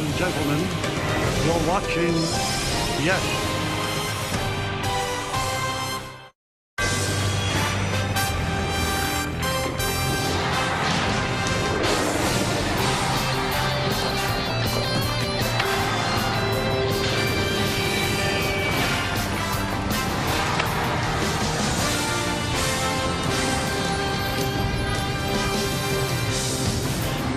and gentlemen, you're watching Yes.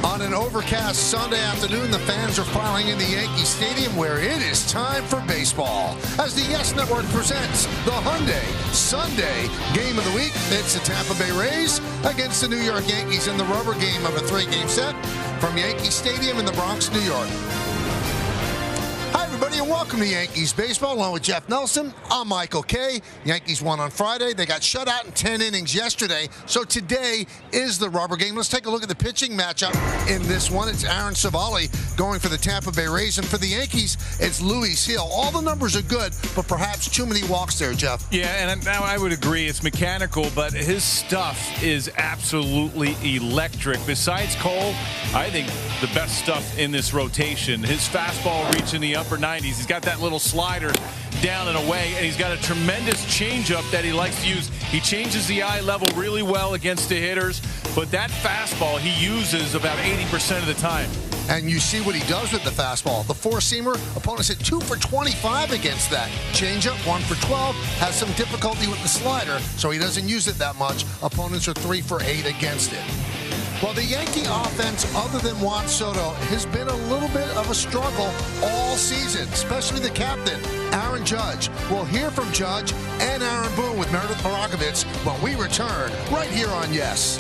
On an overcast Sunday afternoon, the fans are filing in the Yankee Stadium where it is time for baseball. As the Yes Network presents the Hyundai Sunday Game of the Week, it's the Tampa Bay Rays against the New York Yankees in the rubber game of a three-game set from Yankee Stadium in the Bronx, New York. Hi, everybody, and welcome to Yankees Baseball. Along with Jeff Nelson, I'm Michael Kay. Yankees won on Friday. They got shut out in 10 innings yesterday, so today is the rubber game. Let's take a look at the pitching matchup in this one. It's Aaron Civale going for the Tampa Bay Rays, and for the Yankees, it's Luis Hill. All the numbers are good, but perhaps too many walks there, Jeff. Yeah, and now I would agree it's mechanical, but his stuff is absolutely electric. Besides Cole, I think the best stuff in this rotation. His fastball reaching the upper 90s. He's got that little slider down and away, and he's got a tremendous changeup that he likes to use. He changes the eye level really well against the hitters, but that fastball he uses about 80% of the time. And you see what he does with the fastball. The four-seamer, opponents hit 2 for 25 against that. Changeup, 1 for 12, has some difficulty with the slider, so he doesn't use it that much. Opponents are 3 for 8 against it. Well, the Yankee offense, other than Juan Soto, has been a little bit of a struggle all season, especially the captain, Aaron Judge. We'll hear from Judge and Aaron Boone with Meredith Marakovitz when we return right here on Yes.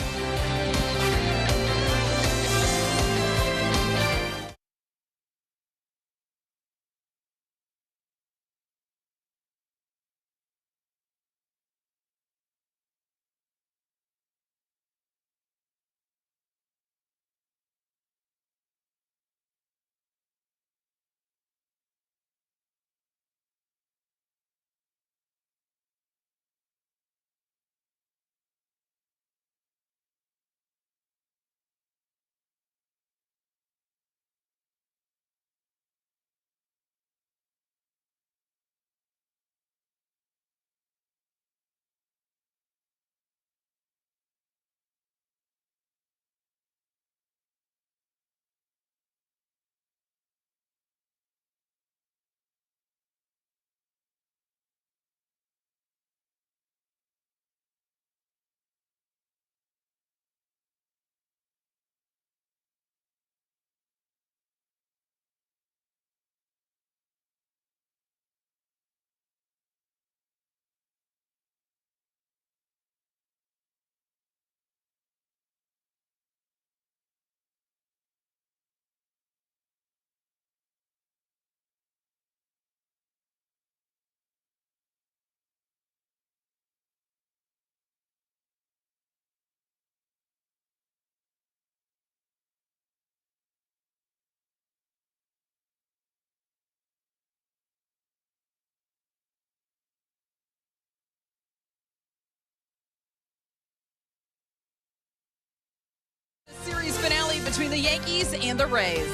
Series finale between the Yankees and the Rays.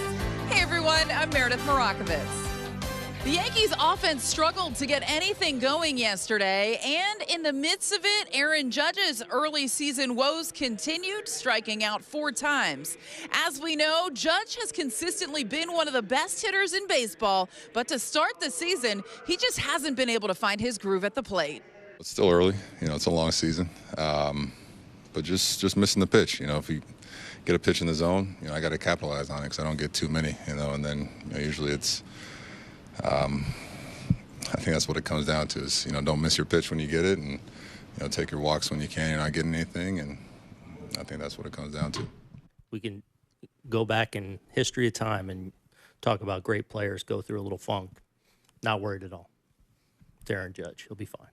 Hey everyone, I'm Meredith Marakovitz. The Yankees offense struggled to get anything going yesterday, and in the midst of it, Aaron Judge's early season woes continued, striking out 4 times. As we know, Judge has consistently been one of the best hitters in baseball, but to start the season, he just hasn't been able to find his groove at the plate. It's still early, it's a long season, but just missing the pitch. If you get a pitch in the zone, I got to capitalize on it because I don't get too many, and then usually it's. I think that's what it comes down to is, don't miss your pitch when you get it, and, take your walks when you can. You're not getting anything, and I think that's what it comes down to. We can go back in history of time and talk about great players go through a little funk. Not worried at all. It's Aaron Judge. He'll be fine.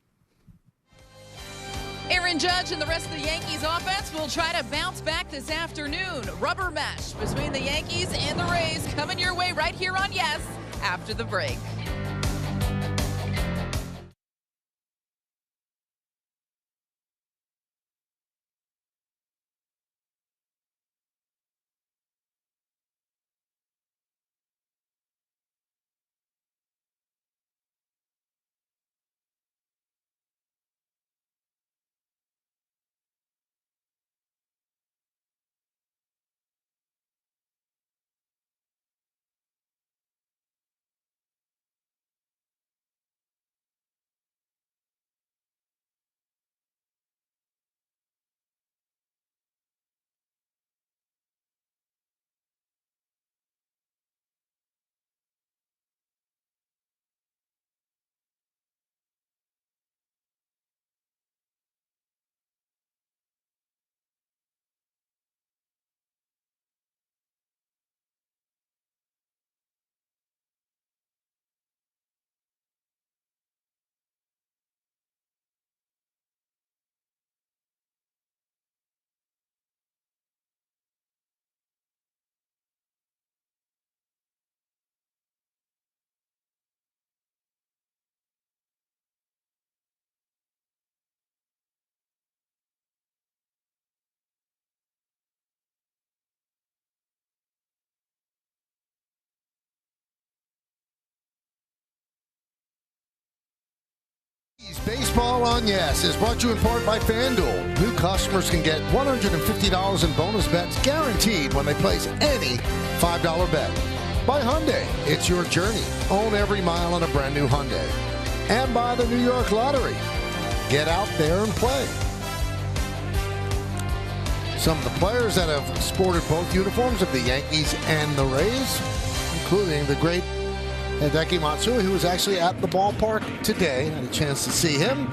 Aaron Judge and the rest of the Yankees offense will try to bounce back this afternoon. Rubber match between the Yankees and the Rays coming your way right here on Yes after the break. Baseball on Yes is brought to you in part by FanDuel. New customers can get $150 in bonus bets guaranteed when they place any $5 bet. By Hyundai, it's your journey. Own every mile on a brand new Hyundai. And by the New York Lottery. Get out there and play. Some of the players that have sported both uniforms of the Yankees and the Rays, including the great Hideki Matsui, who was actually at the ballpark today. Had a chance to see him.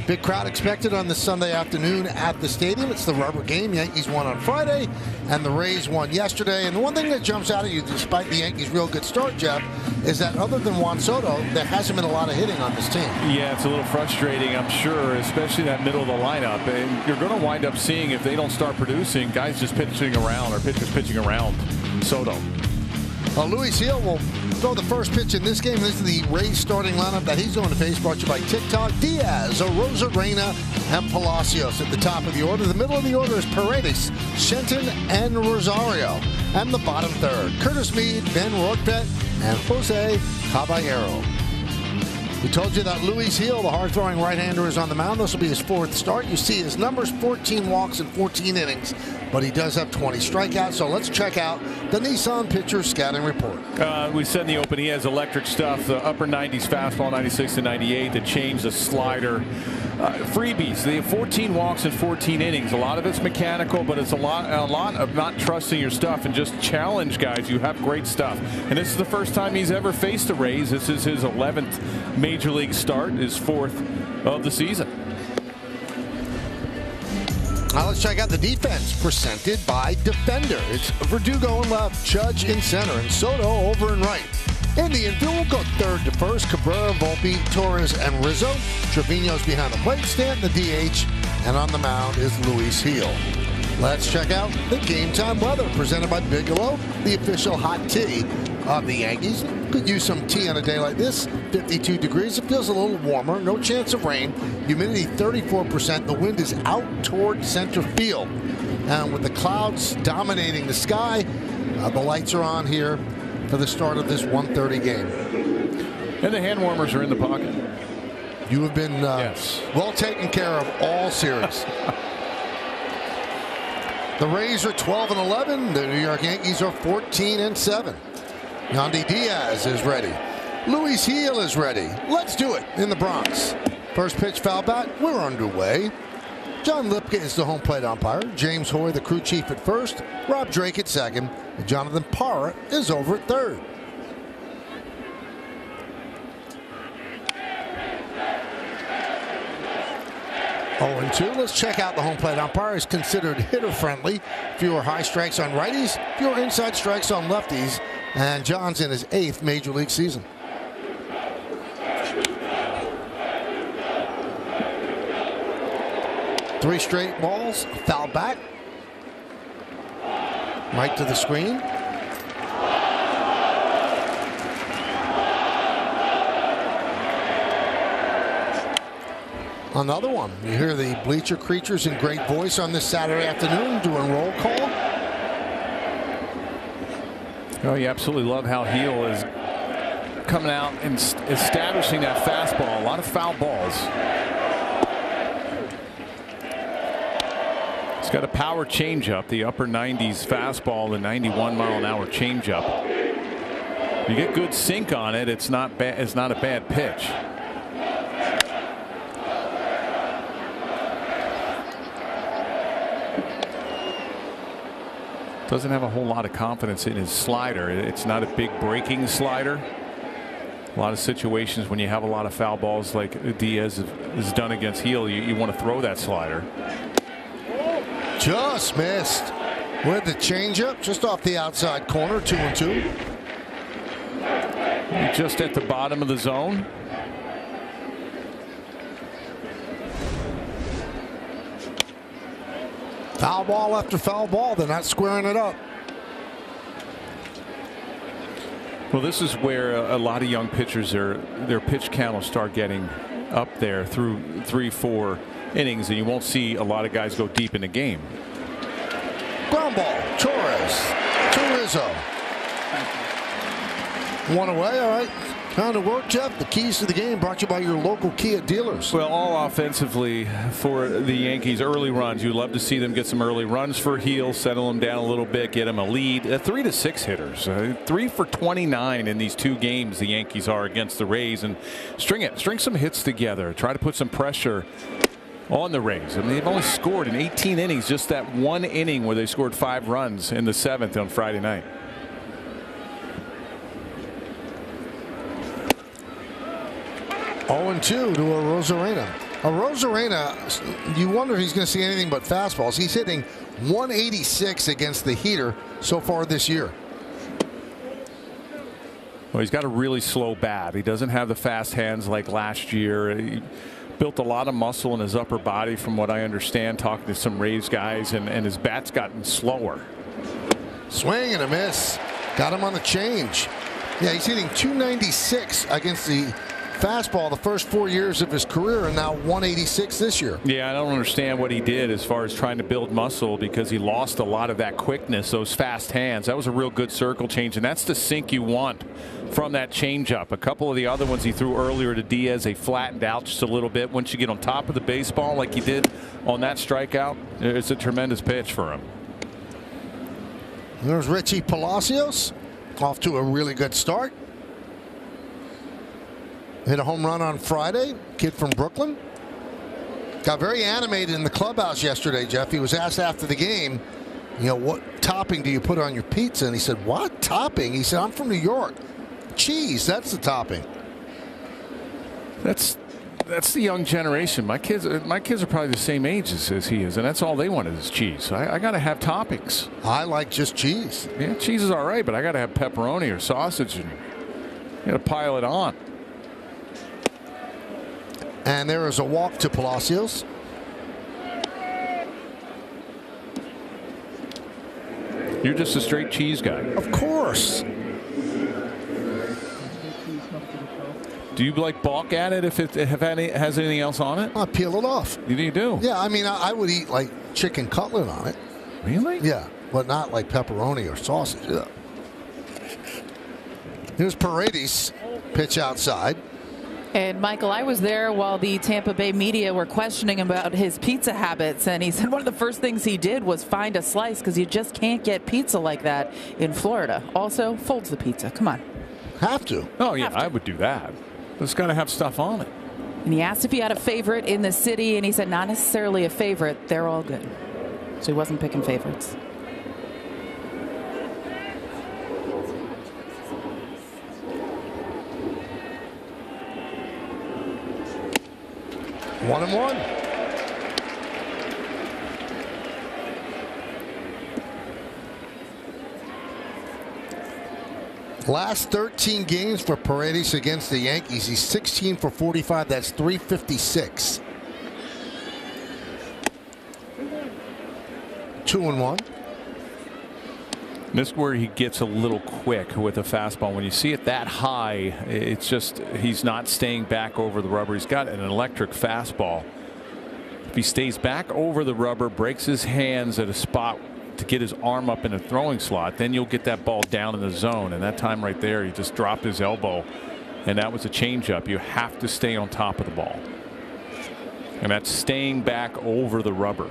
Big crowd expected on this Sunday afternoon at the stadium. It's the rubber game. Yankees won on Friday, and the Rays won yesterday. And the one thing that jumps out at you, despite the Yankees' real good start, Jeff, is that other than Juan Soto, there hasn't been a lot of hitting on this team. Yeah, it's a little frustrating, I'm sure, especially that middle of the lineup. And you're going to wind up seeing, if they don't start producing, guys just pitching around, or pitchers pitching around Soto. Well, Luis Gil will throw the first pitch in this game. This is the Rays starting lineup that he's going to face, brought to you by TikTok. Diaz, Rosarena, and Palacios at the top of the order. The middle of the order is Paredes, Shenton, and Rosario. And the bottom third, Curtis Mead, Ben Rortvedt, and Jose Caballero. We told you that Luis Gil, the hard-throwing right-hander, is on the mound. This will be his fourth start. You see his numbers, 14 walks in 14 innings, but he does have 20 strikeouts. So let's check out the Nissan pitcher scouting report. We said in the open he has electric stuff. The upper 90s fastball, 96 to 98. The change, the slider. Freebies. They have 14 walks in 14 innings. A lot of it's mechanical, but it's a lot of not trusting your stuff and just challenge guys. You have great stuff. And this is the first time he's ever faced the Rays. This is his 11th Major League start, his 4th of the season. Now let's check out the defense presented by Defender. It's Verdugo in left, Judge in center, and Soto over and right. In the infield, we'll go third to first. Cabrera, Volpe, Torres, and Rizzo. Trevino's behind the plate, Stanton the DH, and on the mound is Luis Gil. Let's check out the game time weather presented by Bigelow, the official hot tea of the Yankees. Could use some tea on a day like this. 52 degrees. It feels a little warmer. No chance of rain. Humidity 34%. The wind is out toward center field. And with the clouds dominating the sky, the lights are on here for the start of this 1:30 game. And the hand warmers are in the pocket. You have been yes, well taken care of all series. The Rays are 12-11. The New York Yankees are 14-7. Yandy Diaz is ready. Luis Gil is ready. Let's do it in the Bronx. First pitch foul back. We're underway. John Lipka is the home plate umpire. James Hoy, the crew chief, at first. Rob Drake at second. And Jonathan Parra is over at third. Oh, and 2. Let's check out the home plate umpire. Is considered hitter friendly. Fewer high strikes on righties, fewer inside strikes on lefties. And John's in his 8th Major League season. Three straight balls, foul back. Right to the screen. Another one. You hear the bleacher creatures in great voice on this Saturday afternoon doing roll call. Oh, you absolutely love how Gil is coming out and establishing that fastball. A lot of foul balls. He's got a power changeup, the upper 90s fastball, the 91-mile-an-hour changeup. You get good sink on it. It's not bad. It's not a bad pitch. Doesn't have a whole lot of confidence in his slider. It's not a big breaking slider. A lot of situations when you have a lot of foul balls like Diaz has done against Gil, you want to throw that slider. Just missed with the changeup, just off the outside corner, 2-2. Just at the bottom of the zone. Foul ball after foul ball. They're not squaring it up. Well, this is where a lot of young pitchers, their pitch count will start getting up there through 3-4 innings, and you won't see a lot of guys go deep in the game. Ground ball. Torres to Rizzo. One away. All right. On to work, Jeff. The keys to the game brought to you by your local Kia dealers. Well, all offensively for the Yankees, early runs. You'd love to see them get some early runs for Heel, settle them down a little bit, get them a lead. 3 to 6 hitters, 3 for 29 in these 2 games the Yankees are against the Rays, and string some hits together. Try to put some pressure on the Rays. I mean, they've only scored in 18 innings, just that 1 inning where they scored 5 runs in the 7th on Friday night. Oh, 2 to a Rosarena. A Rosarena, you wonder if he's going to see anything but fastballs. He's hitting 186 against the heater so far this year. Well, he's got a really slow bat. He doesn't have the fast hands like last year. He built a lot of muscle in his upper body, from what I understand, talking to some Rays guys, and his bat's gotten slower. Swing and a miss. Got him on the change. Yeah, he's hitting 296 against the fastball the first 4 years of his career, and now 186 this year. Yeah, I don't understand what he did as far as trying to build muscle, because he lost a lot of that quickness, those fast hands. That was a real good circle change, and that's the sink you want from that changeup. A couple of the other ones he threw earlier to Diaz, they flattened out just a little bit. Once you get on top of the baseball like he did on that strikeout, it's a tremendous pitch for him. There's Richie Palacios, off to a really good start. Hit a home run on Friday. Kid from Brooklyn. Got very animated in the clubhouse yesterday, Jeff. He was asked after the game, you know, what topping do you put on your pizza? And he said, what topping? He said, I'm from New York. Cheese, that's the topping. That's the young generation. My kids are probably the same age as he is, and that's all they wanted is cheese. So I got to have toppings. I like just cheese. Yeah, cheese is all right, but I got to have pepperoni or sausage, and you got to pile it on. And there is a walk to Palacios. You're just a straight cheese guy. Of course. Do you like balk at it if it has anything else on it? I peel it off. You do? Yeah, I mean, I would eat like chicken cutlet on it. Really? Yeah, but not like pepperoni or sausage. Yeah. Here's Paredes. Pitch outside. And Michael, I was there while the Tampa Bay media were questioning about his pizza habits, and he said one of the first things he did was find a slice, because you just can't get pizza like that in Florida. Also, folds the pizza. Come on. Have to. Oh, yeah, I would do that. It's got to have stuff on it. And he asked if he had a favorite in the city, and he said not necessarily a favorite. They're all good. So he wasn't picking favorites. One and one. Last 13 games for Paredes against the Yankees. He's 16 for 45. That's 356. 2-1. This is where he gets a little quick with a fastball. When you see it that high, it's just he's not staying back over the rubber. He's got an electric fastball. If he stays back over the rubber, breaks his hands at a spot to get his arm up in a throwing slot, then you'll get that ball down in the zone. And that time right there, he just dropped his elbow, and that was a changeup. You have to stay on top of the ball, and that's staying back over the rubber.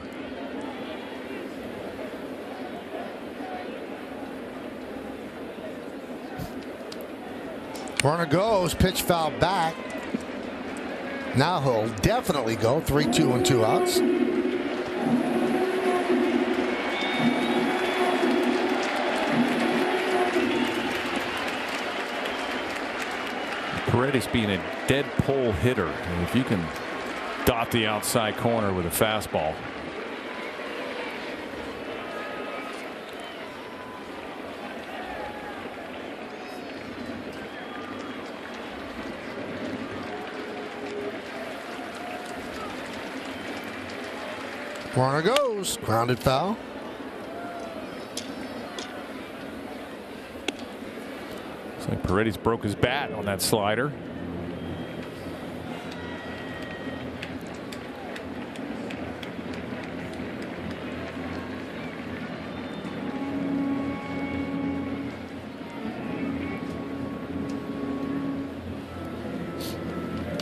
Runner goes, pitch foul back. Now he'll definitely go. 3-2 and 2 outs. Paredes being a dead pull hitter, and if you can dot the outside corner with a fastball. Runner goes. Grounded foul. Looks like Paredes broke his bat on that slider.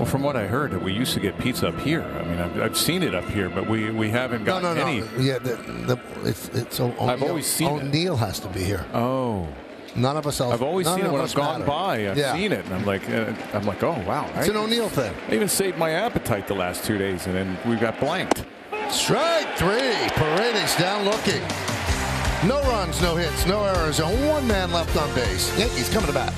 Well, from what I heard, we used to get pizza up here. I mean, I've seen it up here, but we haven't got any. No. Yeah, it's O'Neill. I've always seen O'Neill has to be here. Oh. None of us else. I've always seen it when I've gone by. I've seen it, and I'm like, oh wow. It's an O'Neill thing. I even saved my appetite the last 2 days, and then we got blanked. Strike 3. Paredes down looking. No runs, no hits, no errors, and one man left on base. Yankees coming to bat.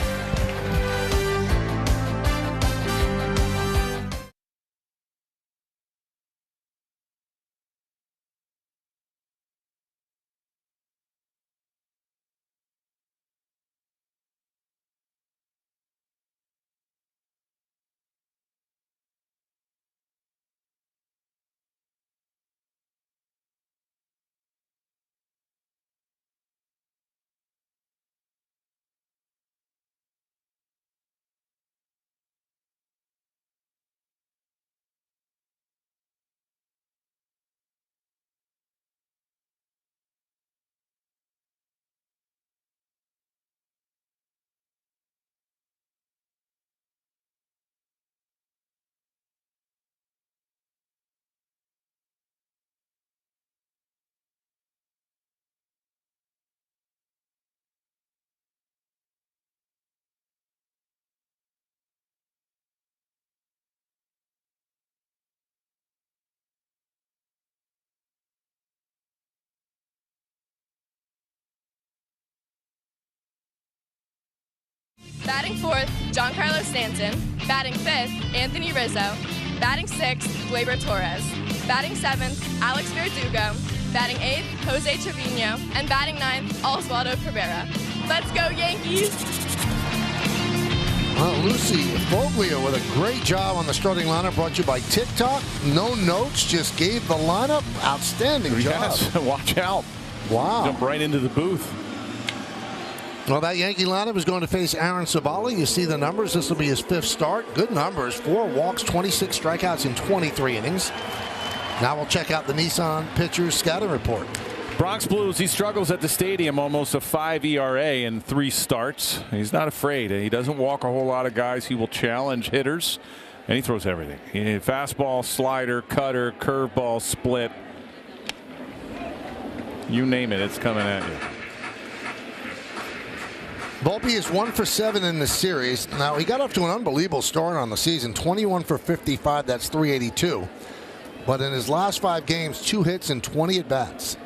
Batting fourth, Giancarlo Stanton. Batting fifth, Anthony Rizzo. Batting sixth, Gleyber Torres. Batting seventh, Alex Verdugo. Batting eighth, Jose Trevino. And batting ninth, Oswaldo Cabrera. Let's go, Yankees! Lucy Foglia with a great job on the starting lineup, brought to you by TikTok. No notes, just gave the lineup. Outstanding job. Yes, watch out. Wow. Jump right into the booth. Well, that Yankee lineup is going to face Aaron Savali. You see the numbers. This will be his fifth start. Good numbers. 4 walks, 26 strikeouts in 23 innings. Now we'll check out the Nissan pitchers scouting report. Bronx Blues, he struggles at the stadium, almost a 5 ERA in 3 starts. He's not afraid. He doesn't walk a whole lot of guys. He will challenge hitters, and he throws everything. Fastball, slider, cutter, curveball, split. You name it, it's coming at you. Volpe is 1 for 7 in the series. Now, he got off to an unbelievable start on the season. 21 for 55, that's 382. But in his last 5 games, 2 hits and 20 at-bats.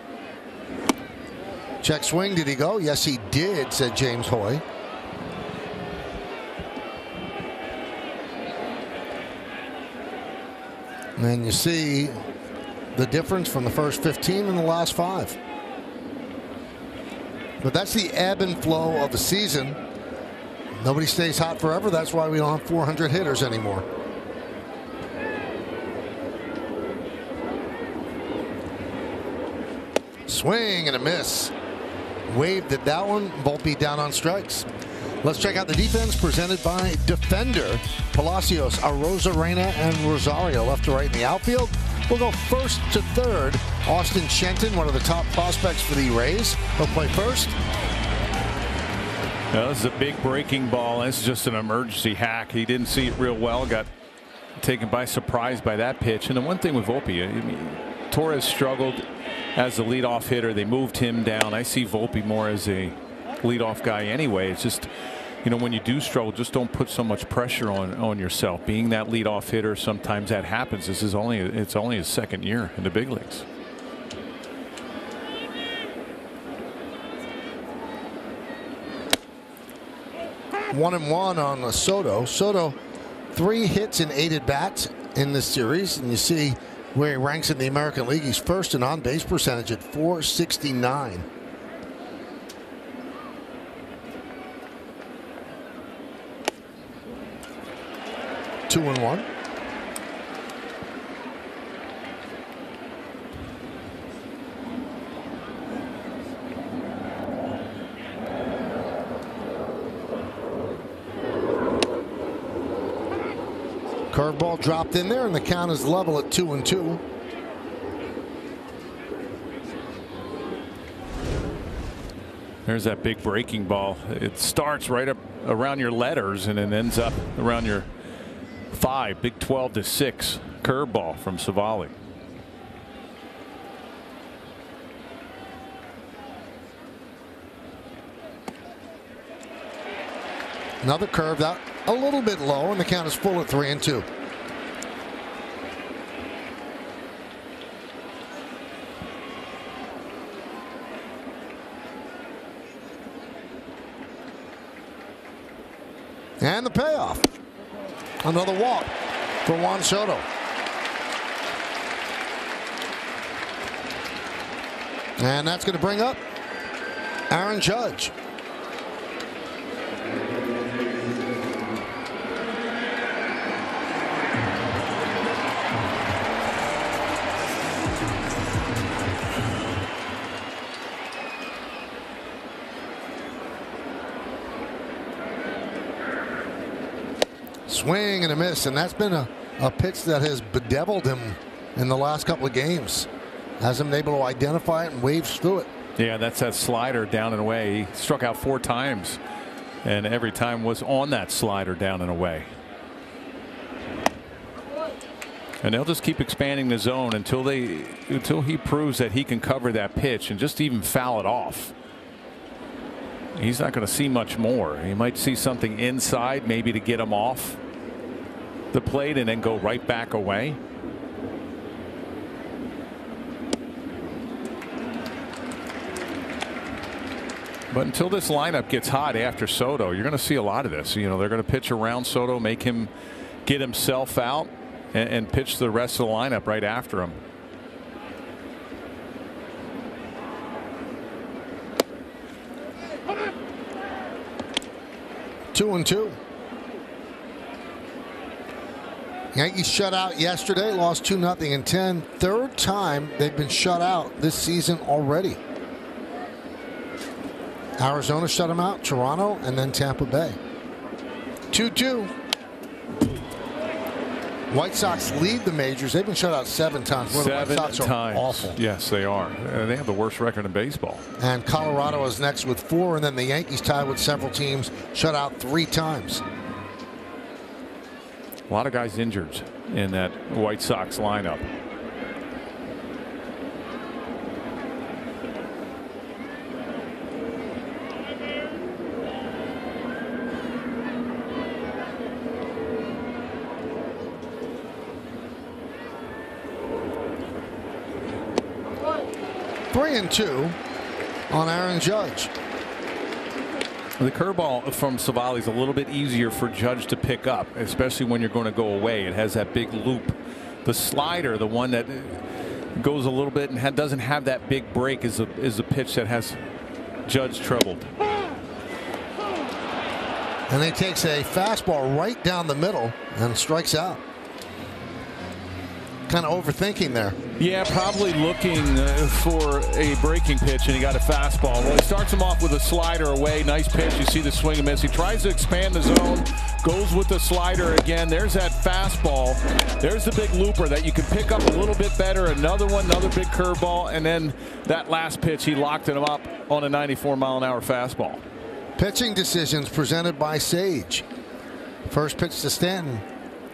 Check swing, did he go? Yes, he did, said James Hoy. And you see the difference from the first 15 and the last 5. But that's the ebb and flow of the season. Nobody stays hot forever. That's why we don't have 400 hitters anymore. Swing and a miss. Waved at that one. Volpe down on strikes. Let's check out the defense presented by Defender. Palacios, Arozarena, and Rosario left to right in the outfield. We'll go first to third. Austin Shenton, one of the top prospects for the Rays. He'll play first. Now, this is a big breaking ball. This is just an emergency hack. He didn't see it real well. Got taken by surprise by that pitch. And the one thing with Volpe, I mean, Torres struggled as the leadoff hitter. They moved him down. I see Volpe more as a leadoff guy anyway. It's just, you know, when you do struggle, just don't put so much pressure on yourself. Being that leadoff hitter, sometimes that happens. It's only his second year in the big leagues. One and one on Soto. Soto, 3 hits and 8 at bats in this series, and you see where he ranks in the American League. He's first in on-base percentage at .469. Two and one. Curveball dropped in there, and the count is level at 2-2. There's that big breaking ball. It starts right up around your letters and then ends up around your 5, big 12-6 curveball from Savali. Another curve out a little bit low, and the count is full at 3-2. And the payoff. Another walk for Juan Soto. And that's going to bring up Aaron Judge. Swing and a miss, and that's been a pitch that has bedeviled him in the last couple of games. Hasn't been able to identify it and waves through it. Yeah, that's that slider down and away. He struck out 4 times, and every time was on that slider down and away. And they'll just keep expanding the zone until he proves that he can cover that pitch and just even foul it off. He's not going to see much more. He might see something inside, maybe to get him off the plate and then go right back away. But until this lineup gets hot after Soto, you're going to see a lot of this. You know, they're going to pitch around Soto, make him get himself out, and pitch the rest of the lineup right after him. Two and two. Yankees shut out yesterday, lost 2-0 in 10. Third time they've been shut out this season already. Arizona shut them out, Toronto, and then Tampa Bay. 2-2. White Sox lead the majors. They've been shut out 7 times. The White Sox are awful. Yes, they are. They have the worst record in baseball. And Colorado is next with 4, and then the Yankees tied with several teams, shut out 3 times. A lot of guys injured in that White Sox lineup. Three and 2 on Aaron Judge. The curveball from Savali is a little bit easier for Judge to pick up, especially when you're going to go away. It has that big loop. The slider, the one that goes a little bit and doesn't have that big break, is a pitch that has Judge troubled. And he takes a fastball right down the middle and strikes out. Kind of overthinking there. Yeah, probably looking for a breaking pitch, and he got a fastball. Well, he starts him off with a slider away. Nice pitch. You see the swing and miss. He tries to expand the zone, goes with the slider again. There's that fastball. There's the big looper that you can pick up a little bit better. Another one, another big curveball, and then that last pitch, he locked him up on a 94-mile-an-hour fastball. Pitching decisions presented by Sage. First pitch to Stanton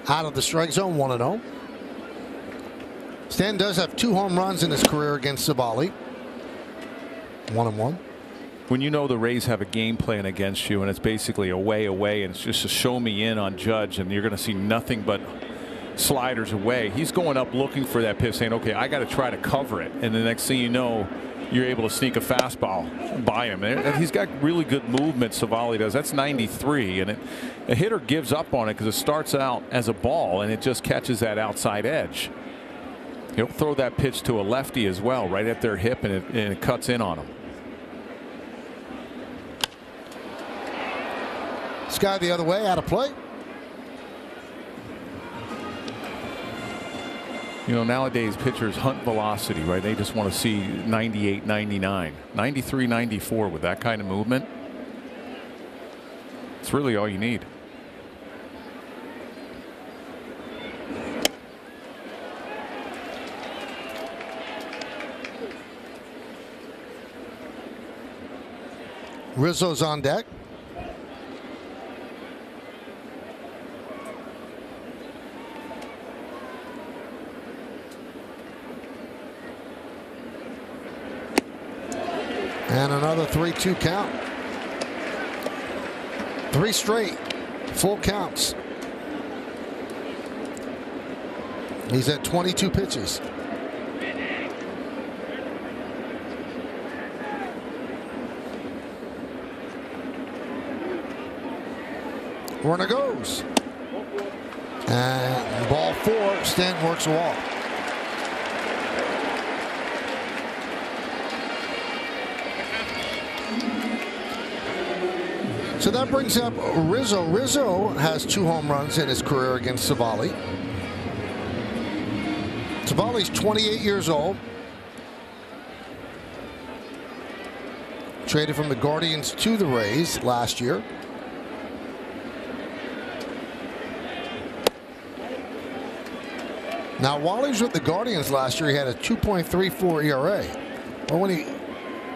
out of the strike zone, 1-0. Stanton does have 2 home runs in his career against Savali. 1-1. When you know the Rays have a game plan against you and it's basically away, and it's just a show me in on Judge, and you're going to see nothing but sliders away. He's going up looking for that pitch, saying, okay, I got to try to cover it. And the next thing you know, you're able to sneak a fastball by him. And he's got really good movement, Savali does. That's 93, and a hitter gives up on it because it starts out as a ball and it just catches that outside edge. He'll throw that pitch to a lefty as well, right at their hip, and it cuts in on him. Sky the other way, out of play. You know, nowadays pitchers hunt velocity, right? They just want to see 98, 99, 93, 94 with that kind of movement. It's really all you need. Rizzo's on deck. And another 3-2 count. 3 straight full counts. He's at 22 pitches. Runner goes. And ball 4, Stanton works a walk. So that brings up Rizzo. Rizzo has 2 home runs in his career against Savali. Savali's 28 years old. Traded from the Guardians to the Rays last year. Now, while he was with the Guardians last year, he had a 2.34 ERA. But when he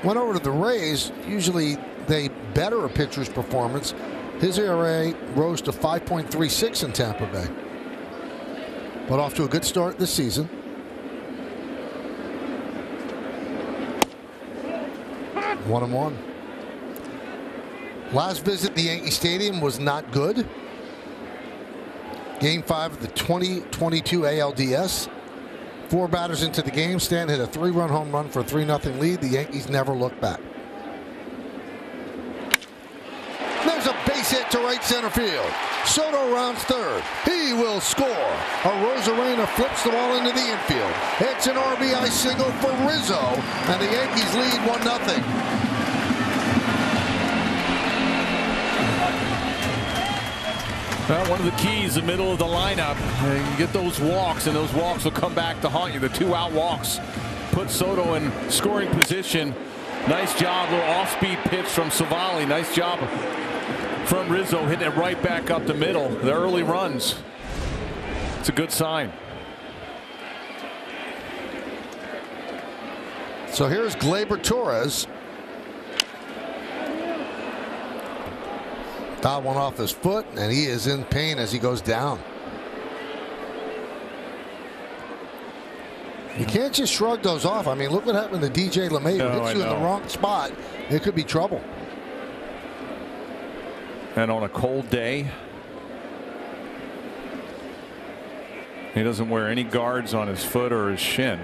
went over to the Rays, usually they better a pitcher's performance. His ERA rose to 5.36 in Tampa Bay. But off to a good start this season. One and one. Last visit to the Yankee Stadium was not good. Game 5 of the 2022 ALDS. 4 batters into the game. Stan hit a 3-run home run for a 3-0 lead. The Yankees never looked back. There's a base hit to right center field. Soto rounds third. He will score. Arozarena flips the ball into the infield. It's an RBI single for Rizzo, and the Yankees lead 1-0. Well, one of the keys, the middle of the lineup, you can get those walks, and those walks will come back to haunt you. The 2-out walks put Soto in scoring position. Nice job, little off-speed pitch from Savali. Nice job from Rizzo, hitting it right back up the middle. The early runs. It's a good sign. So here's Gleyber Torres. Fouled one off his foot, and he is in pain as he goes down. You can't just shrug those off. I mean, look what happened to DJ LeMay. No, Hits you in the wrong spot. It could be trouble. And on a cold day, he doesn't wear any guards on his foot or his shin.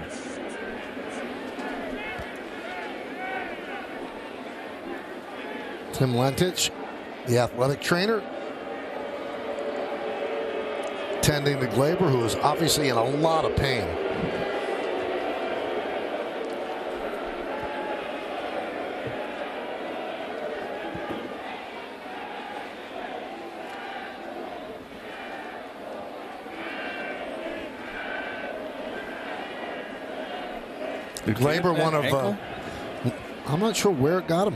Tim Lentich, the athletic trainer, tending to Gleyber, who is obviously in a lot of pain. Gleyber, one of, I'm not sure where it got him.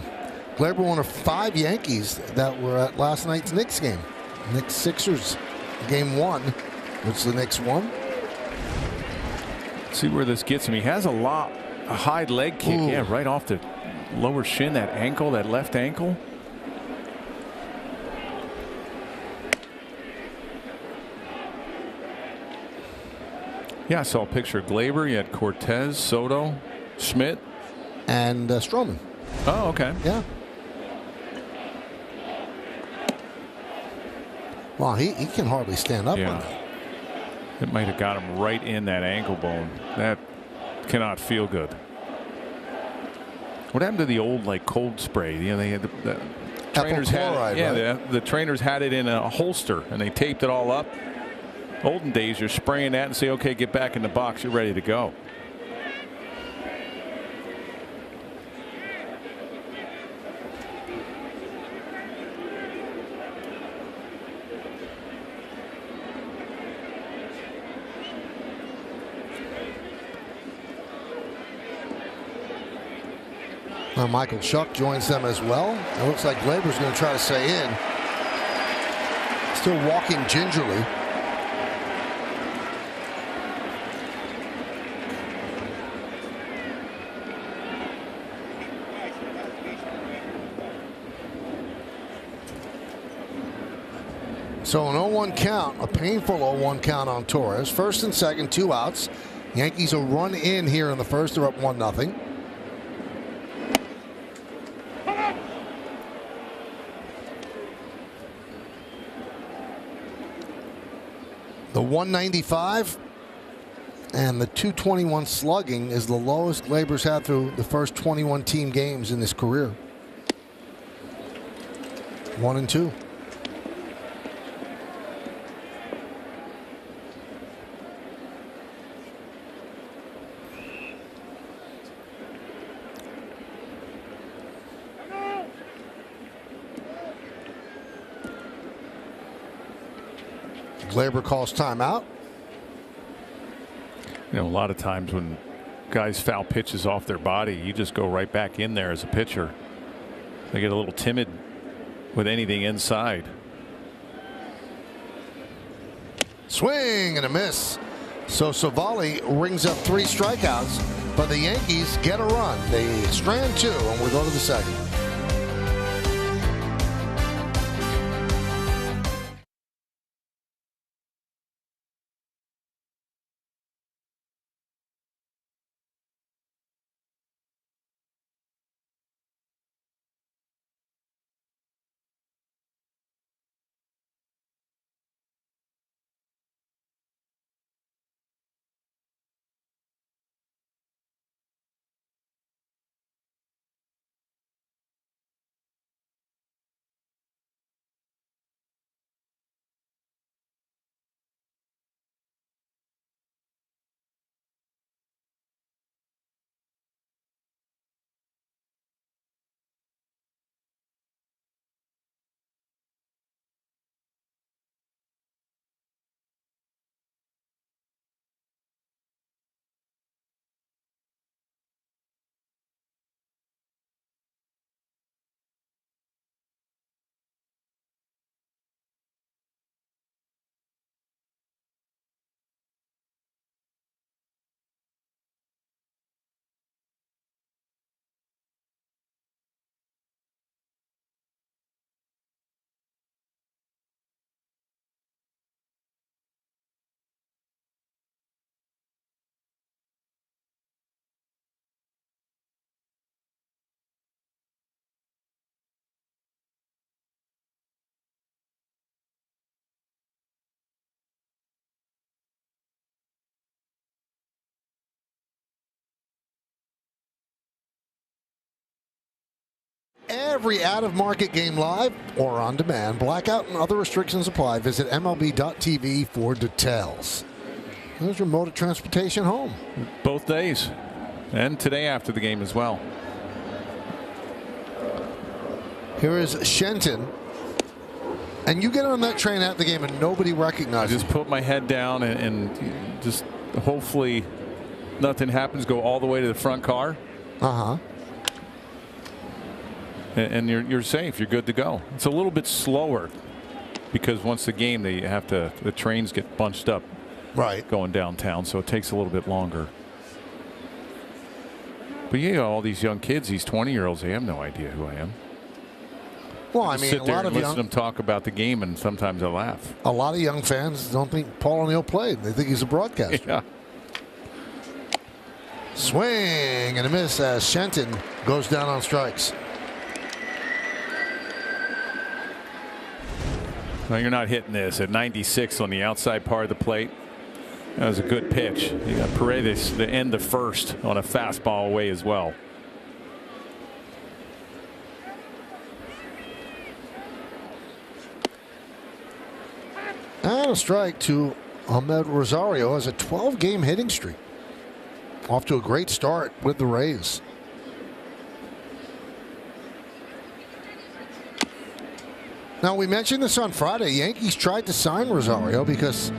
Gleyber, one of 5 Yankees that were at last night's Knicks game. Knicks Sixers game 1, which the Knicks won. See where this gets him. He has a high leg kick. Ooh. Yeah, right off the lower shin, that ankle, that left ankle. Yeah, I saw a picture of Gleyber. You had Cortez, Soto, Schmidt, and Stroman. Oh, okay. Yeah. Wow, he can hardly stand up on that. It might have got him right in that ankle bone. That cannot feel good. What happened to the old cold spray? You know, they had the trainers chloride, had it, right? the trainers had it in a holster and they taped it all up. Olden days, you're spraying that and say, okay, get back in the box, you're ready to go. Now Michael Schuck joins them as well. It looks like Gleyber's going to try to stay in. Still walking gingerly. So an 0-1 count, a painful 0-1 count on Torres. First and second, 2 outs. Yankees will run in here in the first. They're up 1-0. 195. And the 221 slugging is the lowest Glaber's had through the first 21 team games in his career. 1-2. Glaber calls timeout. You know, a lot of times when guys foul pitches off their body, you just go right back in there as a pitcher. They get a little timid with anything inside. Swing and a miss. So Savali rings up 3 strikeouts, but the Yankees get a run. They strand 2, and we go to the second. Every out-of-market game live or on demand. Blackout and other restrictions apply. Visit MLB.tv for details. There's your mode of transportation home. Both days. And today after the game as well. Here is Shenton. And you get on that train at the game and nobody recognizes I just put my head down and just hopefully nothing happens. Go all the way to the front car. Uh-huh. And you're safe. You're good to go. It's a little bit slower because once the game the trains get bunched up going downtown, so it takes a little bit longer. But you know, all these young kids, these 20-year-olds, they have no idea who I am. Well, I mean, sit there and listen to them talk about the game, and sometimes I laugh. A lot of young fans don't think Paul O'Neill played. They think he's a broadcaster. Yeah. Swing and a miss as Shenton goes down on strikes. No, you're not hitting this at 96 on the outside part of the plate. That was a good pitch. You got Paredes to end the first on a fastball away as well. And a strike to Ahmed Rosario has a 12-game hitting streak. Off to a great start with the Rays. Now, we mentioned this on Friday. Yankees tried to sign Rosario because,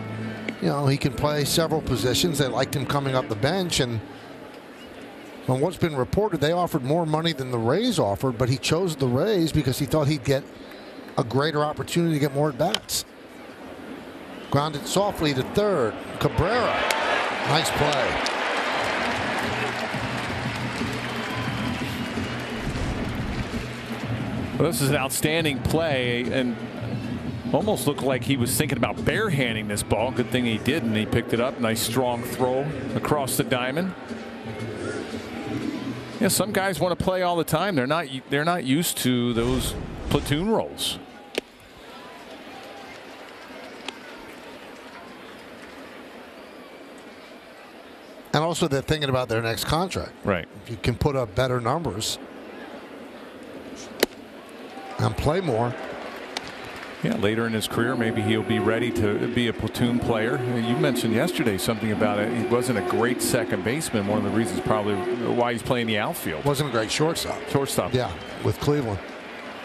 you know, he can play several positions. They liked him coming up the bench. And from what's been reported, they offered more money than the Rays offered, but he chose the Rays because he thought he'd get a greater opportunity to get more at-bats. Grounded softly to third. Cabrera. Nice play. Well, this is an outstanding play and almost looked like he was thinking about barehanding this ball. Good thing he didn't. He picked it up. Nice strong throw across the diamond. Yeah, some guys want to play all the time. They're not used to those platoon roles. And also they're thinking about their next contract. Right. If you can put up better numbers and play more. Yeah, later in his career, maybe he'll be ready to be a platoon player. You mentioned yesterday something about it. He wasn't a great second baseman. One of the reasons probably why he's playing the outfield. Wasn't a great shortstop. Shortstop. Yeah, with Cleveland.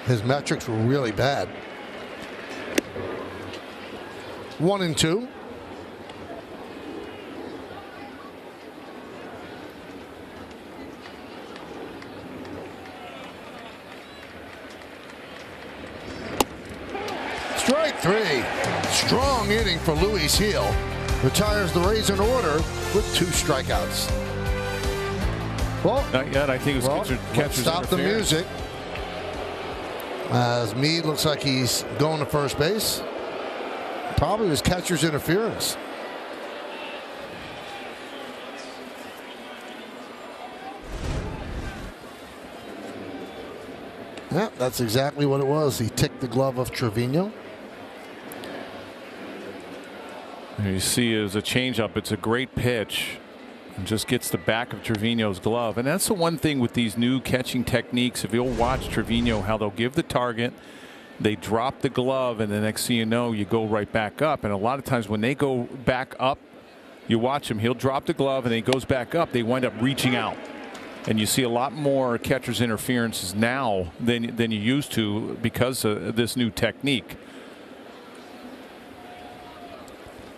His metrics were really bad. 1-2. Strike 3. Strong inning for Luis Heel. Retires the Rays in order with 2 strikeouts. Well, not yet. I think it was catcher's stop the interference. music. As Meade looks like he's going to first base. Probably was catcher's interference. Yeah, that's exactly what it was. He ticked the glove of Trevino. You see it was a changeup. It's a great pitch. And just gets the back of Trevino's glove. And that's the one thing with these new catching techniques. If you'll watch Trevino, how they'll give the target, they drop the glove, and the next thing you know, you go right back up. And a lot of times when they go back up, you watch him, he'll drop the glove and he goes back up. They wind up reaching out. And you see a lot more catcher's interferences now than you used to because of this new technique.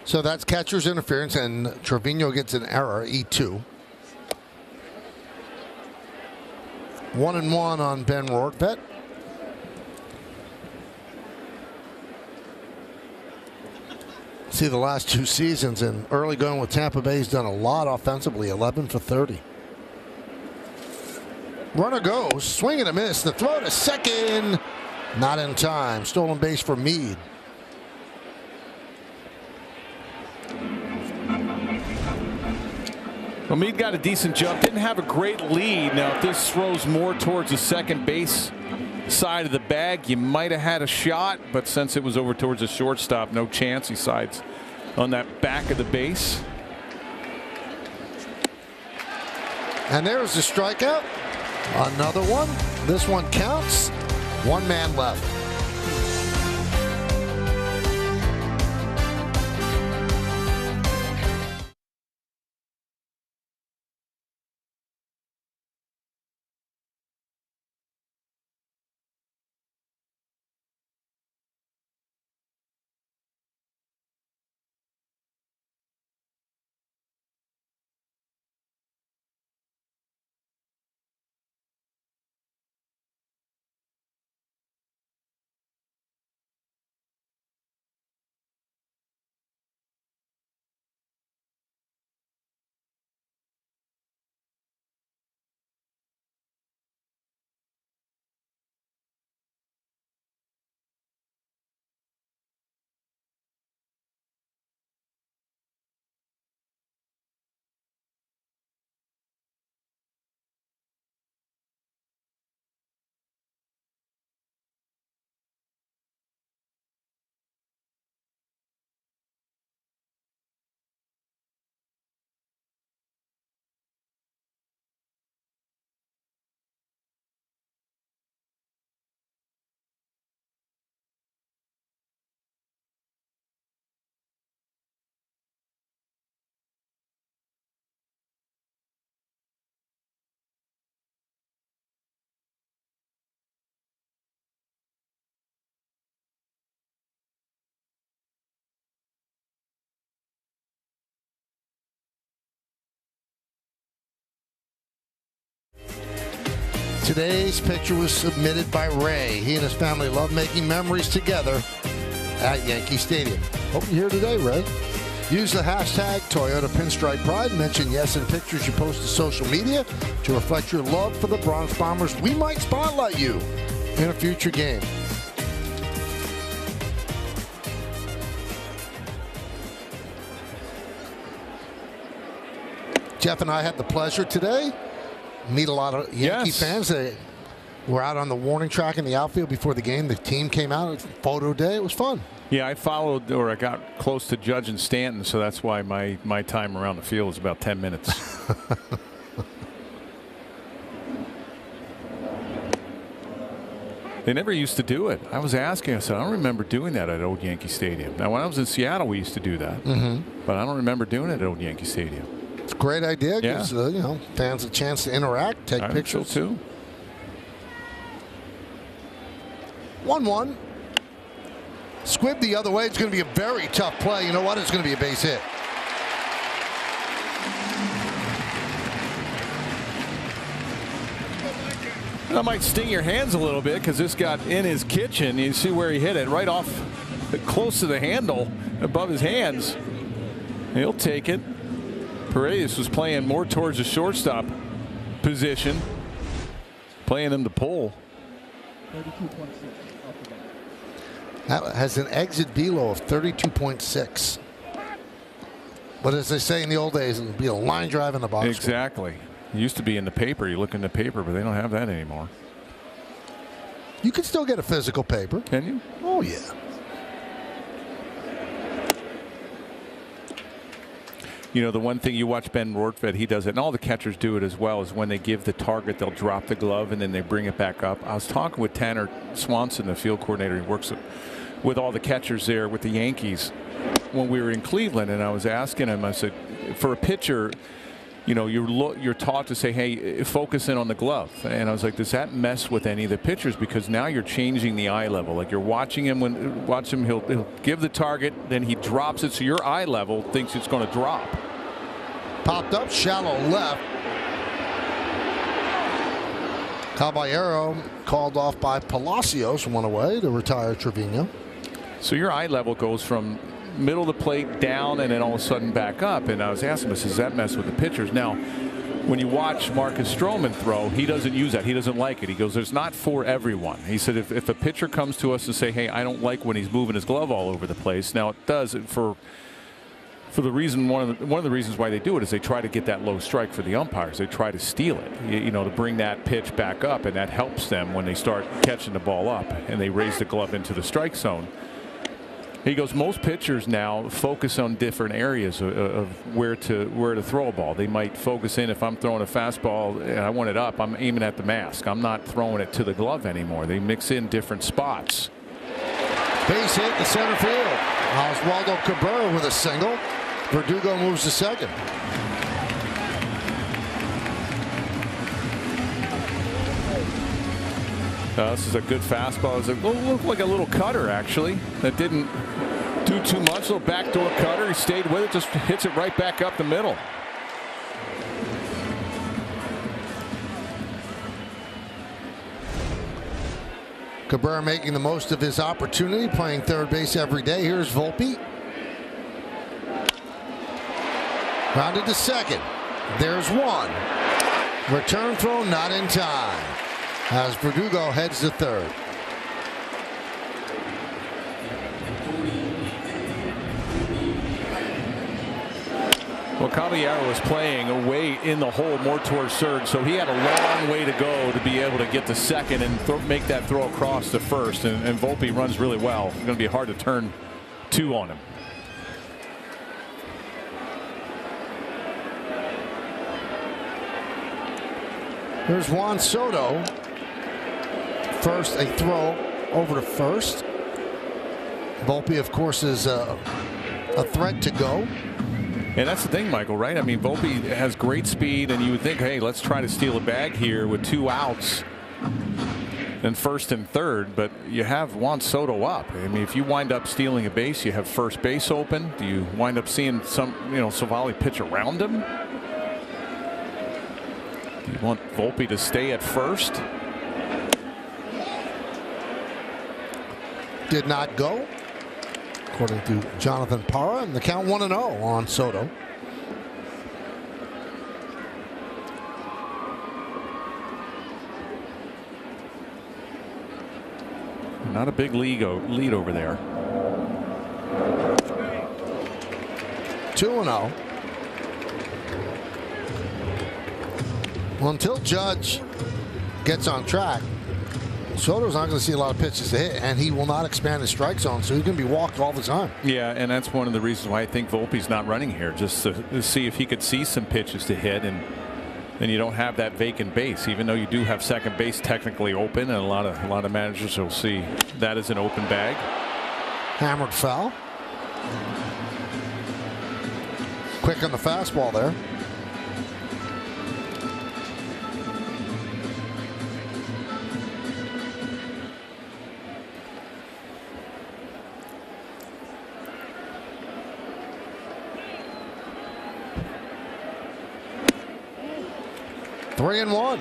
So that's catcher's interference, and Trevino gets an error, E2. 1-1 on Ben Rortvedt. See the last 2 seasons, and early going with Tampa Bay, he's done a lot offensively, 11 for 30. Runner goes, swing and a miss. The throw to second, not in time. Stolen base for Meade. Well, Meade got a decent jump. Didn't have a great lead. Now, if this throws more towards the second base side of the bag, you might have had a shot. But since it was over towards the shortstop, no chance. He sides on that back of the base. And there's the strikeout. Another one. This one counts. 1 man left. Today's picture was submitted by Ray. He and his family love making memories together at Yankee Stadium. Hope you're here today, Ray. Use the hashtag Toyota Pinstripe Pride. Mention yes in pictures you post to social media to reflect your love for the Bronx Bombers. We might spotlight you in a future game. Jeff and I had the pleasure today meet a lot of Yankee fans. We're out on the warning track in the outfield before the game. The team came out. It's photo day. It was fun. Yeah, I followed, or I got close to Judge and Stanton, so that's why my time around the field is about 10 minutes. They never used to do it. I was asking, I said, I don't remember doing that at Old Yankee Stadium. Now, when I was in Seattle, we used to do that. But I don't remember doing it at Old Yankee Stadium. It's a great idea. Yeah. Gives fans a chance to interact, take pictures. So too. 1-1. Squibb the other way. It's going to be a very tough play. You know what? It's going to be a base hit. That might sting your hands a little bit because this got in his kitchen. You see where he hit it, right off close to the handle above his hands. He'll take it. Paredes was playing more towards the shortstop position, playing him to pull. That has an exit velo of 32.6. But as they say in the old days, it'll be a line drive in the box. Exactly. It used to be in the paper. You look in the paper, but they don't have that anymore. You can still get a physical paper. Can you? Oh, yeah. You know, the one thing you watch Ben Rortvedt, he does it, and all the catchers do it as well, is when they give the target, they'll drop the glove and then they bring it back up. I was talking with Tanner Swanson, the field coordinator. He works with all the catchers there with the Yankees when we were in Cleveland, and I was asking him, I said, for a pitcher, you know, you're taught to say, hey, focus in on the glove. And I was like, does that mess with any of the pitchers? Because now you're changing the eye level. Like you're watching him, he'll give the target, then he drops it, so your eye level thinks it's going to drop. Popped up, shallow left. Caballero called off by Palacios, one away to retire Trevino. So your eye level goes from middle of the plate down and then all of a sudden back up. And I was asking him, does that mess with the pitchers? Now, when you watch Marcus Stroman throw, he doesn't use that. He doesn't like it. He goes, there's not for everyone. He said if a pitcher comes to us and say, hey, I don't like when he's moving his glove all over the place. Now, it does it for the reason, one of the reasons why they do it is they try to get that low strike for the umpires. They try to steal it, you know, to bring that pitch back up, and that helps them when they start catching the ball up and they raise the glove into the strike zone. He goes, most pitchers now focus on different areas of where to throw a ball. They might focus in, if I'm throwing a fastball and I want it up, I'm aiming at the mask. I'm not throwing it to the glove anymore. They mix in different spots. Base hit in center field. Oswaldo Cabrera with a single. Verdugo moves to second. This is a good fastball. It looked like a little cutter, actually. That didn't do too much. Little backdoor cutter. He stayed with it. Just hits it right back up the middle. Cabrera making the most of his opportunity, playing third base every day. Here's Volpe. Grounded to second. There's one. Return throw not in time, as Verdugo heads to third. Well, Caballero was playing away in the hole more towards third, so he had a long way to go to be able to get to second and make that throw across to first. And Volpe runs really well. It's going to be hard to turn two on him. Here's Juan Soto. First, a throw over to first. Volpe, of course, is a threat to go. And that's the thing, Michael, right? I mean, Volpe has great speed, and you would think, hey, let's try to steal a bag here with two outs and first and third. But you have Juan Soto up. I mean, if you wind up stealing a base, you have first base open. Do you wind up seeing some, Savali pitch around him? You want Volpe to stay at first? Did not go, according to Jonathan Parra, and the count 1-0 on Soto. Not a big lead over there. 2-0. Well, until Judge gets on track, Soto's not going to see a lot of pitches to hit, and he will not expand his strike zone, so he's going to be walked all the time. Yeah, and that's one of the reasons why I think Volpe's not running here, just to see if he could see some pitches to hit, and then you don't have that vacant base, even though you do have second base technically open, and a lot of managers will see that as an open bag. Hammered foul. Quick on the fastball there. Three and one.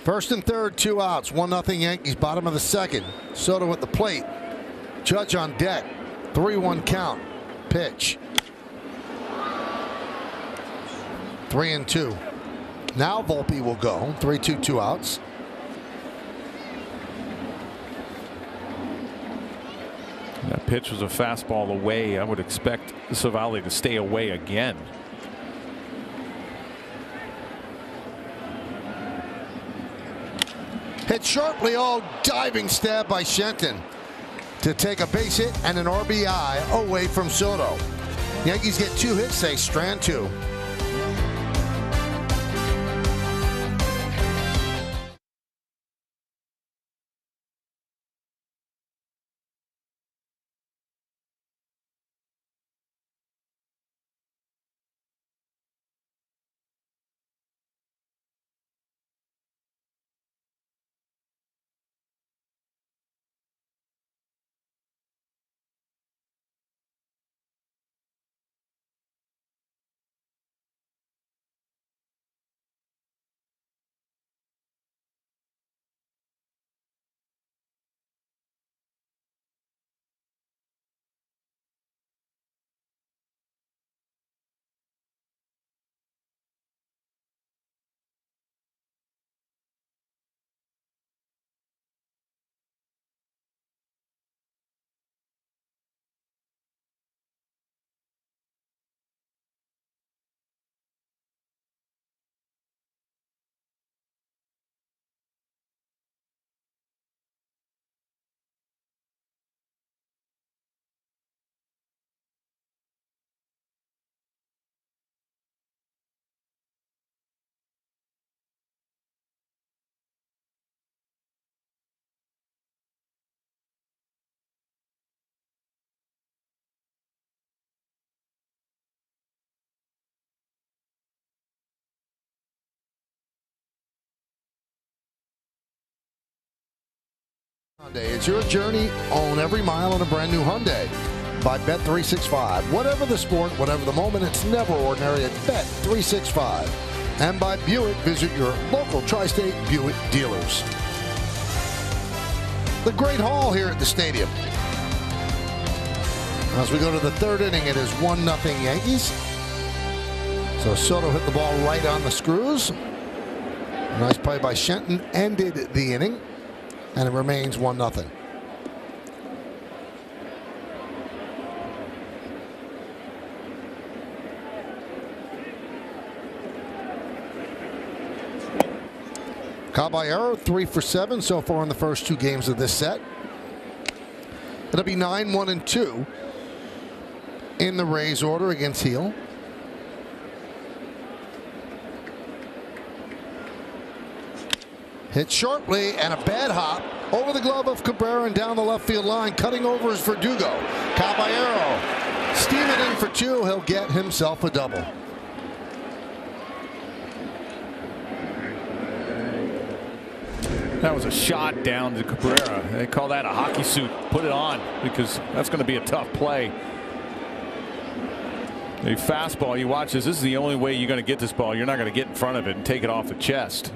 First and third, 2 outs, 1-0 Yankees, bottom of the second. Soto at the plate. Judge on deck. 3-1 count. Pitch. 3-2. Now Volpe will go. 3-2, 2 outs. That pitch was a fastball away. I would expect Savali to stay away again. Hit sharply. Oh, diving stab by Shenton to take a base hit and an RBI away from Soto. Yankees get 2 hits. They strand 2. Hyundai. It's your journey. Own every mile on a brand new Hyundai. By Bet365. Whatever the sport, whatever the moment, it's never ordinary at Bet365. And by Buick. Visit your local tri-state Buick dealers. The Great Hall here at the stadium. As we go to the third inning, it is 1-0 Yankees. So Soto hit the ball right on the screws. A nice play by Shenton ended the inning. And it remains 1-0. Caballero 3 for 7 so far in the first 2 games of this set. It'll be 9-1-2 in the Rays order against Heel. Hit sharply and a bad hop over the glove of Cabrera and down the left field line. Cutting over is Verdugo. Caballero steaming in for 2. He'll get himself a double. That was a shot down to Cabrera. They call that a hockey suit. Put it on, because that's going to be a tough play. A fastball, you watch this. This is the only way you're going to get this ball. You're not going to get in front of it and take it off the chest.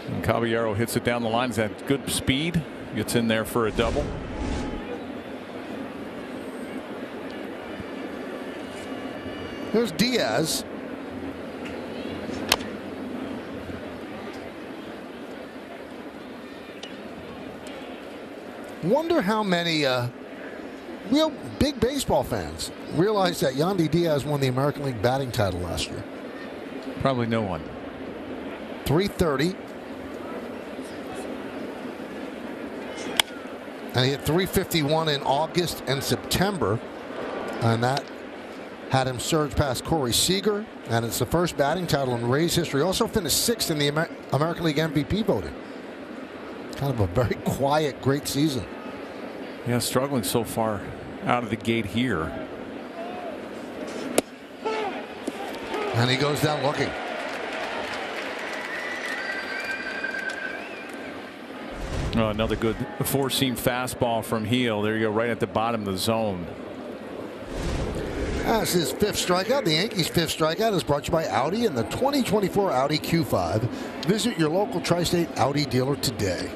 And Caballero hits it down the line. He's got good speed. Gets in there for a double. Here's Diaz. Wonder how many real big baseball fans realize that Yandy Diaz won the American League batting title last year. Probably no one. .330. And he hit .351 in August and September. And that had him surge past Corey Seager. And it's the first batting title in Rays history. Also finished 6th in the American League MVP voting. Kind of a very quiet, great season. Yeah, struggling so far out of the gate here. And he goes down looking. Oh, another good four-seam fastball from Heel. There you go, right at the bottom of the zone. That's his 5th strikeout. The Yankees' 5th strikeout is brought to you by Audi and the 2024 Audi Q5. Visit your local tri-state Audi dealer today.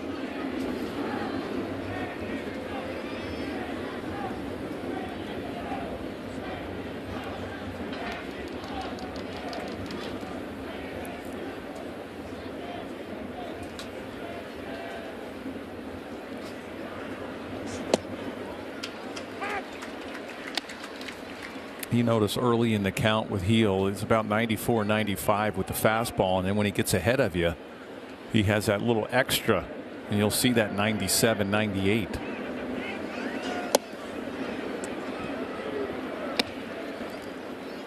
You notice early in the count with Heel, it's about 94, 95 with the fastball. And then when he gets ahead of you, he has that little extra. And you'll see that 97, 98.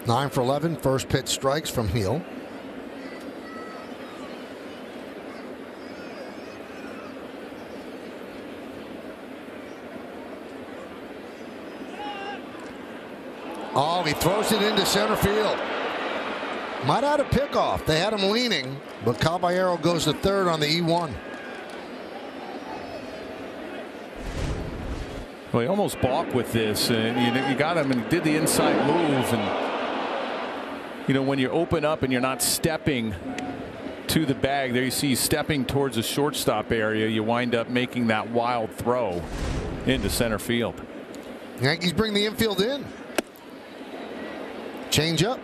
Nine for 11. First pitch strikes from Heel. Oh, he throws it into center field. Might have had a pickoff. They had him leaning, but Caballero goes to third on the E1. Well, he almost balked with this, and you got him and did the inside move. And when you open up and you're not stepping to the bag, there you see he's stepping towards the shortstop area. You wind up making that wild throw into center field. Yankees bring the infield in. Change up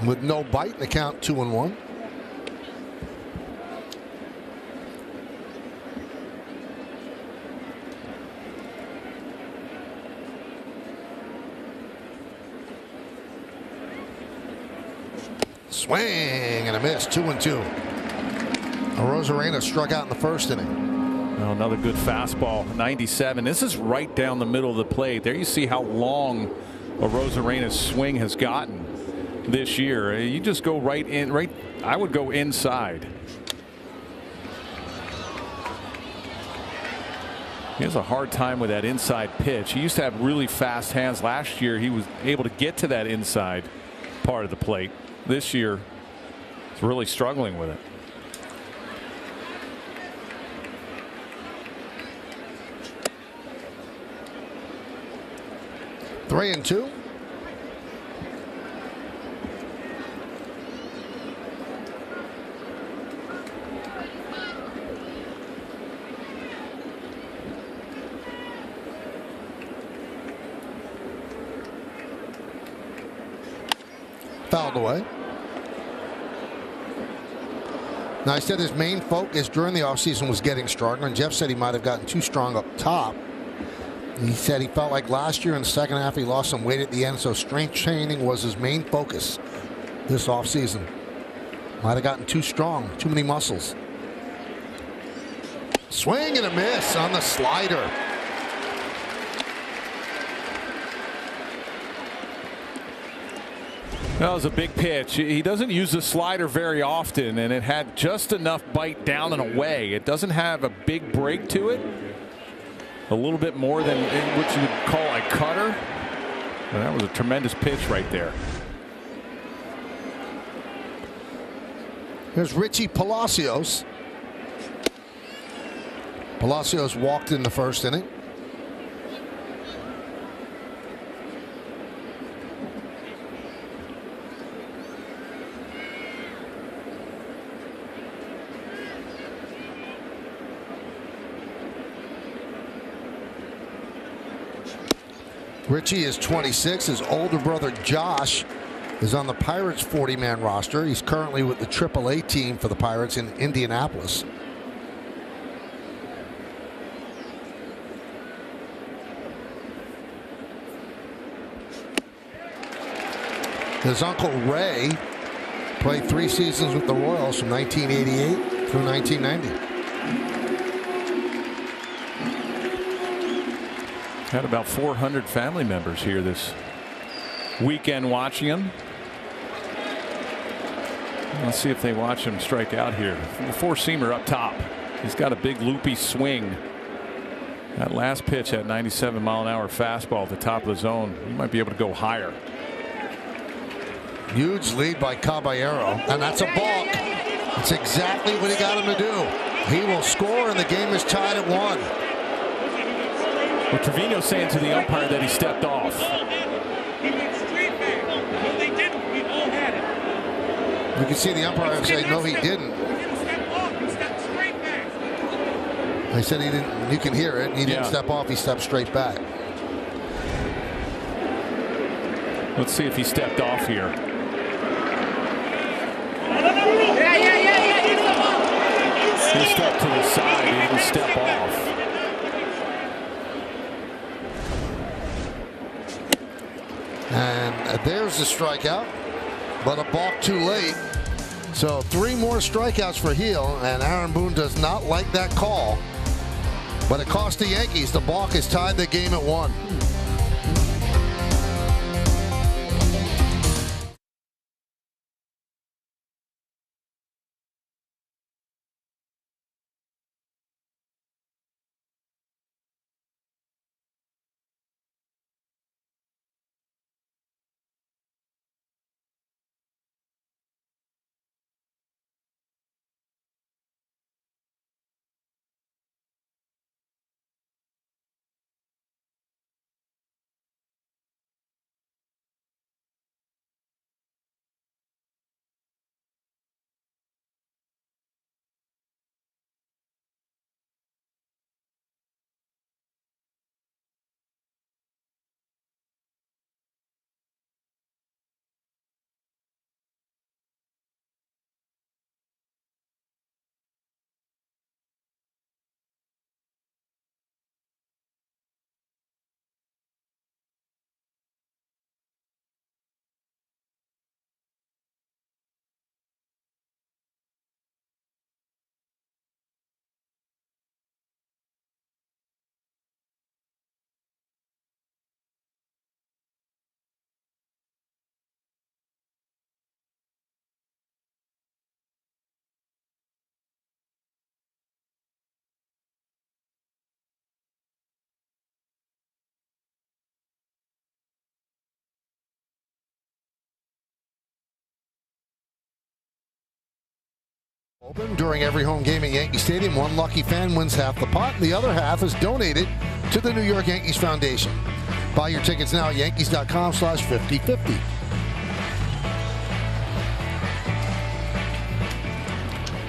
with no bite. The count 2-1. Swing and a miss. 2-2. Rosarena struck out in the first inning. Well, another good fastball. 97. This is right down the middle of the plate. There you see how long Rosarena's swing has gotten this year. You just go right in. I would go inside. He has a hard time with that inside pitch. He used to have really fast hands. Last year he was able to get to that inside part of the plate. This year he's really struggling with it. Three and two. Fouled away. Now, I said his main focus during the offseason was getting stronger, and Jeff said he might have gotten too strong up top. He said he felt like last year in the second half he lost some weight at the end, so strength training was his main focus this offseason. Might have gotten too strong, too many muscles. Swing and a miss on the slider. That was a big pitch. He doesn't use the slider very often, and it had just enough bite down and away. It doesn't have a big break to it. A little bit more than what you would call a cutter. And that was a tremendous pitch right there. Here's Richie Palacios. Palacios walked in the first inning. Richie is 26. His older brother Josh is on the Pirates 40-man roster. He's currently with the AAA team for the Pirates in Indianapolis. His uncle Ray played 3 seasons with the Royals from 1988 through 1990. Had about 400 family members here this weekend watching him. Let's see if they watch him strike out here. The four-seamer up top. He's got a big loopy swing. That last pitch, that 97-mile-an-hour fastball at the top of the zone. He might be able to go higher. Huge lead by Caballero, and that's a balk. That's exactly what he got him to do. He will score, and the game is tied at 1. Well, Trevino's saying to the umpire that he stepped off. You can see the umpire say, no, he didn't. They said he didn't. You can hear it. He didn't step off. He stepped straight back. Let's see if he stepped off here. He stepped to the side. He didn't step off. And there's the strikeout, but a balk too late. So 3 more strikeouts for Heel, and Aaron Boone does not like that call. But it cost the Yankees. The balk has tied the game at 1. Open during every home game at Yankee Stadium. One lucky fan wins half the pot, and the other half is donated to the New York Yankees Foundation. Buy your tickets now at yankees.com/5050.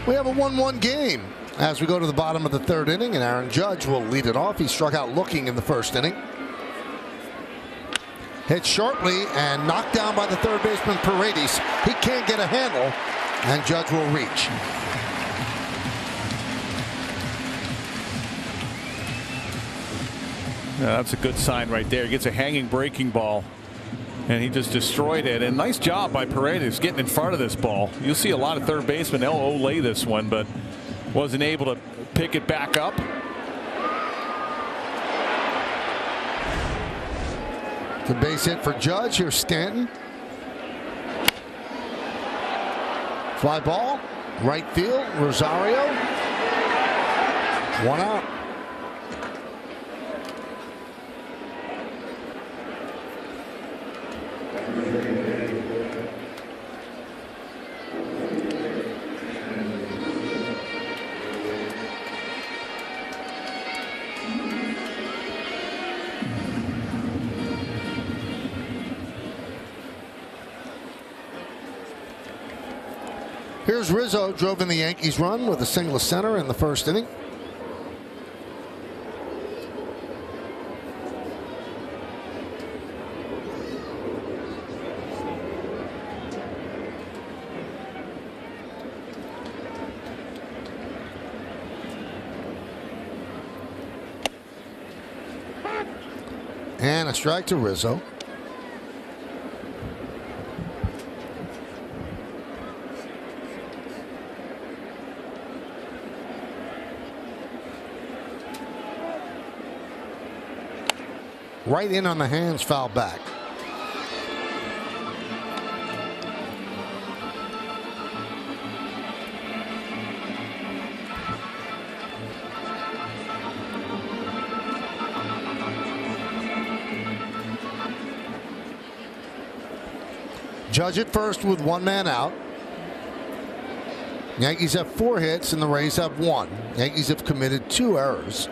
We have a 1-1 game as we go to the bottom of the 3rd inning, and Aaron Judge will lead it off. He struck out looking in the 1st inning. Hit sharply and knocked down by the 3rd baseman Paredes. He can't get a handle, and Judge will reach. Yeah, that's a good sign right there. He gets a hanging breaking ball, and he just destroyed it. And nice job by Paredes getting in front of this ball. You'll see a lot of third basemen. They'll olay this one, but wasn't able to pick it back up. The base hit for Judge. Here's Stanton. Fly ball, right field, Rosario. 1 out. Here's Rizzo, drove in the Yankees run with a single center in the 1st inning. And a strike to Rizzo. Right in on the hands, foul back. Judge it first with one man out. Yankees have 4 hits and the Rays have 1. Yankees have committed 2 errors.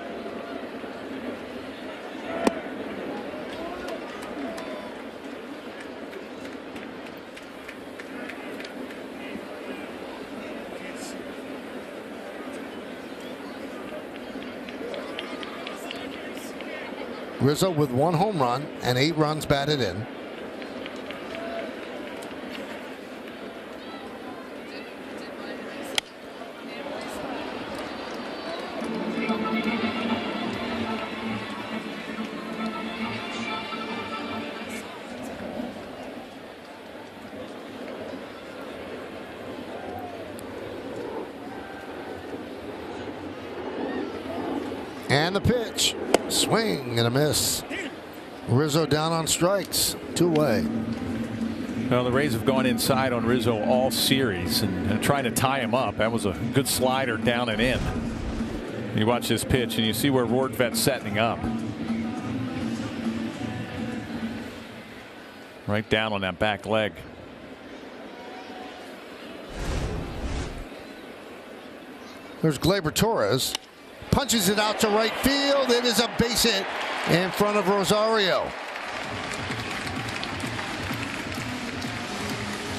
Rizzo with 1 home run and 8 runs batted in. And the pitch. Swing and a miss. Rizzo down on strikes. 2 away. Well, the Rays have gone inside on Rizzo all series and trying to tie him up. That was a good slider down and in. You watch this pitch and you see where Rortvet's setting up. Right down on that back leg. There's Gleyber Torres. Punches it out to right field. It is a base hit in front of Rosario.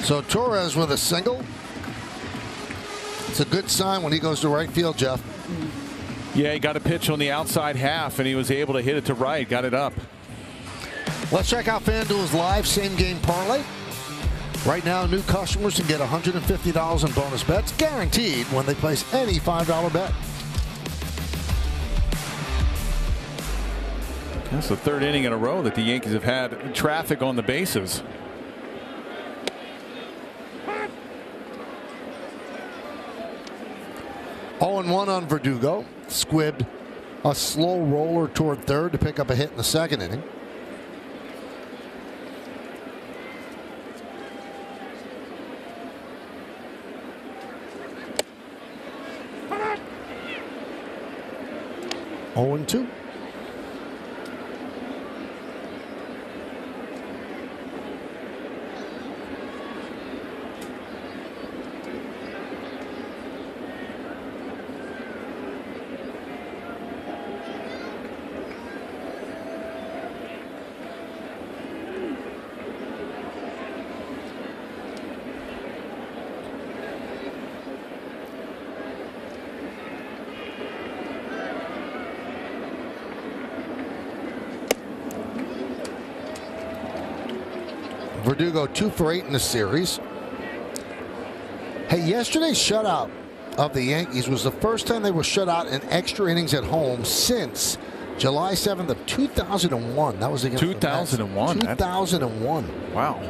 So Torres with a single. It's a good sign when he goes to right field, Jeff. Yeah, he got a pitch on the outside half and he was able to hit it to right. Got it up. Let's check out FanDuel's live same game parlay. Right now, new customers can get $150 in bonus bets guaranteed when they place any $5 bet. That's the 3rd inning in a row that the Yankees have had traffic on the bases. Oh, and 1 on Verdugo. Squibbed a slow roller toward third to pick up a hit in the 2nd inning. Oh, and 2. Verdugo 2 for 8 in the series. Hey, yesterday's shutout of the Yankees was the first time they were shut out in extra innings at home since July 7th of 2001. That was against 2001. 2001. Wow.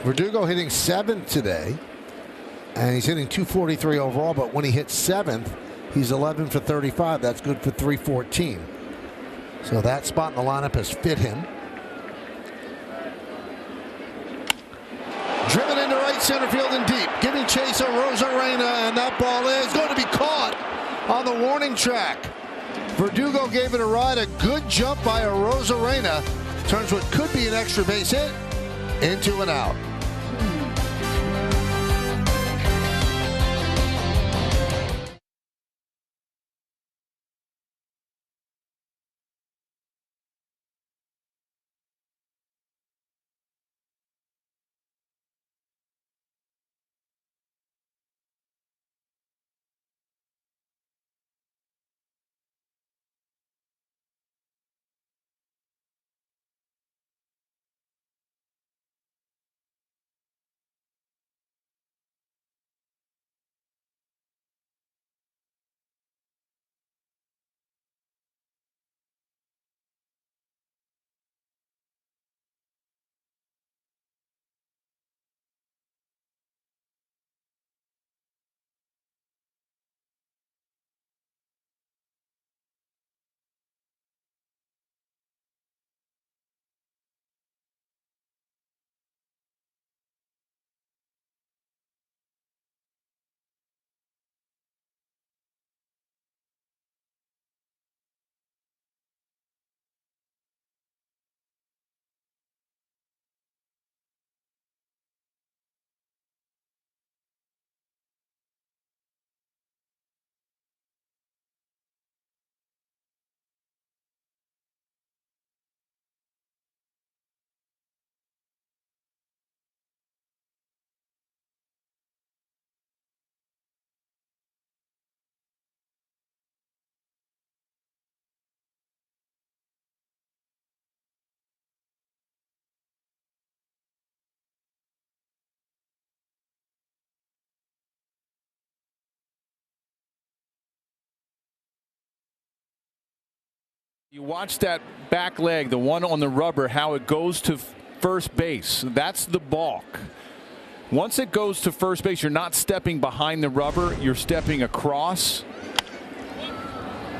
Verdugo hitting 7th today, and he's hitting 243 overall, but when he hits 7th, he's 11 for 35. That's good for 314. So that spot in the lineup has fit him. Driven into right center field and deep, giving chase of Rosarena, and that ball is going to be caught on the warning track. Verdugo gave it a ride, a good jump by a Rosarena. Turns what could be an extra base hit into an out. You watch that back leg, the one on the rubber, how it goes to first base. That's the balk. Once it goes to first base, you're not stepping behind the rubber, you're stepping across.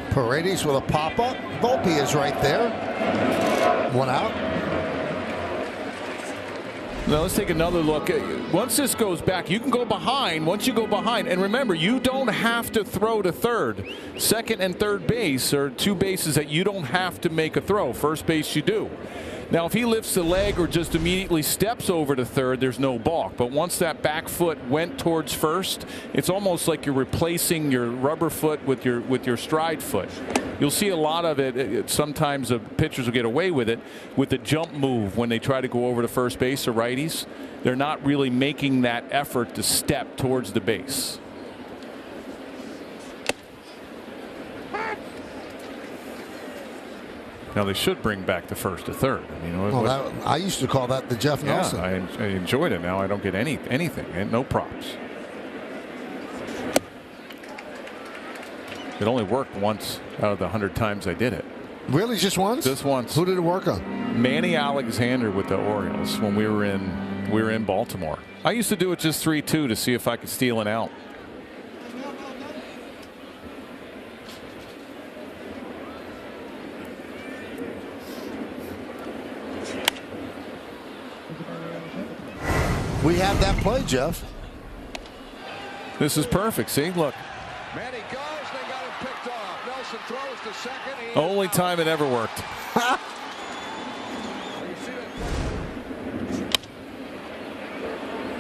Paredes with a pop-up. Volpe is right there. One out. Now let's take another look. Once this goes back, you can go behind. Once you go behind, and remember, you don't have to throw to third. Second and third base are two bases that you don't have to make a throw. First base you do. Now if he lifts the leg or just immediately steps over to third, there's no balk. But once that back foot went towards first, it's almost like you're replacing your rubber foot with your stride foot. You'll see a lot of it. Sometimes the pitchers will get away with it with the jump move when they try to go over to first base, or righties. They're not really making that effort to step towards the base. Now they should bring back the first to third. I used to call that the Jeff Nelson. I enjoyed it. Now I don't get anything, and no props. It only worked once out of the 100 times I did it. Really, just once? Just once. Who did it work on? Manny Alexander with the Orioles when we were in Baltimore. I used to do it just 3-2 to see if I could steal an out. We have that play, Jeff. This is perfect. See, look. Manny goes, they got him picked off. Nelson throws to second. Only time it ever worked.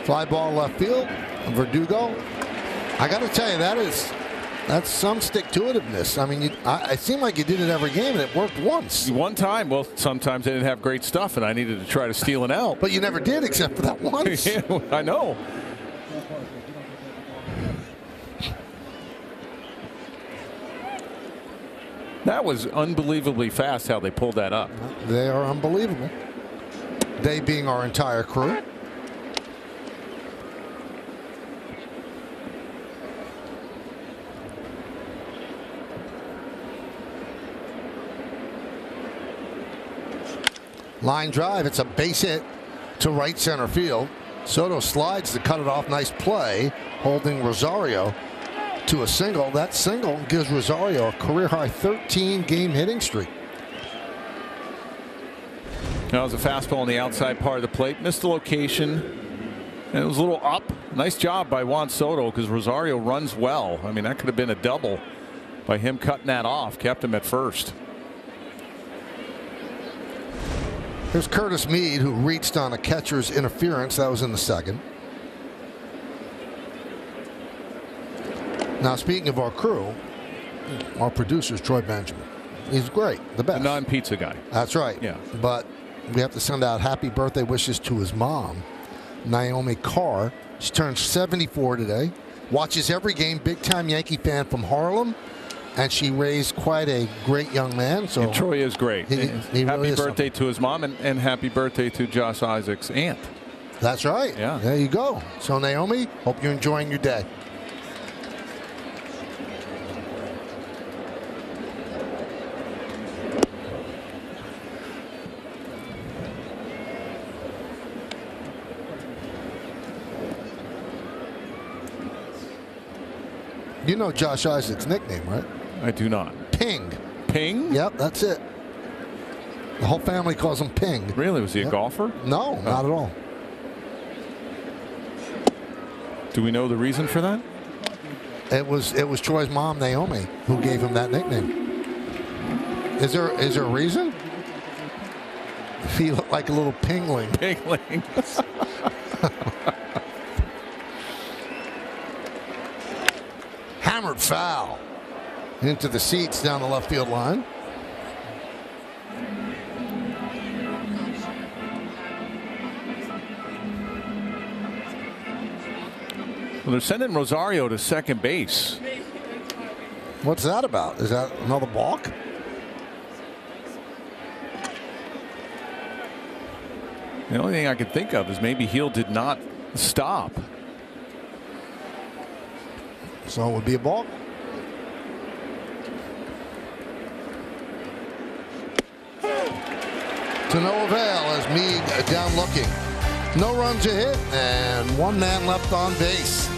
Fly ball left field. Verdugo. I got to tell you, that's some stick-to-itiveness. I mean, it seemed like you did it every game, and it worked once. One time. Well, sometimes they didn't have great stuff, and I needed to try to steal an out. But you never did, except for that once. Yeah, I know. That was unbelievably fast how they pulled that up. They are unbelievable. They being our entire crew. Line drive. It's a base hit to right center field. Soto slides to cut it off. Nice play, holding Rosario to a single. That single gives Rosario a career-high 13-game hitting streak. That was a fastball on the outside part of the plate. Missed the location, and it was a little up. Nice job by Juan Soto, because Rosario runs well. I mean, that could have been a double by him cutting that off. Kept him at first. Here's Curtis Mead, who reached on a catcher's interference. That was in the second. Now, speaking of our crew, our producer is Troy Benjamin. He's great, the best. The non-pizza guy. That's right. Yeah. But we have to send out happy birthday wishes to his mom, Naomi Carr. She turned 74 today. Watches every game, big-time Yankee fan from Harlem. And she raised quite a great young man. So and Troy is great. He happy really birthday to his mom, and happy birthday to Josh Isaac's aunt. That's right. Yeah. There you go. So, Naomi, hope you're enjoying your day. You know Josh Isaac's nickname, right? I do not. Ping. Ping? Yep, that's it. The whole family calls him Ping. Really? Was he a golfer? No, not at all. Do we know the reason for that? It was Troy's mom, Naomi, who gave him that nickname. Is there a reason? He looked like a little pingling. Pingling. Hammered foul into the seats down the left field line. Well, they're sending Rosario to second base. What's that about? Is that another balk? The only thing I could think of is maybe Heel did not stop. So it would be a balk. To no avail as Meade down looking. No runs a hit and one man left on base.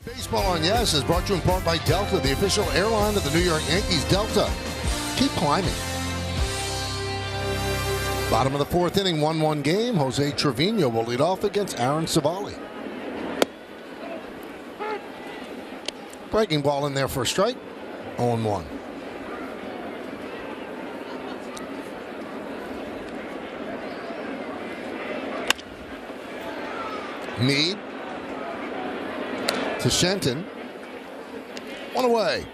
Baseball on Yes is brought to you in part by Delta, the official airline of the New York Yankees. Delta, keep climbing. Bottom of the fourth inning, 1-1 game. Jose Trevino will lead off against Aaron Savali. Breaking ball in there for a strike. 0-1. Meade to Shenton. One away.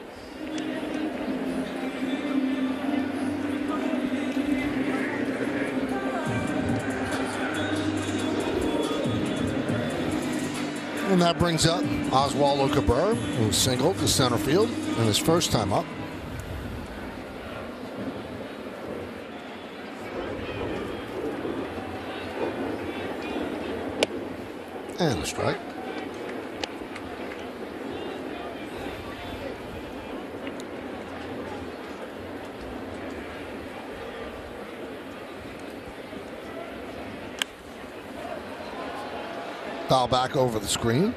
And that brings up Oswaldo Cabrera, who singled to center field in his first time up. And a strike. Foul back over the screen.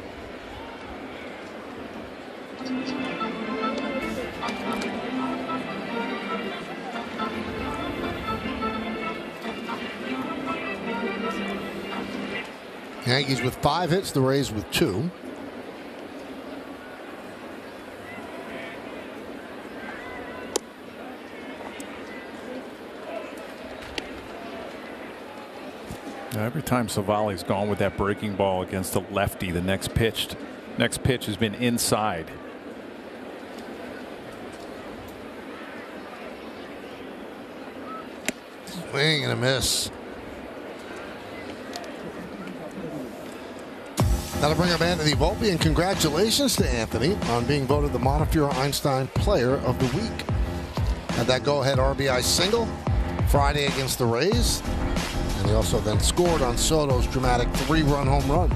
Yankees with 5 hits, the Rays with 2. Every time Savali's gone with that breaking ball against the lefty, the next pitch has been inside. Swing and a miss. That'll bring up Anthony Volpe, and congratulations to Anthony on being voted the Montefiore Einstein Player of the Week. Had that go-ahead RBI single Friday against the Rays. And he also then scored on Soto's dramatic 3-run home run.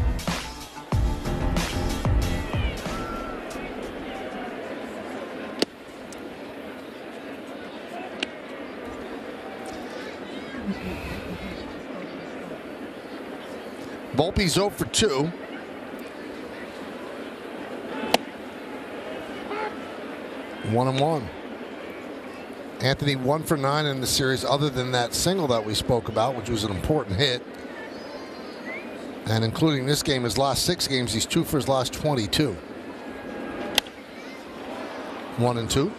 Volpe's 0 for 2. One and one. Anthony 1 for 9 in the series, other than that single that we spoke about, which was an important hit. And including this game, his last 6 games, he's 2 for his last 22. 1 and 2.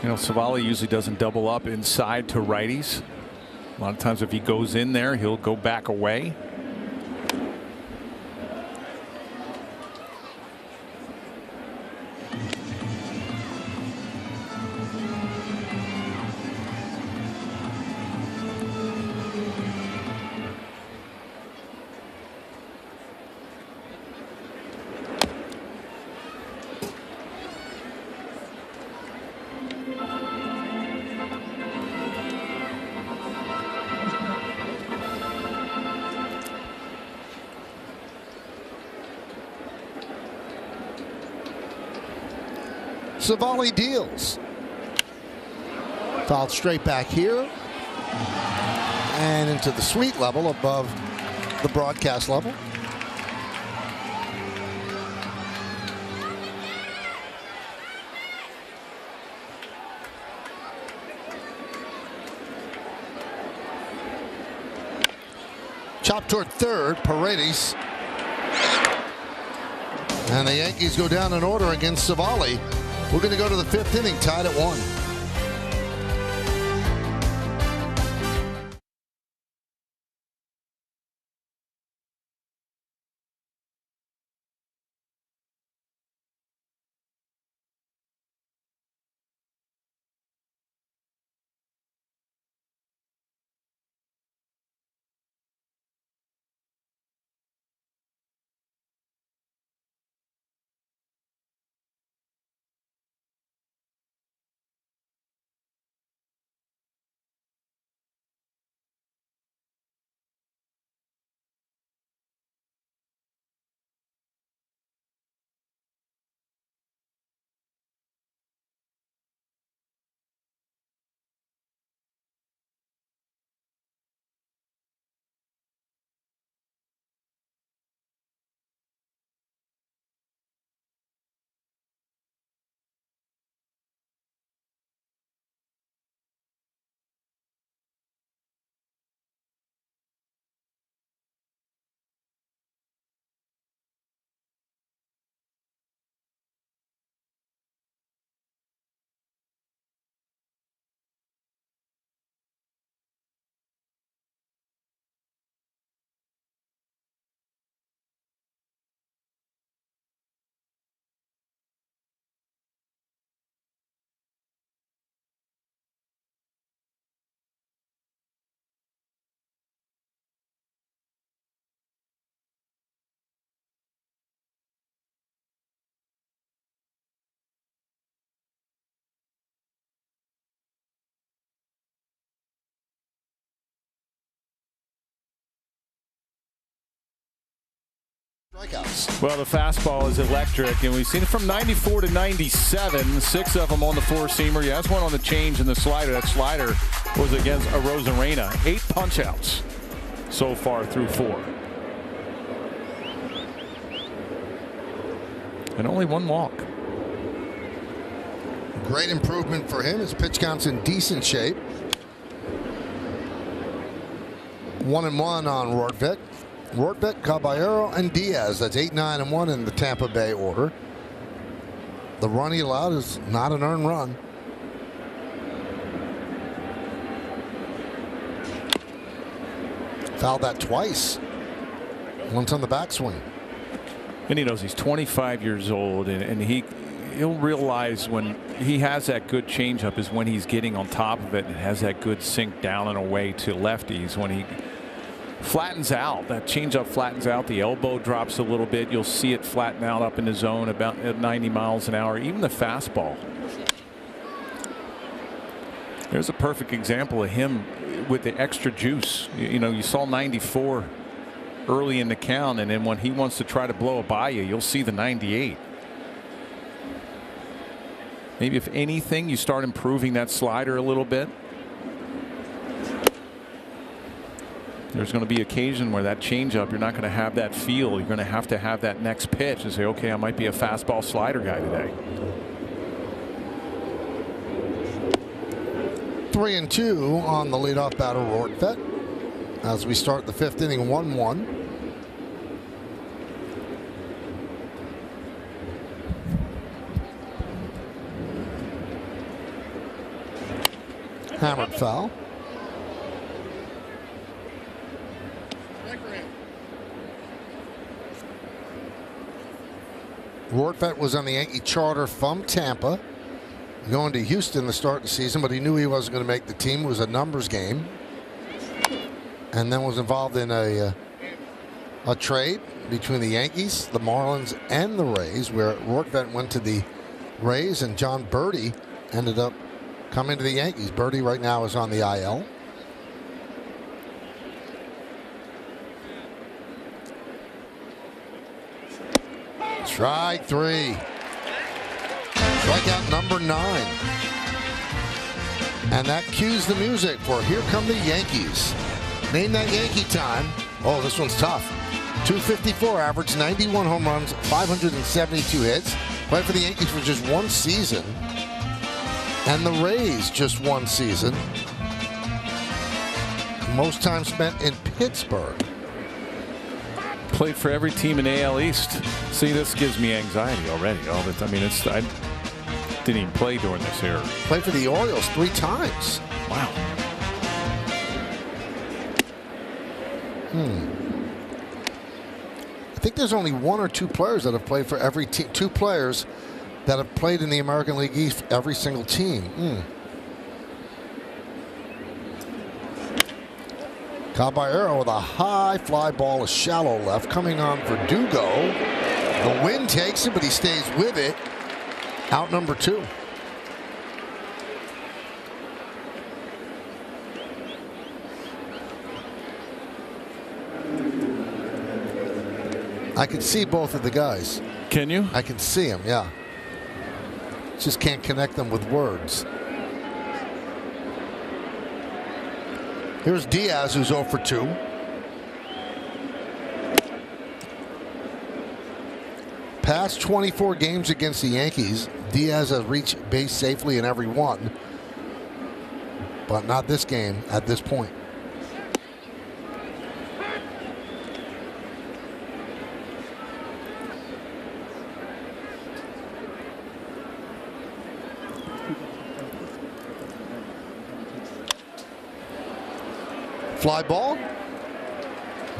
You know, Savali usually doesn't double up inside to righties. A lot of times if he goes in there, he'll go back away. Savali deals. Fouled straight back here. And into the suite level above the broadcast level. Chop toward third, Paredes. And the Yankees go down in order against Savali. We're going to go to the fifth inning, tied at 1. Strikeouts. Well, the fastball is electric, and we've seen it from 94 to 97. 6 of them on the four-seamer. Yeah, that's one on the change and the slider. That slider was against a Rosarena. 8 punch-outs so far through 4. And only 1 walk. Great improvement for him. His pitch count's in decent shape. 1-1 on Rortvedt. Rortvedt, Caballero, and Diaz. That's 8, 9, and 1 in the Tampa Bay order. The run he allowed is not an earned run. Fouled that twice. Once on the backswing. And he knows he's 25 years old, and he'll realize when he has that good changeup is when he's getting on top of it and has that good sink down and away to lefties. When he flattens out, that changeup flattens out, the elbow drops a little bit. You'll see it flatten out up in the zone about at 90 miles an hour. Even the fastball. There's a perfect example of him with the extra juice. You know, you saw 94 early in the count, and then when he wants to try to blow it by you, you'll see the 98. Maybe if anything, you start improving that slider a little bit. There's going to be occasion where that changeup, you're not going to have that feel. You're going to have that next pitch and say, okay, I might be a fastball slider guy today. 3-2 on the leadoff batter, Rortvedt, as we start the 5th inning, 1-1. Hammered foul. Rortvedt was on the Yankee charter from Tampa, going to Houston to start the season, but he knew he wasn't going to make the team. It was a numbers game. And then was involved in a trade between the Yankees, the Marlins, and the Rays, where Rortvedt went to the Rays, and John Birdie ended up coming to the Yankees. Birdie right now is on the IL. Strike 3. Strikeout number 9. And that cues the music for Here Come the Yankees. Name that Yankee time. Oh, this one's tough. 254 average, 91 home runs, 572 hits. Played for the Yankees for just one season. And the Rays just one season. Most time spent in Pittsburgh. Played for every team in AL East. See, this gives me anxiety already. I didn't even play during this era. Played for the Orioles 3 times. Wow. I think there's only 1 or 2 players that have played for every team. 2 players that have played in the American League East for every single team. Caballero with a high fly ball, a shallow left, coming on for Dugo. The wind takes him, but he stays with it. Out number 2. I can see both of the guys. Can you? I can see them, yeah. Just can't connect them with words. Here's Diaz, who's 0 for 2. Past 24 games against the Yankees, Diaz has reached base safely in every one, but not this game at this point. Fly ball.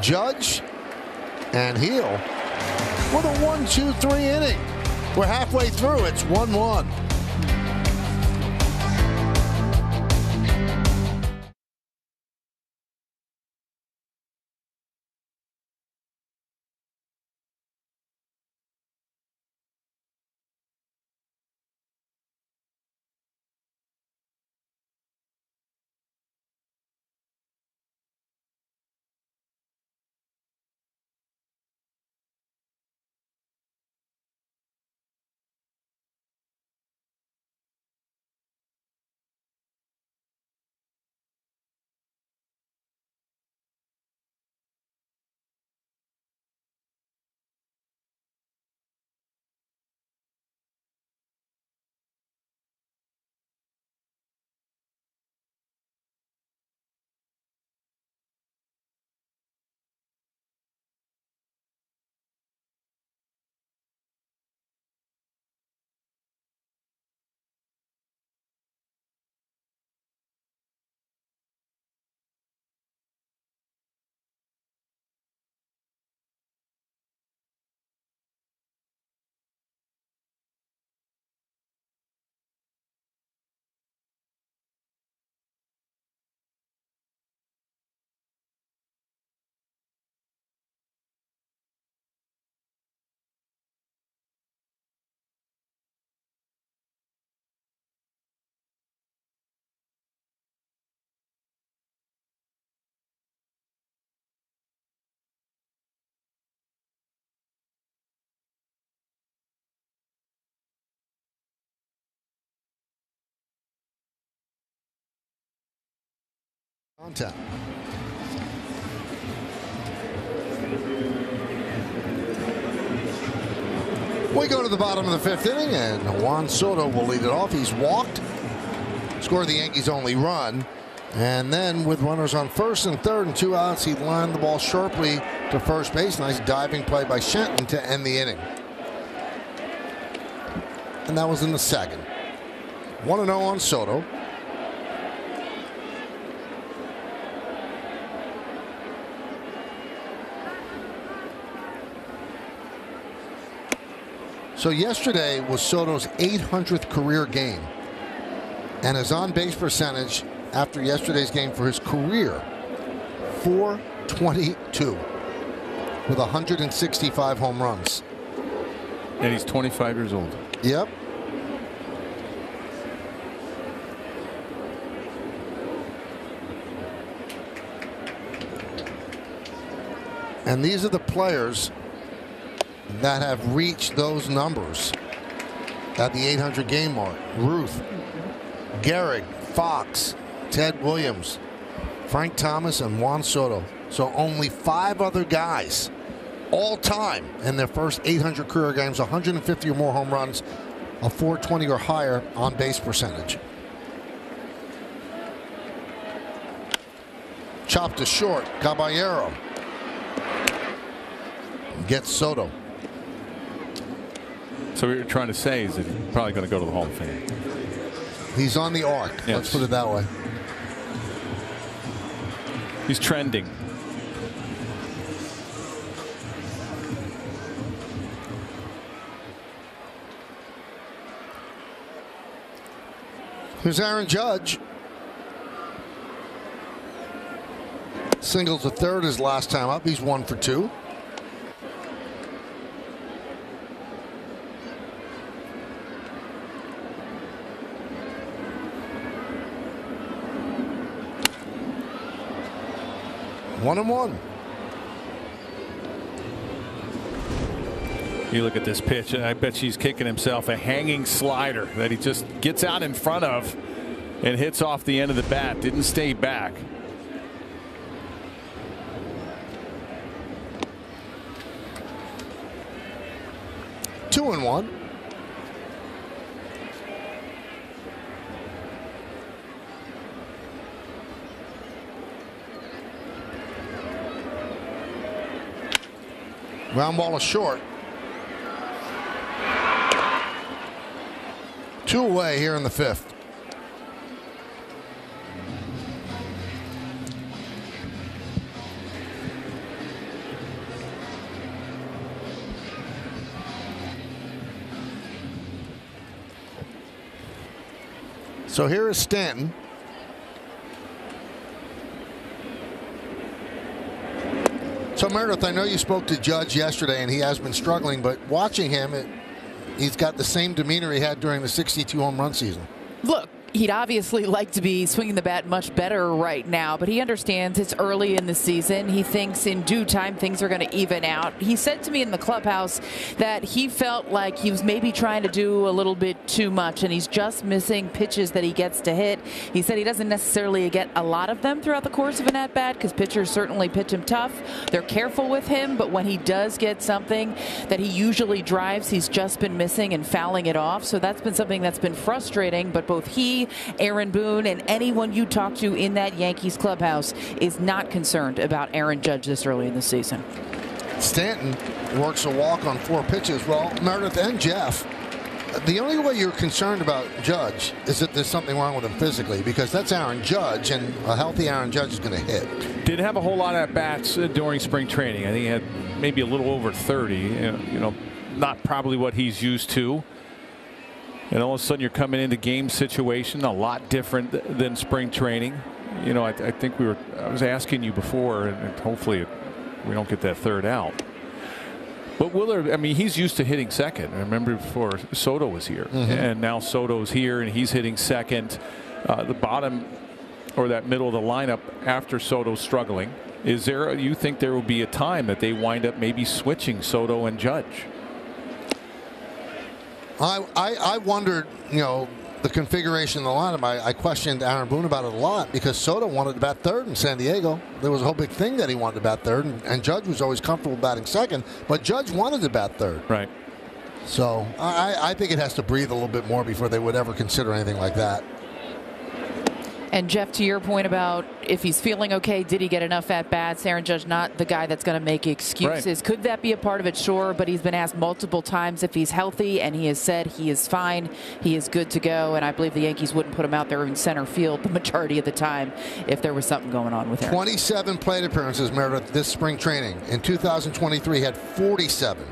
Judge and Heel with a 1-2-3 inning. We're halfway through. It's 1-1. On tap. We go to the bottom of the 5th inning, and Juan Soto will lead it off. He's walked, scored the Yankees' only run, and then with runners on first and third and 2 outs, he lined the ball sharply to first base. Nice diving play by Shenton to end the inning. And that was in the 2nd. 1-0 on Soto. So yesterday was Soto's 800th career game. And his on-base percentage after yesterday's game for his career, .422 with 165 home runs. And he's 25 years old. Yep. And these are the players that have reached those numbers at the 800 game mark. Ruth, Gehrig, Fox, Ted Williams, Frank Thomas, and Juan Soto. So only 5 other guys all time in their first 800 career games, 150 or more home runs, a .420 or higher on base percentage. Chopped to short, Caballero gets Soto. So what you're trying to say is that he's probably going to go to the Hall of Fame. He's on the arc. Yes. Let's put it that way. He's trending. Here's Aaron Judge. Singles to third his last time up. He's 1 for 2. One and one. You look at this pitch, and I bet she's kicking himself a hanging slider that he just gets out in front of and hits off the end of the bat. Didn't stay back. Two and one. Ground ball is short. 2 away here in the 5th. So here is Stanton. So Meredith, I know you spoke to Judge yesterday and he has been struggling, but watching him, he's got the same demeanor he had during the 62 home run season. Look, he'd obviously like to be swinging the bat much better right now, but he understands it's early in the season. He thinks in due time things are going to even out. He said to me in the clubhouse that he felt like he was maybe trying to do a little bit too much, and he's just missing pitches that he gets to hit. He said he doesn't necessarily get a lot of them throughout the course of an at-bat because pitchers certainly pitch him tough. They're careful with him, but when he does get something that he usually drives, he's just been missing and fouling it off. So that's been something that's been frustrating, but both he, Aaron Boone, and anyone you talk to in that Yankees clubhouse is not concerned about Aaron Judge this early in the season. Stanton works a walk on 4 pitches. Well, Meredith and Jeff, the only way you're concerned about Judge is if there's something wrong with him physically, because that's Aaron Judge, and a healthy Aaron Judge is going to hit. Didn't have a whole lot of at-bats during spring training. I think he had maybe a little over 30. You know, not probably what he's used to. And all of a sudden you're coming into game situation a lot different than spring training. You know, I think I was asking you before, and hopefully we don't get that third out. But Willard, I mean, he's used to hitting second. I remember before Soto was here, and now Soto's here and he's hitting second. The bottom or that middle of the lineup after Soto's struggling. You think there will be a time that they wind up maybe switching Soto and Judge? I wondered, you know, the configuration of the lineup. I questioned Aaron Boone about it a lot because Soto wanted to bat third in San Diego. There was a whole big thing that he wanted to bat third, and Judge was always comfortable batting second, but Judge wanted to bat third. Right. So I think it has to breathe a little bit more before they would ever consider anything like that. And Jeff, to your point about if he's feeling okay, did he get enough at-bats? Aaron Judge not the guy that's going to make excuses. Right. Could that be a part of it? Sure, but he's been asked multiple times if he's healthy, and he has said he is fine, he is good to go, and I believe the Yankees wouldn't put him out there in center field the majority of the time if there was something going on with him. 27 plate appearances, Meredith, this spring training. In 2023, he had 47.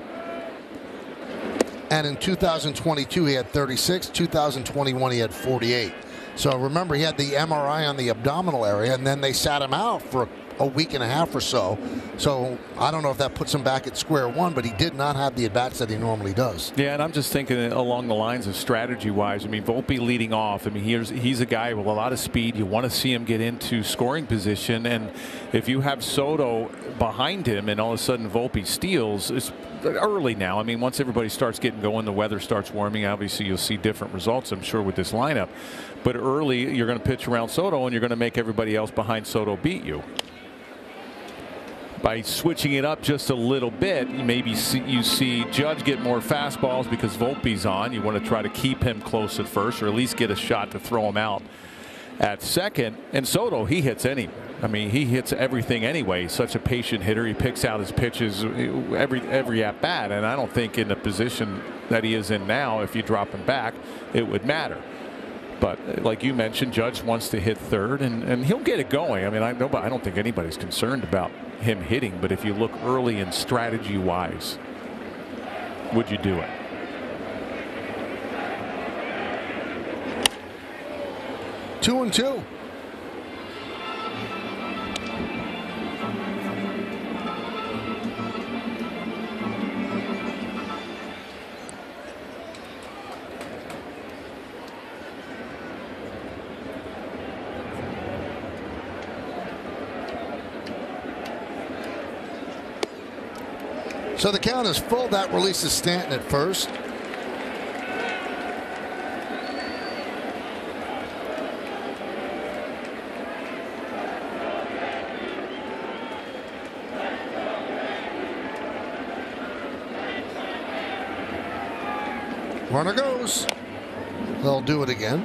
And in 2022, he had 36. 2021, he had 48. So remember, he had the MRI on the abdominal area, and then they sat him out for a week and a half or so. So I don't know if that puts him back at square one, but he did not have the at-bats that he normally does. Yeah, and I'm just thinking along the lines of strategy-wise. I mean, Volpe leading off. I mean, he's a guy with a lot of speed. You want to see him get into scoring position, and if you have Soto behind him and all of a sudden Volpe steals, it's early now. I mean, once everybody starts getting going, the weather starts warming, obviously you'll see different results, I'm sure, with this lineup. But early, you're going to pitch around Soto, and you're going to make everybody else behind Soto beat you. By switching it up just a little bit, maybe you see Judge get more fastballs because Volpe's on. You want to try to keep him close at first, or at least get a shot to throw him out at second. And Soto, he hits any. I mean, he hits everything anyway. He's such a patient hitter. He picks out his pitches every at bat, and I don't think in the position that he is in now, if you drop him back, it would matter. But like you mentioned, Judge wants to hit third, and he'll get it going. I mean, I don't think anybody's concerned about him hitting, but if you look early and strategy wise, would you do it? Two and two. So the count is full. That releases Stanton at first. Runner goes. They'll do it again.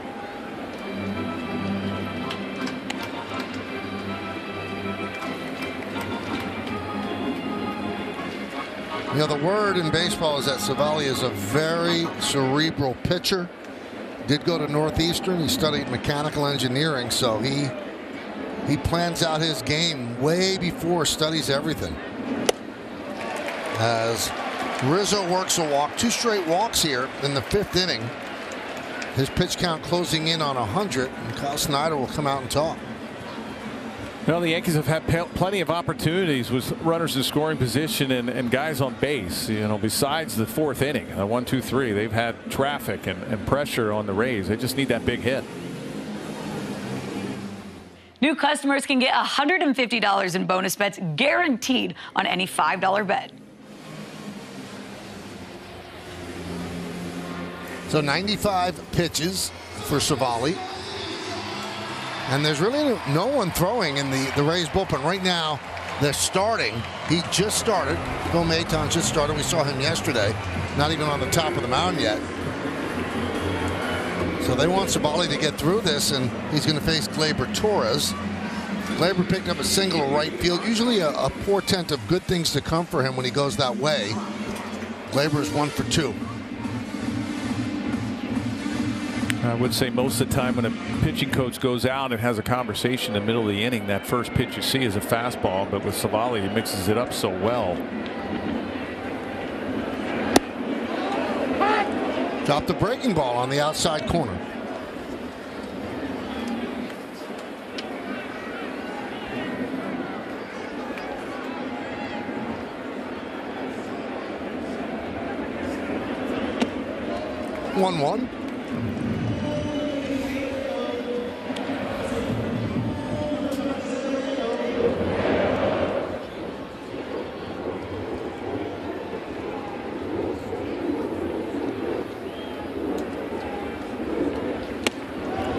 You know, the word in baseball is that Savali is a very cerebral pitcher. Did go to Northeastern. He studied mechanical engineering, so he plans out his game way before studies everything. As Rizzo works a walk, 2 straight walks here in the 5th inning. His pitch count closing in on 100, and Kyle Snyder will come out and talk. Well, the Yankees have had plenty of opportunities with runners in scoring position and guys on base. You know, besides the 4th inning, 1, 2, 3, they've had traffic and pressure on the Rays. They just need that big hit. New customers can get $150 in bonus bets guaranteed on any $5 bet. So 95 pitches for Savali. And there's really no one throwing in the Rays bullpen. Right now, they're starting. He just started. Bill Maton just started. We saw him yesterday. Not even on the top of the mound yet. So they want Savali to get through this, and he's going to face Gleyber Torres. Gleyber picked up a single to right field. Usually a portent of good things to come for him when he goes that way. Gleyber is 1 for 2. I would say most of the time when a pitching coach goes out and has a conversation in the middle of the inning, that first pitch you see is a fastball, but with Savali, he mixes it up so well. Dropped the breaking ball on the outside corner. One.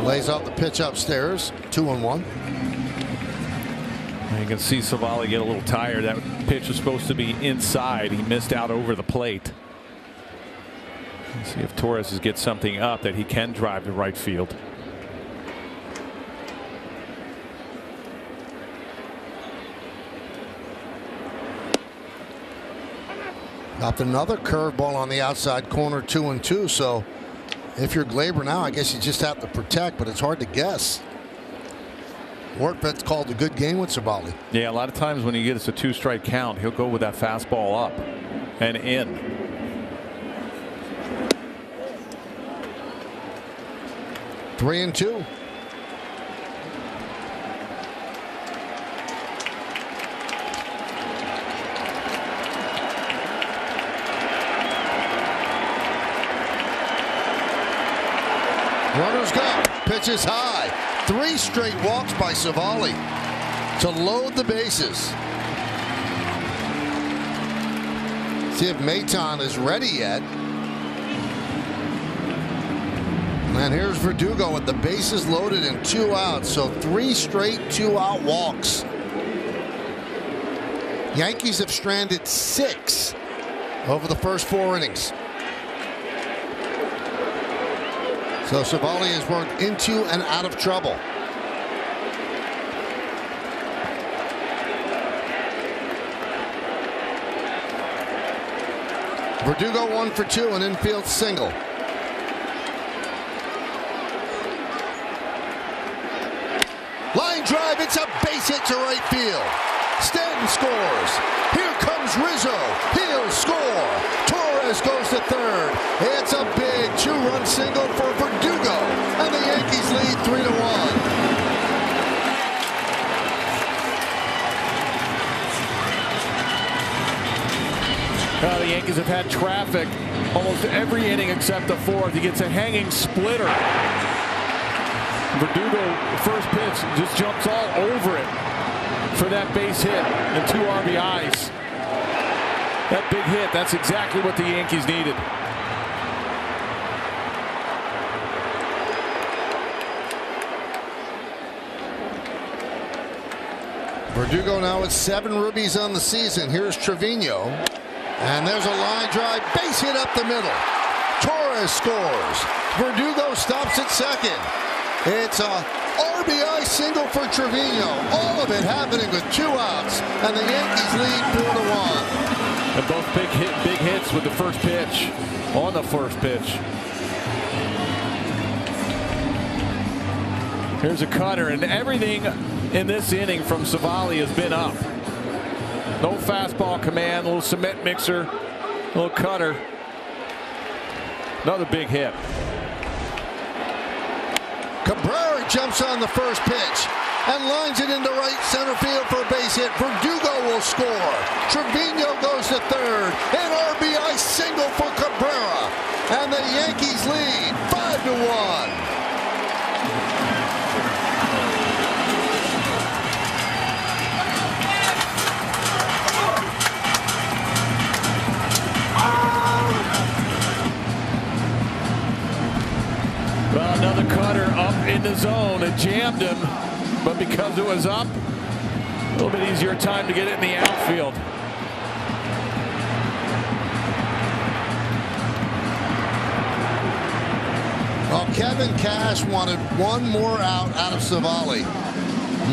Lays out the pitch upstairs. 2-1. You can see Savali get a little tired. That pitch was supposed to be inside. He missed out over the plate. Let's see if Torres gets something up that he can drive to right field. Got another curveball on the outside corner. 2-2. So if you're Gleyber now, I guess you just have to protect, but it's hard to guess. Wortvett's called a good game with Savali. Yeah, a lot of times when he gets a 2-strike count, he'll go with that fastball up and in. 3-2. Runners go. Pitches high. 3 straight walks by Savali to load the bases. See if Maton is ready yet. And here's Verdugo with the bases loaded and 2 outs. So 3 straight 2-out walks. Yankees have stranded 6 over the first 4 innings. So Savali has worked into and out of trouble. Verdugo 1 for 2, an infield single. Line drive, it's a base hit to right field. Stanton scores. Here comes Rizzo. He'll score. Torres goes to third. It's a big 2-run single for Verdugo, and the Yankees lead 3-1. The Yankees have had traffic almost every inning except the 4th. He gets a hanging splitter. Verdugo, first pitch, just jumps all over it for that base hit and 2 RBIs. That big hit, that's exactly what the Yankees needed. Verdugo now with 7 ribbies on the season. Here's Trevino. And there's a line drive, base hit up the middle. Torres scores. Verdugo stops at second. It's a RBI single for Trevino. All of it happening with 2 outs, and the Yankees lead 4-1. And both big hits with the first pitch, on the first pitch. Here's a cutter, and everything in this inning from Savali has been up. No fastball command, a little cement mixer, a little cutter. Another big hit. Cabrera jumps on the first pitch and lines it into right center field for a base hit. Verdugo will score. Trevino goes to third. An RBI single for Cabrera. And the Yankees lead 5-1. Well, another cutter up in the zone. It jammed him, but because it was up, a little bit easier time to get it in the outfield. Well, Kevin Cash wanted 1 more out of Savali.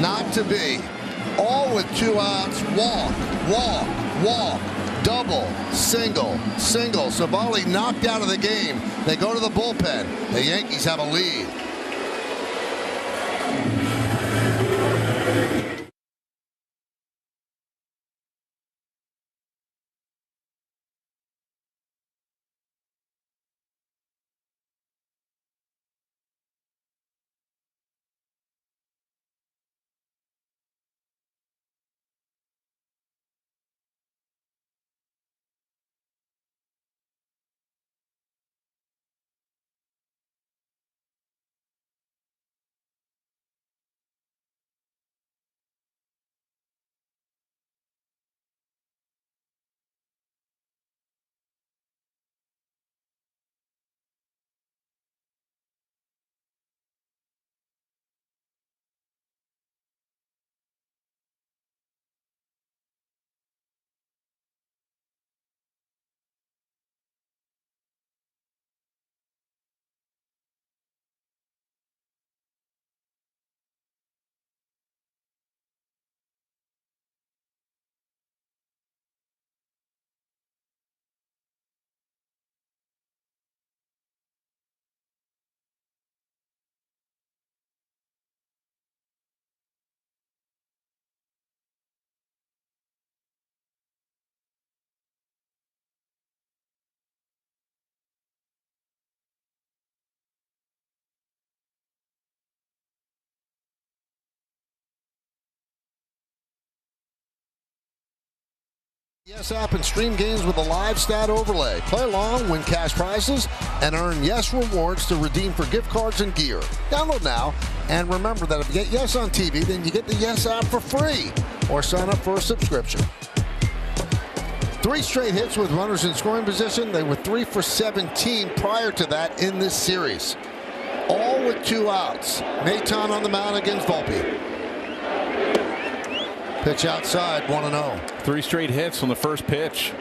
Not to be. All with 2 outs. Walk, walk, walk. Double, single, single. Savali knocked out of the game. They go to the bullpen. The Yankees have a lead. Yes app and stream games with a live stat overlay. Play along, win cash prizes, and earn Yes rewards to redeem for gift cards and gear. Download now, and remember that if you get Yes on TV, then you get the Yes app for free, or sign up for a subscription. 3 straight hits with runners in scoring position. They were 3 for 17 prior to that in this series. All with 2 outs. Maton on the mound against Volpe. Pitch outside, 1-0. 3 straight hits on the first pitch.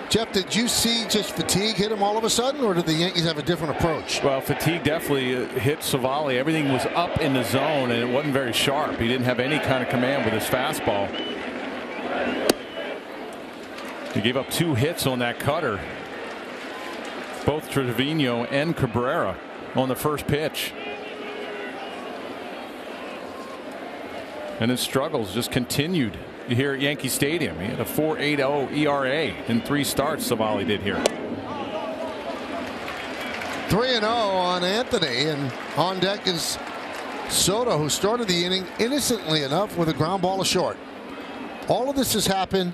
Jeff, did you see just fatigue hit him all of a sudden, or did the Yankees have a different approach? Well, fatigue definitely hit Savali. Everything was up in the zone, and it wasn't very sharp. He didn't have any kind of command with his fastball. He gave up 2 hits on that cutter. Both Trevino and Cabrera on the first pitch. And his struggles just continued here at Yankee Stadium. He had a 4.80 ERA in 3 starts. Savali did here. 3-0 on Anthony, and on deck is Soto, who started the inning innocently enough with a ground ball to short. All of this has happened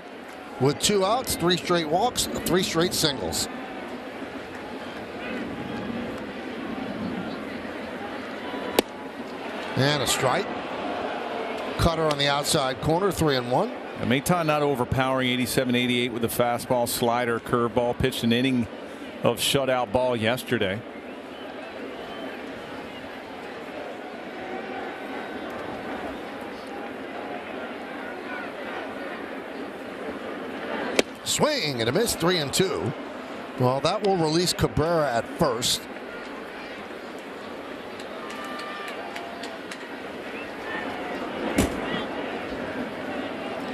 with 2 outs, 3 straight walks, 3 straight singles. And a strike. Cutter on the outside corner, 3-1. Maton not overpowering, 87-88 with the fastball, slider, curveball. Pitched an inning of shutout ball yesterday. Swing and a miss, 3-2. Well, that will release Cabrera at first.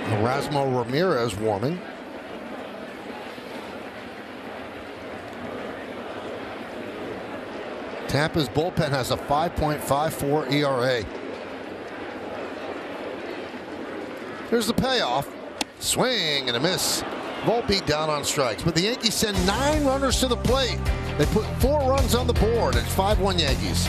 Erasmo Ramirez warming. Tampa's bullpen has a 5.54 ERA. Here's the payoff. Swing and a miss. Volpe down on strikes. But the Yankees send 9 runners to the plate. They put 4 runs on the board. It's 5-1 Yankees.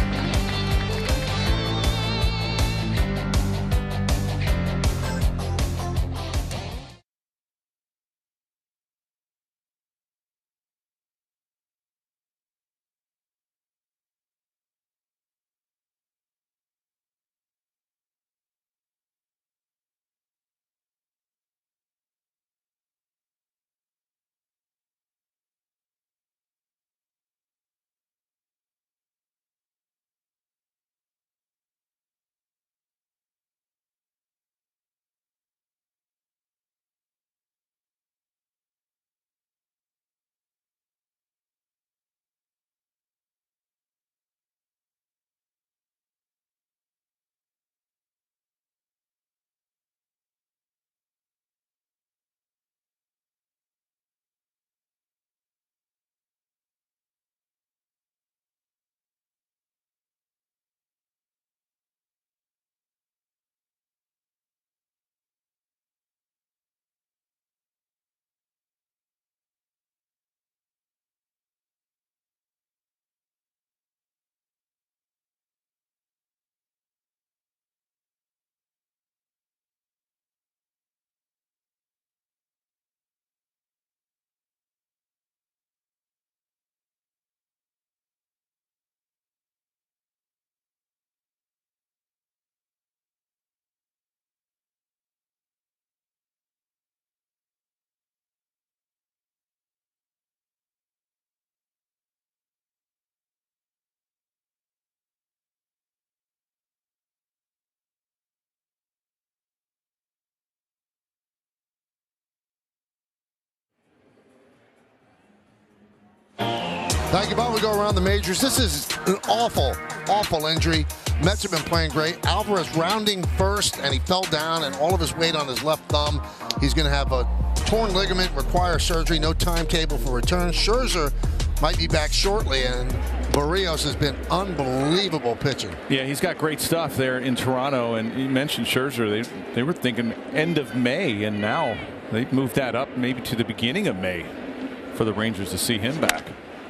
Thank you, Bob. We go around the majors. This is an awful, awful injury. Mets have been playing great. Alvarez rounding first, and he fell down, and all of his weight on his left thumb. He's going to have a torn ligament, require surgery, no timetable for return. Scherzer might be back shortly, and Barrios has been unbelievable pitching. Yeah, he's got great stuff there in Toronto, and you mentioned Scherzer. They were thinking end of May, and now they've moved that up maybe to the beginning of May for the Rangers to see him back.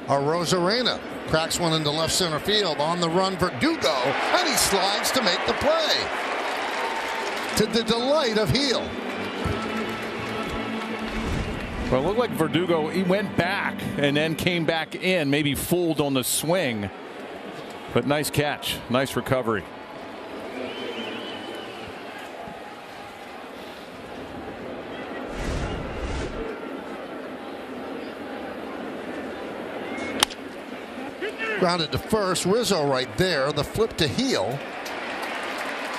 Rosarena cracks one into left center field. On the run, Verdugo, and he slides to make the play. To the delight of Heel. Well, it looked like Verdugo, he went back and then came back in, maybe fooled on the swing. But nice catch, nice recovery. Grounded to first. Rizzo right there. The flip to heel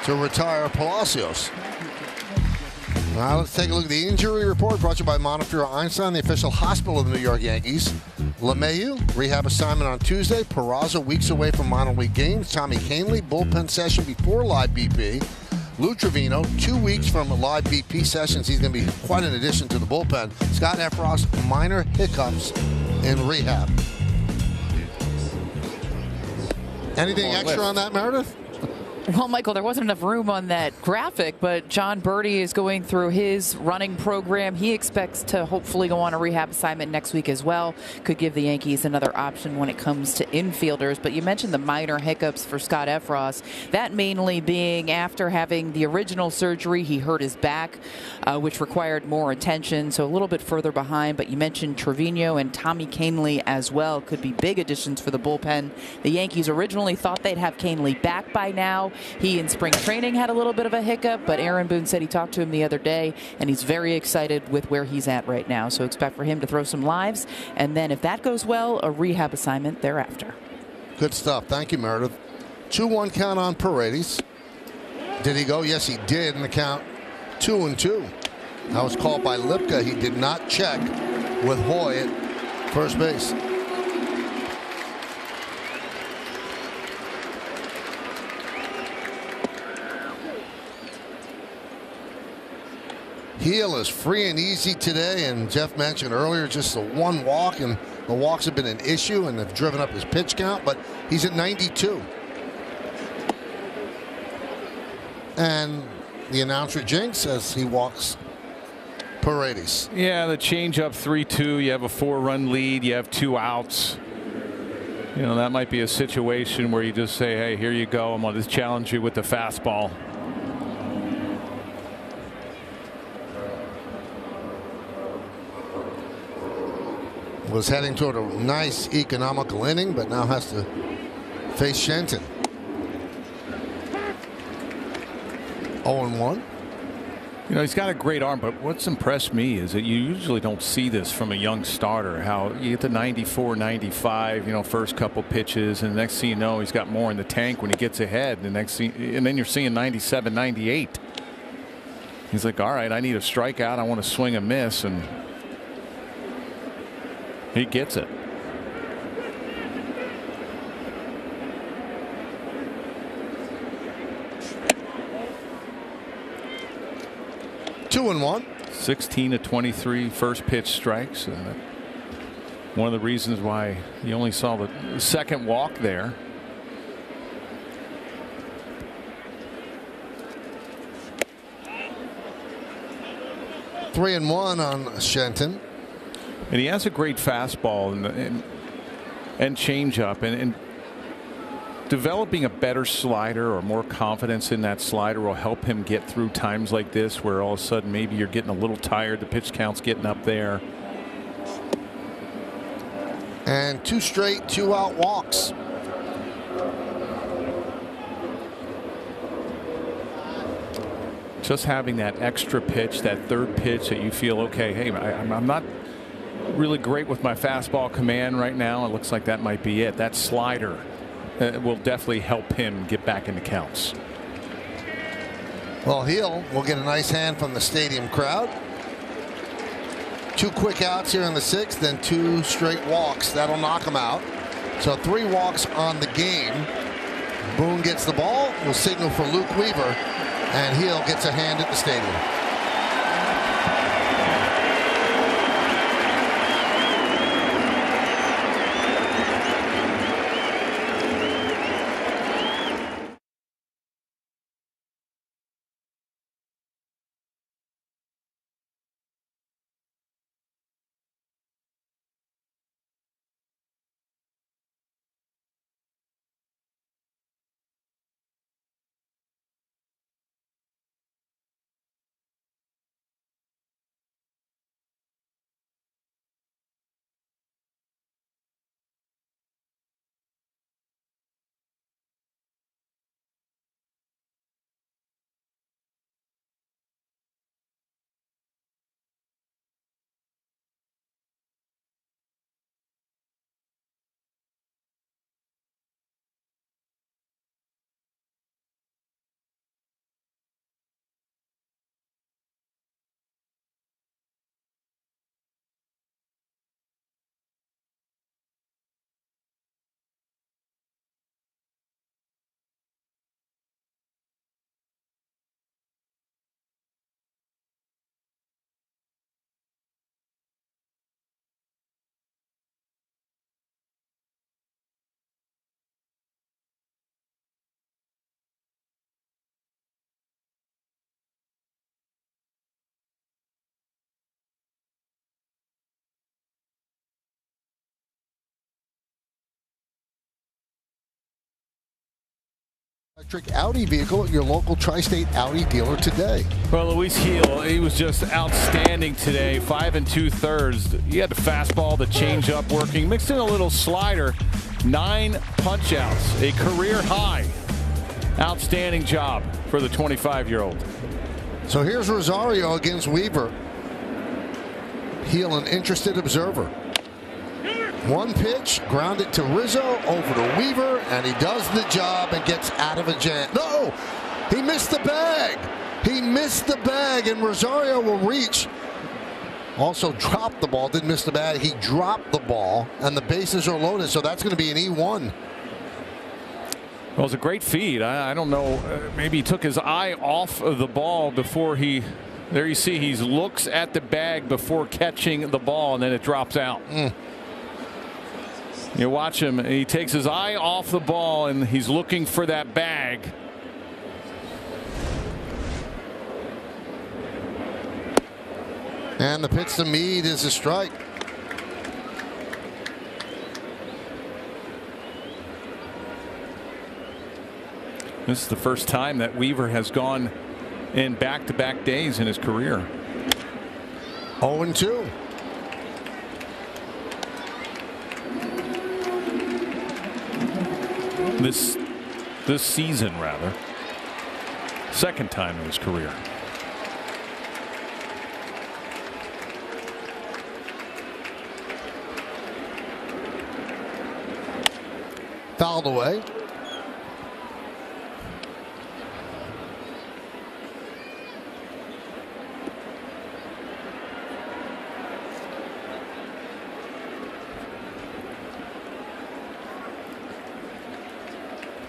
to retire Palacios. Now let's take a look at the injury report brought to you by Montefiore Einstein, the official hospital of the New York Yankees. LeMahieu, rehab assignment on Tuesday. Peraza, weeks away from minor league games. Tommy Kahnle, bullpen session before live BP. Lou Trevino, 2 weeks from live BP sessions. He's going to be quite an addition to the bullpen. Scott Efros, minor hiccups in rehab. Anything extra on that, Meredith? Well, Michael, there wasn't enough room on that graphic, but John Birdie is going through his running program. He expects to hopefully go on a rehab assignment next week as well. Could give the Yankees another option when it comes to infielders. But you mentioned the minor hiccups for Scott Efros. That mainly being after having the original surgery, he hurt his back, which required more attention. So a little bit further behind. But you mentioned Trevino and Tommy Kahnle as well. Could be big additions for the bullpen. The Yankees originally thought they'd have Kahnle back by now. He in spring training had a little bit of a hiccup, but Aaron Boone said he talked to him the other day, and he's very excited with where he's at right now. So expect for him to throw some lives, and then if that goes well, a rehab assignment thereafter. Good stuff. Thank you, Meredith. 2-1 count on Paredes. Did he go? Yes, he did in the count 2-2. That was called by Lipka. He did not check with Hoy at first base. Heel is free and easy today, and Jeff mentioned earlier just the one walk, and the walks have been an issue and have driven up his pitch count, but he's at 92. And the announcer jinx as he walks Paredes. Yeah, the changeup 3-2. You have a 4-run lead. You have 2 outs. You know, that might be a situation where you just say, hey, here you go. I'm going to challenge you with the fastball. Was heading toward a nice economical inning, but now has to face Shenton. 0-1. You know, he's got a great arm, but what's impressed me is that you usually don't see this from a young starter. How you get to 94, 95, you know, first couple pitches, and the next thing you know, he's got more in the tank when he gets ahead. And then you're seeing 97, 98. He's like, all right, I need a strikeout. I want to swing a miss, and he gets it. Two and 1. 16 to 23 first pitch strikes. One of the reasons why you only saw the second walk there. Three and 1 on Shenton. And he has a great fastball and changeup, and developing a better slider or more confidence in that slider will help him get through times like this where all of a sudden maybe you're getting a little tired. The pitch count's getting up there. And 2 straight 2-out walks. Just having that extra pitch, that third pitch that you feel, okay, hey, I'm not really great with my fastball command right now. It looks like that might be it. That slider will definitely help him get back into counts. Well, Heel will get a nice hand from the stadium crowd. 2 quick outs here in the 6th, then 2 straight walks. That'll knock him out. So 3 walks on the game. Boone gets the ball, will signal for Luke Weaver, and Heel gets a hand at the stadium. electric Audi vehicle at your local Tri-State Audi dealer today. Well, Luis Gil, he was just outstanding today. 5 2/3. He had the fastball, the changeup working, mixed in a little slider. 9 punch-outs, a career high. Outstanding job for the 25-year-old. So here's Rosario against Weaver. Gil, an interested observer. One pitch, ground it to Rizzo, over to Weaver, and he does the job and gets out of a jam. No, he missed the bag. He missed the bag, and Rosario will reach. Also dropped the ball, didn't miss the bag. He dropped the ball, and the bases are loaded, so that's going to be an E1. Well, it was a great feed. I don't know. Maybe he took his eye off of the ball before he. There you see he looks at the bag before catching the ball, and then it drops out. You watch him. He takes his eye off the ball, and he's looking for that bag. And the pitch to Meade is a strike. This is the first time that Weaver has gone in back-to-back days in his career. 0-2. This season, rather. Second time in his career. Fouled away.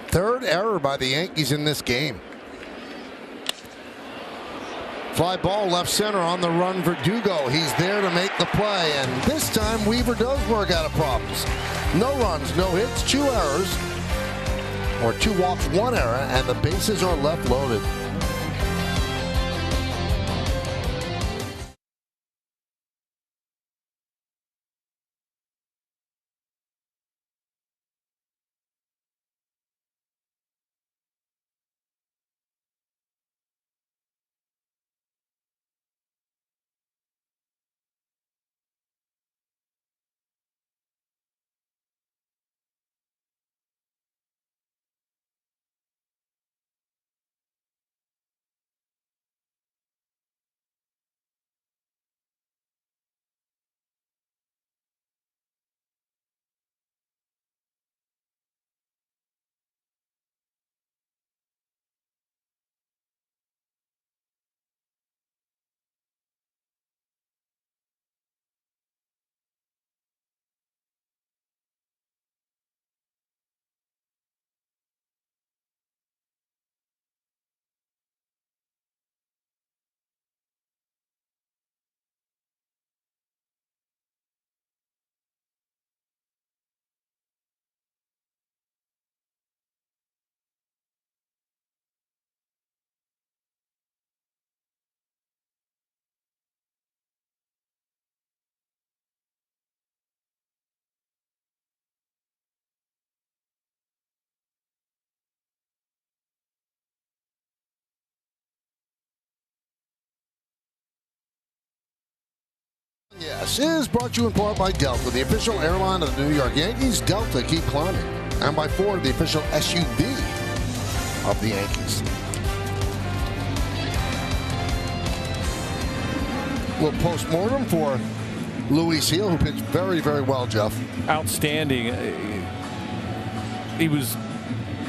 Third error by the Yankees in this game. Fly ball left center on the run. Verdugo. He's there to make the play, and this time Weaver does work out of problems. No runs, no hits, 2 errors, or 2 walks, 1 error, and the bases are left loaded. Yes, is brought to you in part by Delta, the official airline of the New York Yankees. Delta, keep climbing. And by Ford, the official SUV of the Yankees. We'll postmortem for Luis Gil, who pitched very, very well, Jeff. Outstanding. He was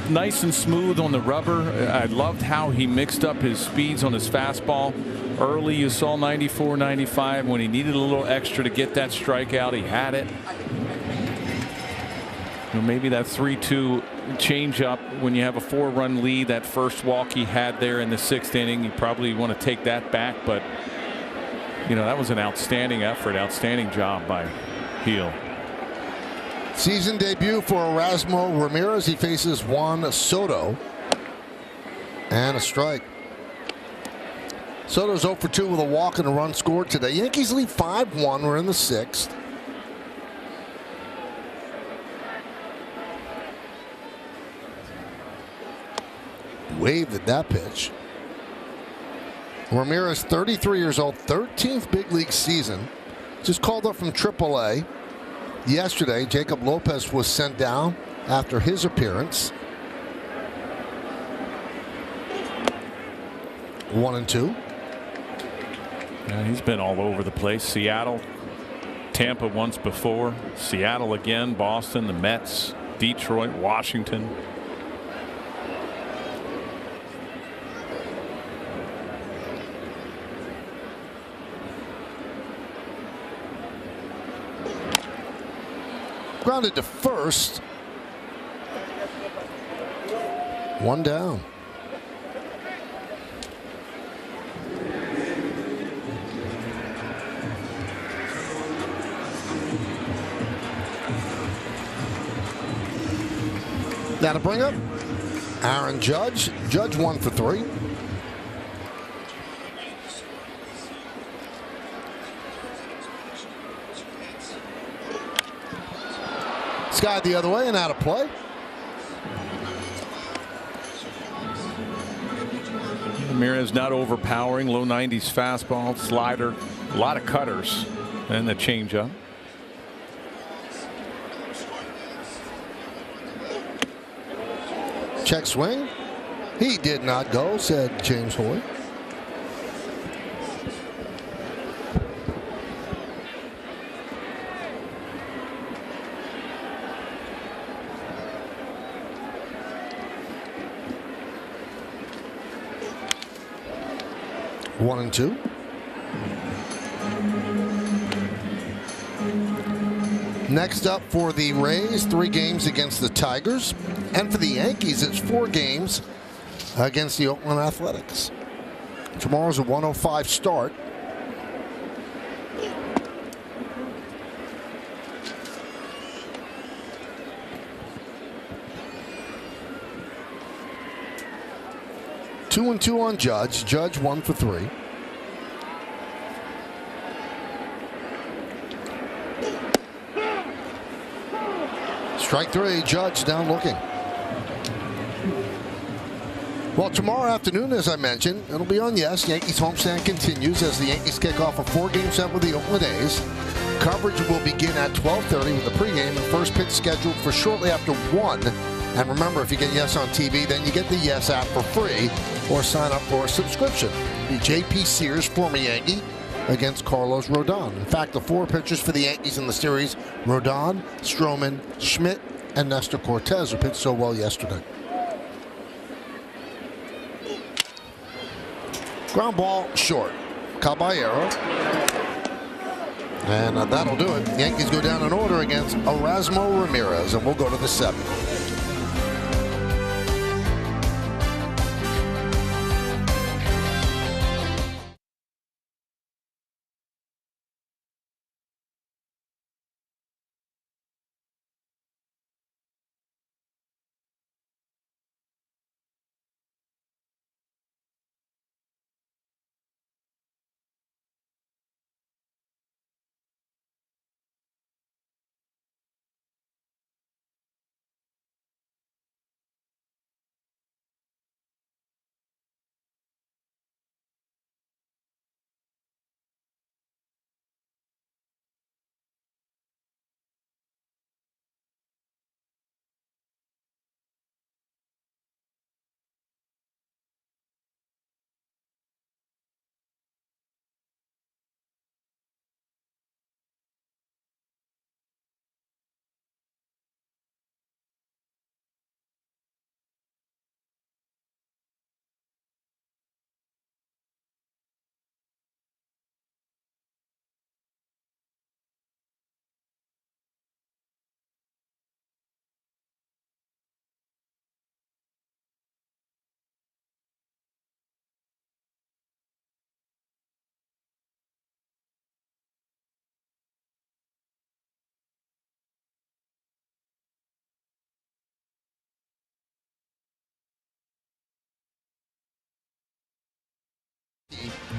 nice and smooth on the rubber. I loved how he mixed up his speeds on his fastball. Early, you saw 94, 95. When he needed a little extra to get that strikeout, he had it. Maybe that 3-2 changeup when you have a 4-run lead, that first walk he had there in the 6th inning, you probably want to take that back. But, you know, that was an outstanding effort, outstanding job by Gil. Season debut for Erasmo Ramirez. He faces Juan Soto. And a strike. Soto's 0 for 2 with a walk and a run scored today. Yankees lead 5-1. We're in the 6th. waved at that pitch. Ramirez, 33 years old, 13th big league season. Just called up from AAA. Yesterday, Jacob Lopez was sent down after his appearance. 1-2. Yeah, he's been all over the place. Seattle, Tampa once before, Seattle again, Boston, the Mets, Detroit, Washington. Grounded to first. One down. Now to bring up Aaron Judge. Judge 1 for 3. Skied the other way and out of play. Ramirez not overpowering, low 90s fastball, slider, a lot of cutters, and the changeup. Check swing. He did not go, said James Hoy. One and two. Next up for the Rays, 3 games against the Tigers. And for the Yankees, it's 4 games against the Oakland Athletics. Tomorrow's a 1:05 start. Two and two on Judge. Judge 1 for 3. Strike 3. Judge down looking. Well, tomorrow afternoon, as I mentioned, it'll be on Yes. Yankees homestand continues as the Yankees kick off a 4-game set with the Oakland A's. Coverage will begin at 12:30 with the pregame and first pitch scheduled for shortly after 1. And remember, if you get Yes on TV, then you get the Yes app for free or sign up for a subscription. The J.P. Sears, former Yankee, against Carlos Rodon. In fact, the 4 pitchers for the Yankees in the series, Rodon, Stroman, Schmidt, and Nestor Cortez, who pitched so well yesterday. Ground ball short. Caballero. And that'll do it. Yankees go down in order against Erasmo Ramirez, and we'll go to the 7th.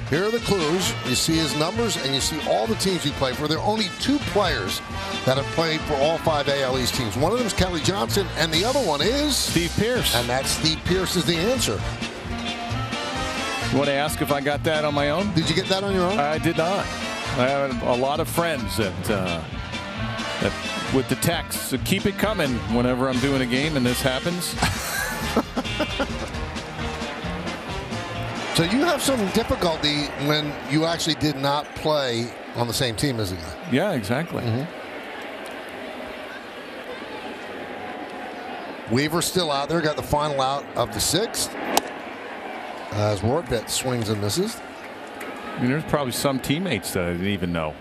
Here are the clues. You see his numbers, and you see all the teams he played for. There are only 2 players that have played for all 5 AL East teams. One of them is Kelly Johnson, and the other one is Steve Pearce. And that Steve Pearce is the answer. You want to ask if I got that on my own? Did you get that on your own? I did not. I have a lot of friends that with the texts, so keep it coming whenever I'm doing a game and this happens. So you have some difficulty when you actually did not play on the same team as a guy. Yeah, exactly. Weaver's still out there. Got the final out of the 6th. As Rortvedt swings and misses. I mean, there's probably some teammates that I didn't even know.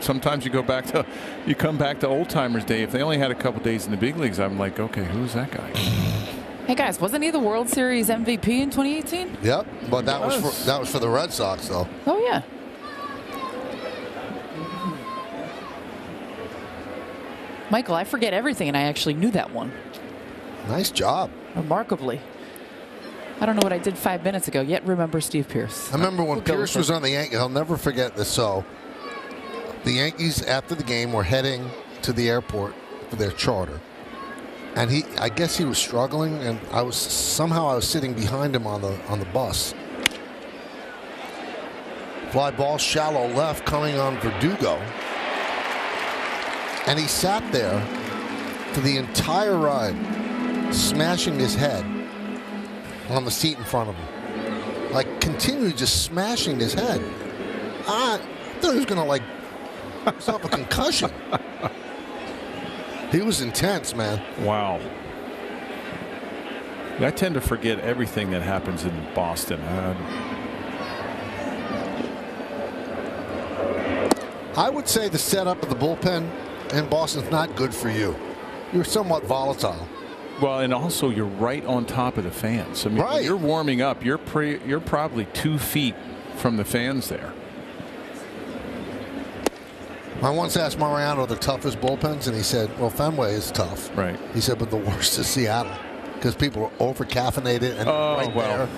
Sometimes you come back to old timers day. If they only had a couple days in the big leagues, I'm like, okay, who's that guy? Hey guys, wasn't he the World Series MVP in 2018? Yep, but that was for the Red Sox, though. Oh yeah. Michael, I forget everything, and I actually knew that one. Nice job. Remarkably. I don't know what I did 5 minutes ago, yet remember Steve Pearce. I remember when Pearce was on the Yankees. I'll never forget this. So the Yankees, after the game, were heading to the airport for their charter. And I guess he was struggling, and I was sitting behind him on the bus. Fly ball shallow left coming on Verdugo. And he sat there for the entire ride, smashing his head on the seat in front of him. Like, continually just smashing his head. I thought he was going to, stop a concussion. He was intense, man. Wow. I tend to forget everything that happens in Boston. I would say the setup of the bullpen in Boston is not good for you. You're somewhat volatile. Well, and also you're right on top of the fans. I mean, when you're warming up. You're probably 2 feet from the fans there. I once asked Mariano the toughest bullpens, and he said, well, Fenway is tough. Right. He said, but the worst is Seattle because people are over-caffeinated and there.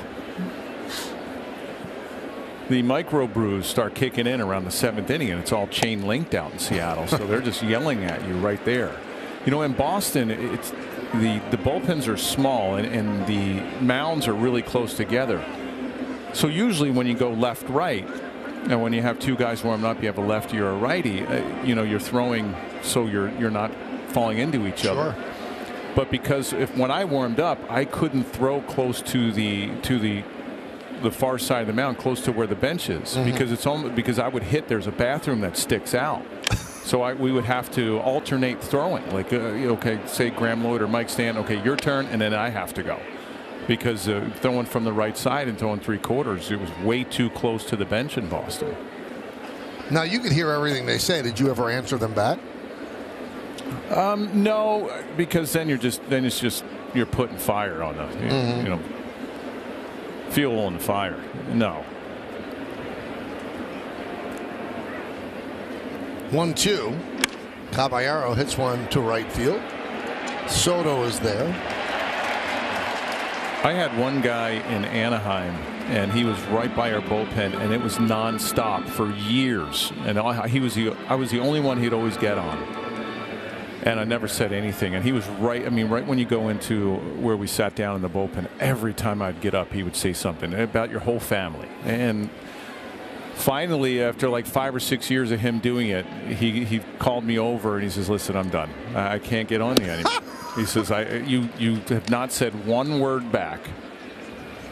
The microbrews start kicking in around the 7th inning, and it's all chain linked out in Seattle. So they're just yelling at you right there. You know, in Boston, it's the bullpens are small, and the mounds are really close together. So usually when you go left-right, and when you have 2 guys warming up, you have a lefty or a righty. You're throwing so you're not falling into each other. But because when I warmed up, I couldn't throw close to the far side of the mound, close to where the bench is, because I would hit. There's a bathroom that sticks out. So we would have to alternate throwing. Like, okay, say Graham Lloyd or Mike Stanton, okay, your turn, and then I have to go. Because throwing from the right side and throwing 3/4, it was way too close to the bench in Boston. Now, you could hear everything they say. Did you ever answer them back? No, because then it's just you're putting fire on the fuel on the fire. No. 1-2. Caballero hits one to right field. Soto is there. I had one guy in Anaheim, and he was right by our bullpen, and it was nonstop for years. And I was the only one he'd always get on, and I never said anything. And he was right. I mean, right when you go into where we sat down in the bullpen, every time I'd get up, he would say something about your whole family. And finally, after like 5 or 6 years of him doing it, he called me over and he says, "Listen, I'm done. I can't get on you anymore." He says, you have not said one word back.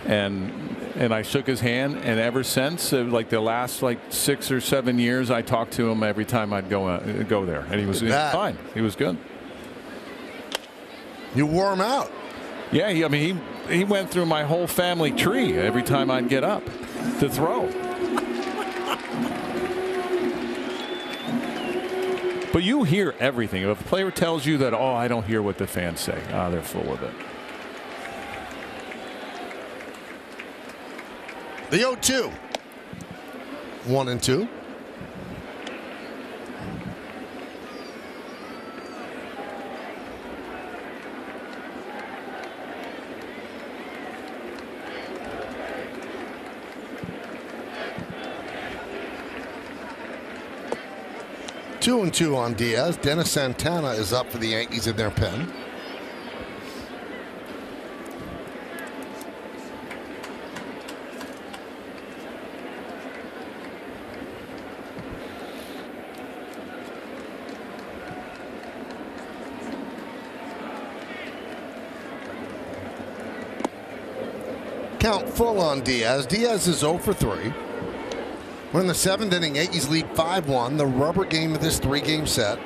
And I shook his hand, and ever since, like the last 6 or 7 years, I talked to him every time I'd go there, and he was fine. He was good. You wore him out. Yeah, he went through my whole family tree every time I'd get up to throw. But you hear everything. If a player tells you that, oh, I don't hear what the fans say, they're full of it. The 0-2. 1-2. 2-2 on Diaz. Dennis Santana is up for the Yankees in their pen. Count full on Diaz. Diaz is 0 for 3. We're in the 7th inning. Yankees lead 5-1. The rubber game of this 3-game set.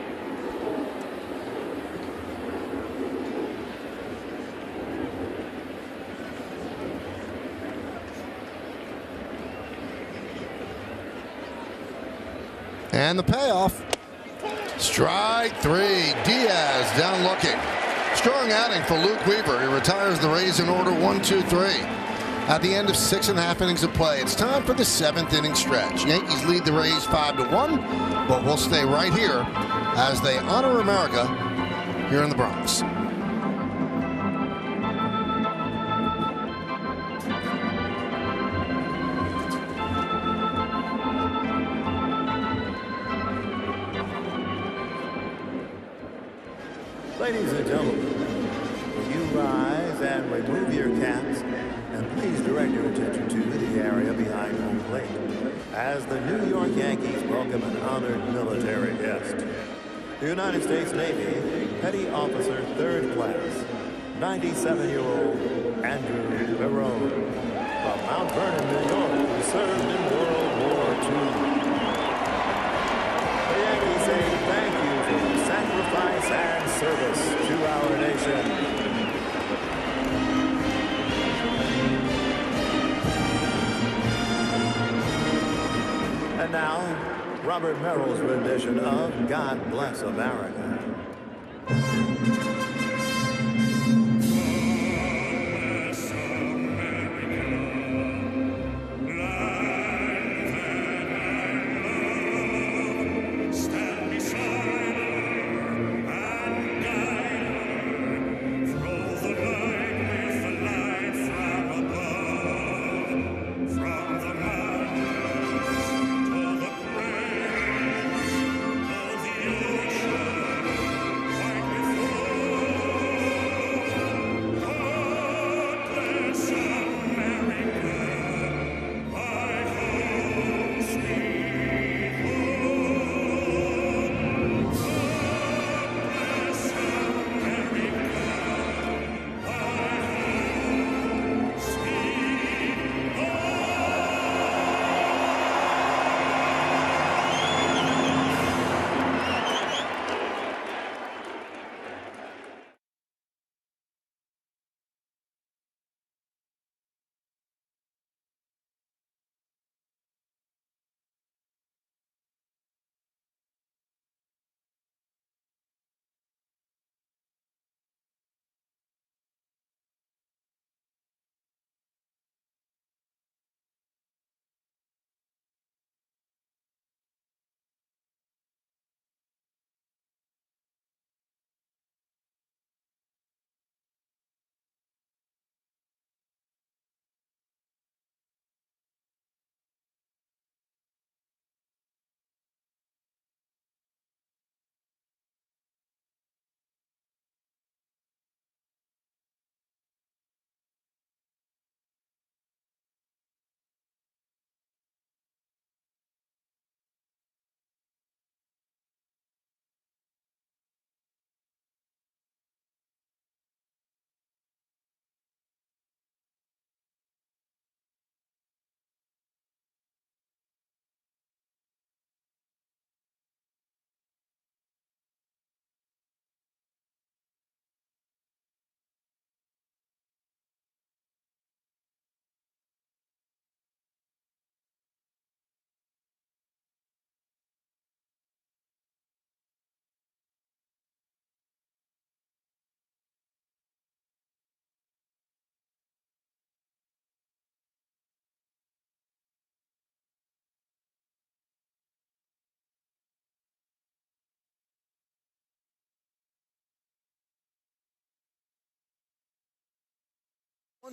And the payoff. Strike 3. Diaz down looking. Strong outing for Luke Weaver. He retires the Rays in order 1-2-3. At the end of 6.5 innings of play, it's time for the 7th inning stretch. Yankees lead the Rays 5-1, but we'll stay right here as they honor America here in the Bronx. Ladies and gentlemen, will you rise and remove your caps? And please direct your attention to the area behind home plate as the New York Yankees welcome an honored military guest. The United States Navy Petty Officer 3rd Class, 97-year-old Andrew Barone from Mount Vernon, New York, who served in World War II. The Yankees say thank you for your sacrifice and service to our nation. And now, Robert Merrill's rendition of God Bless America.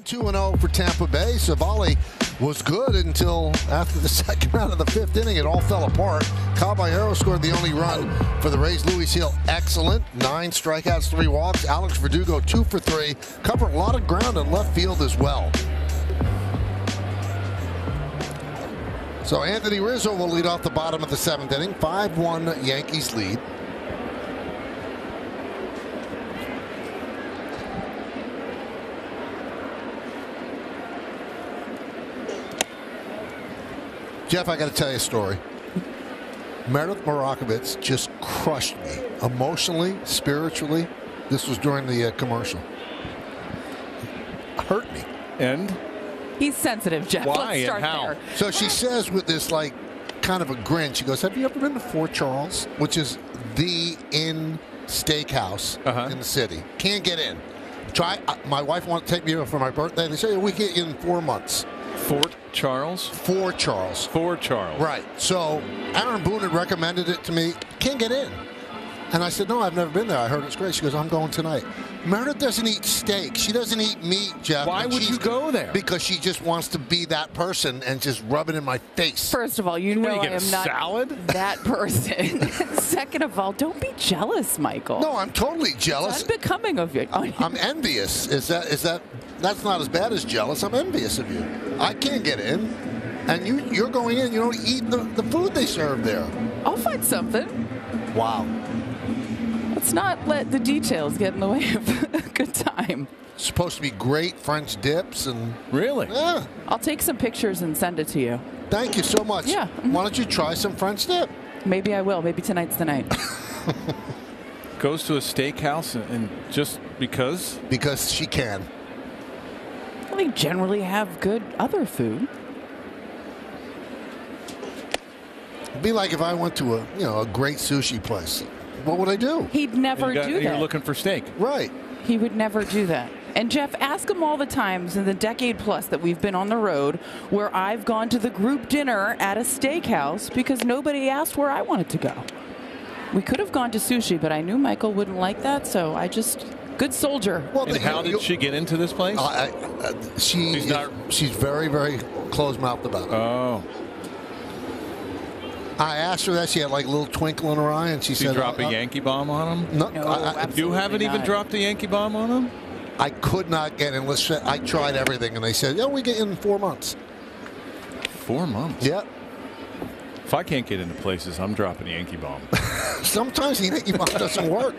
2-0 for Tampa Bay. Savali was good until after the second round of the fifth inning. It all fell apart. Caballero scored the only run for the Rays. Luis Hill, excellent. 9 strikeouts, 3 walks. Alex Verdugo, 2 for 3. Covered a lot of ground in left field as well. So Anthony Rizzo will lead off the bottom of the 7th inning. 5-1 Yankees lead. Jeff, I got to tell you a story. Meredith Morakovitz just crushed me emotionally, spiritually. This was during the commercial. Hurt me. And? He's sensitive, Jeff. Why Let's start and how? there. So she says with this, like, kind of a grin, she goes, have you ever been to Fort Charles? Which is the inn steakhouse in the city. Can't get in. Try. My wife wanted to take me over for my birthday. They say we get in 4 months. Fort Charles? Fort Charles. Fort Charles. Right. So Aaron Boone had recommended it to me. Can't get in. And I said, no, I've never been there. I heard it's great. She goes, I'm going tonight. Meredith doesn't eat steak. She doesn't eat meat, Jeff. Why would you go there? Because she just wants to be that person and just rub it in my face. First of all, you know I am not salad? that person. Second of all, don't be jealous, Michael. No, I'm totally jealous. It's unbecoming of you. I'm envious. That's not as bad as jealous. I'm envious of you. I can't get in. And you're going in. You don't eat the food they serve there. I'll find something. Wow. Let's not let the details get in the way of a good time. It's supposed to be great French dips and really? Yeah. I'll take some pictures and send it to you. Thank you so much. Yeah. Why don't you try some French dip? Maybe I will. Maybe tonight's the night. Goes to a steakhouse and just because? Because she can. Well, they generally have good other food. It'd be like if I went to a great sushi place. What would I do? He'd never do that. You're looking for steak. Right. He would never do that. And Jeff, ask him all the times in the decade plus that we've been on the road where I've gone to the group dinner at a steakhouse because nobody asked where I wanted to go. We could have gone to sushi, but I knew Michael wouldn't like that, so I just... Good soldier. Well, and how did she get into this place? She's very, very close-mouthed about it. Oh. I asked her that. She had like a little twinkle in her eye, and she said... drop a Yankee bomb on him? No, you haven't even dropped a Yankee bomb on him? I could not get in. I tried everything, and they said, we get in 4 months. 4 months? Yeah. If I can't get into places, I'm dropping a Yankee bomb. Sometimes the Yankee bomb doesn't work.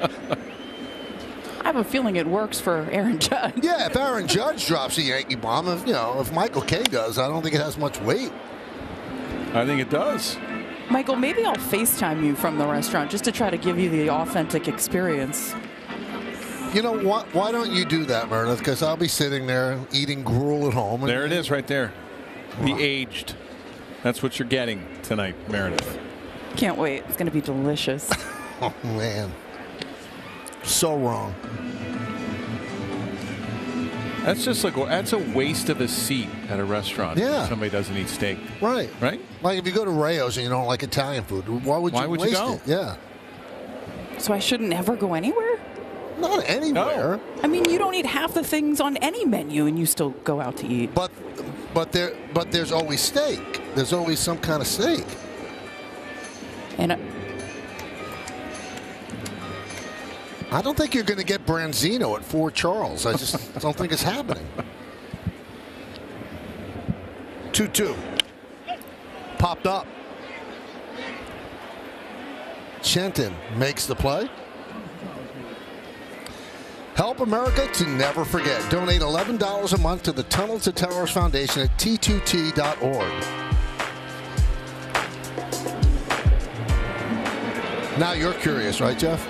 I have a feeling it works for Aaron Judge. Yeah, if Aaron Judge drops a Yankee bomb, if Michael Kay does, I don't think it has much weight. I think it does. Michael, maybe I'll FaceTime you from the restaurant just to try to give you the authentic experience. You know what? Why don't you do that, Meredith? Because I'll be sitting there eating gruel at home. There it is right there. The aged. That's what you're getting tonight, Meredith. Can't wait. It's going to be delicious. Oh, man. So wrong. That's just that's a waste of a seat at a restaurant. Yeah. If somebody doesn't eat steak. Right. Right? Like if you go to Rayo's and you don't like Italian food, why would you waste go? it? Yeah. So I shouldn't ever go anywhere? Not anywhere. No. I mean, you don't eat half the things on any menu and you still go out to eat. But there's always steak. There's always some kind of steak. And I don't think you're going to get Branzino at Fort Charles. I just don't think it's happening. 2-2. Popped up. Chenton makes the play. Help America to never forget. Donate $11 a month to the Tunnel to Towers Foundation at t2t.org. Now you're curious, right, Jeff,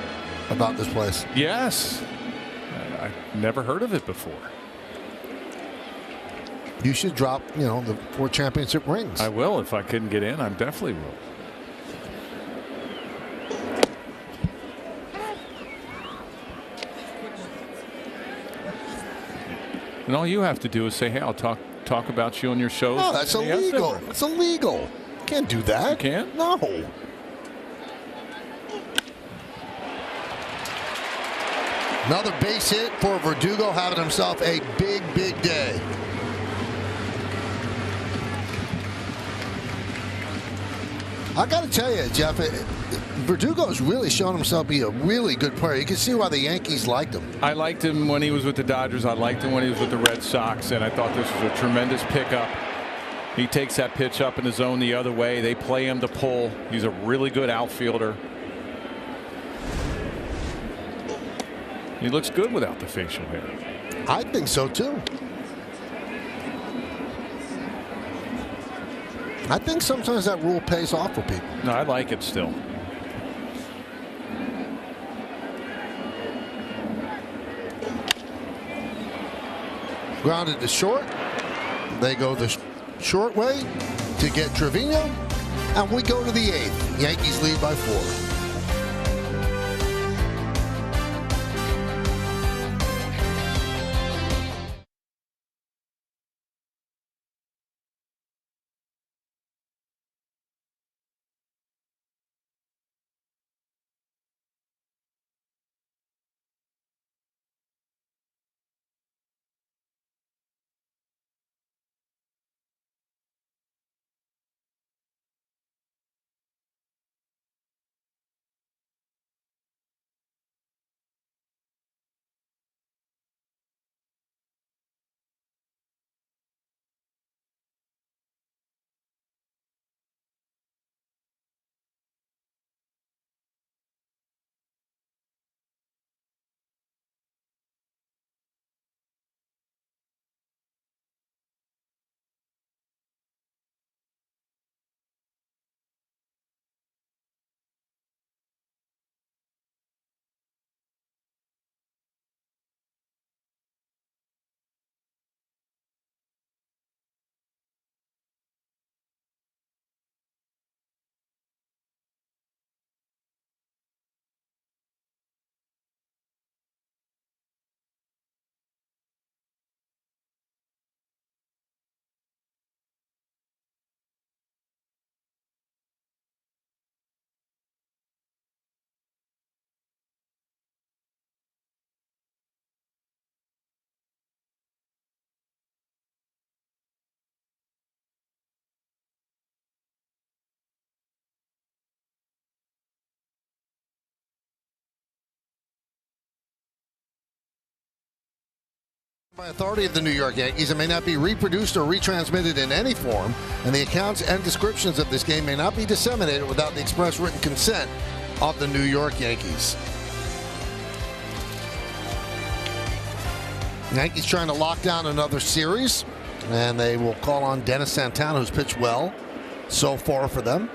about this place? Yes. I've never heard of it before. You should drop, the 4 championship rings. I will. If I couldn't get in, I definitely will. And all you have to do is say, hey, I'll talk about you on your show. No, that's illegal. It's illegal. You can't do that. You can't? No. Another base hit for Verdugo, having himself a big, big day. I got to tell you, Jeff, Verdugo's really shown himself to be a really good player. You can see why the Yankees liked him. I liked him when he was with the Dodgers. I liked him when he was with the Red Sox, and I thought this was a tremendous pickup. He takes that pitch up in the zone the other way. They play him to pull. He's a really good outfielder. He looks good without the facial hair. I think so, too. I think sometimes that rule pays off for people. No, I like it still. Grounded to short. They go the short way to get Trevino. And we go to the 8th. Yankees lead by 4. By authority of the New York Yankees, it may not be reproduced or retransmitted in any form, and the accounts and descriptions of this game may not be disseminated without the express written consent of the New York Yankees. Yankees trying to lock down another series, and they will call on Dennis Santana, who's pitched well so far for them.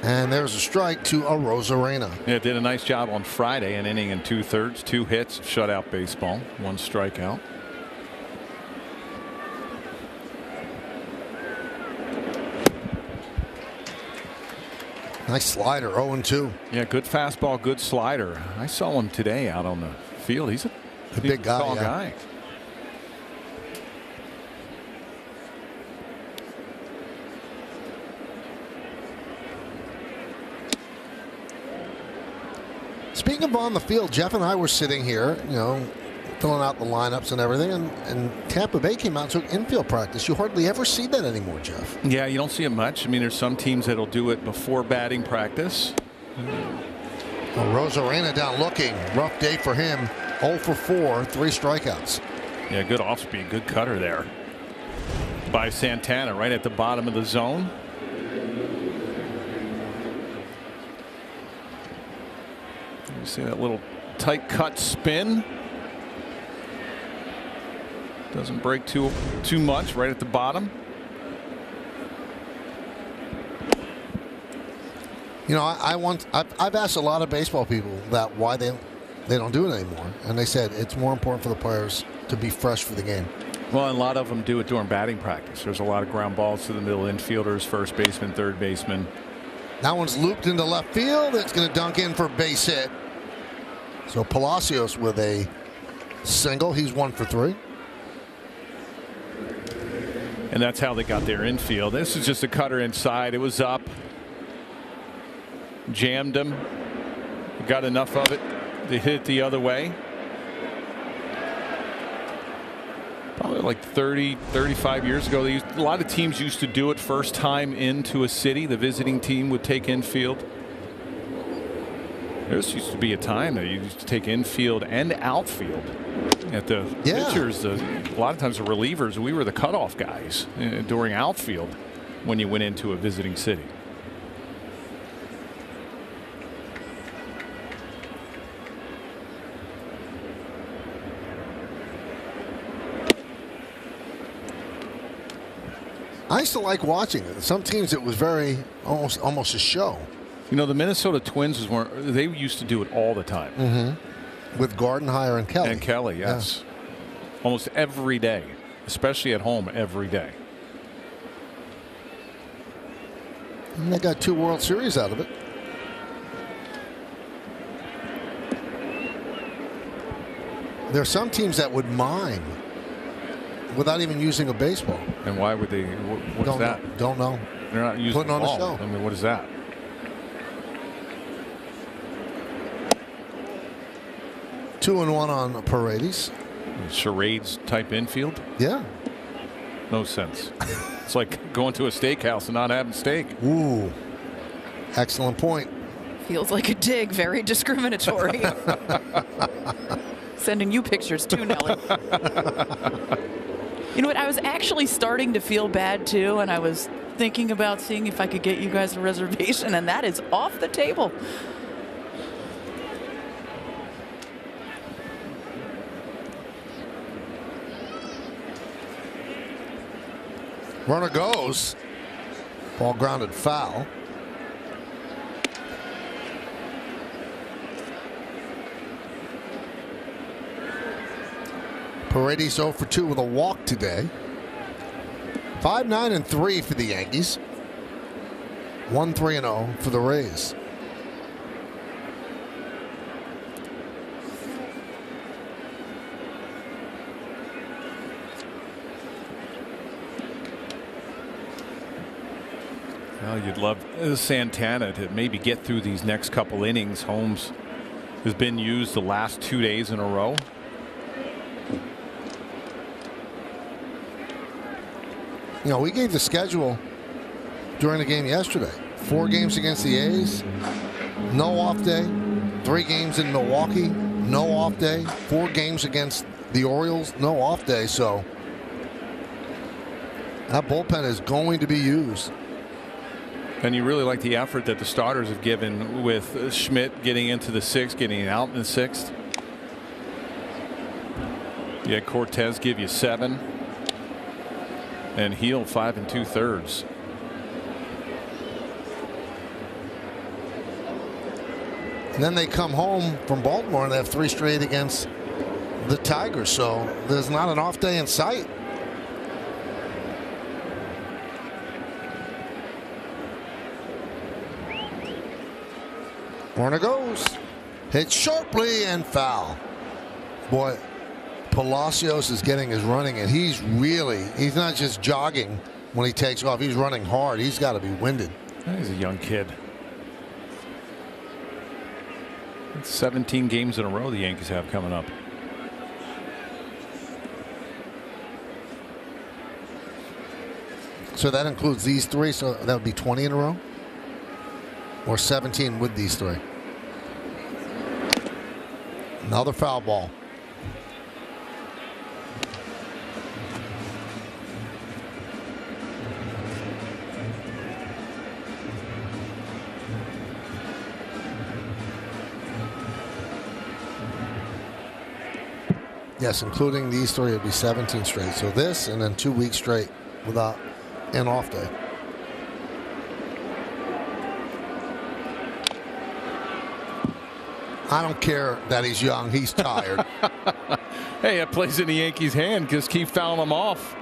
And there's a strike to Arozarena. Yeah, did a nice job on Friday, an inning and 2/3, 2 hits, shutout baseball, 1 strikeout. Nice slider, 0-2. Yeah, good fastball, good slider. I saw him today out on the field. He's a big guy. Tall guy. Speaking of on the field, Jeff and I were sitting here, filling out the lineups and everything, and Tampa Bay came out and took infield practice. You hardly ever see that anymore, Jeff. Yeah, you don't see it much. I mean, there's some teams that'll do it before batting practice. Arozarena down looking. Rough day for him. 0 for 4, 3 strikeouts. Yeah, good off speed, good cutter there by Santana right at the bottom of the zone. You see that little tight cut spin. Doesn't break too much right at the bottom. I've asked a lot of baseball people that why they don't do it anymore, and they said it's more important for the players to be fresh for the game. Well, and a lot of them do it during batting practice. There's a lot of ground balls to the middle infielders, first baseman, third baseman. That one's looped into left field. It's going to dunk in for a base hit. So Palacios with a single. He's 1 for 3. And that's how they got their infield. This is just a cutter inside. It was up. jammed him. Got enough of it to hit it the other way. Probably like 30, 35 years ago, a lot of teams used to do it first time into a city. The visiting team would take infield. There used to be a time that you used to take infield and outfield. At the pitchers, a lot of times the relievers, we were the cutoff guys during outfield when you went into a visiting city. I used to like watching it. Some teams it was very almost a show. You know, the Minnesota Twins they used to do it all the time. Mm-hmm. With Gardenhire and Kelly. And Kelly, yes. Yeah. Almost every day, especially at home every day. And they got 2 World Series out of it. There are some teams that would mime without even using a baseball. And why would they? What's that? Don't know. They're not using putting on a a show. I mean, what is that? Two and one on Paredes. Charades type infield? Yeah. No sense. It's like going to a steakhouse and not having steak. Ooh. Excellent point. Feels like a dig. Very discriminatory. Sending you pictures too, Nelly. You know what? I was actually starting to feel bad too, and I was thinking about seeing if I could get you guys a reservation, and that is off the table. Runner goes. Ball grounded foul. Paredes 0 for 2 with a walk today. 5-9-3 for the Yankees. 1-3-0 for the Rays. Well, you'd love Santana to maybe get through these next couple innings. Holmes has been used the last 2 days in a row. You know, we gave the schedule during the game yesterday. 4 games against the A's, no off day. 3 games in Milwaukee, no off day. 4 games against the Orioles, no off day. So that bullpen is going to be used. And you really like the effort that the starters have given with Schmidt getting into the 6th, getting out in the 6th. You had Cortez give you 7. And Heel 5 2/3. And then they come home from Baltimore and they have 3 straight against the Tigers. So there's not an off day in sight. Warner goes. Hit sharply and foul. Boy, Palacios is getting his running, and he's not just jogging when he takes off. He's running hard. He's got to be winded. He's a young kid. 17 games in a row the Yankees have coming up. So that includes these 3, so that would be 20 in a row? Or 17 with these 3. Another foul ball. Yes, including these 3, it would be 17 straight. So this, and then 2 weeks straight without an off day. I don't care that he's young. He's tired. Hey, it plays in the Yankees' hand. Just keep fouling him off.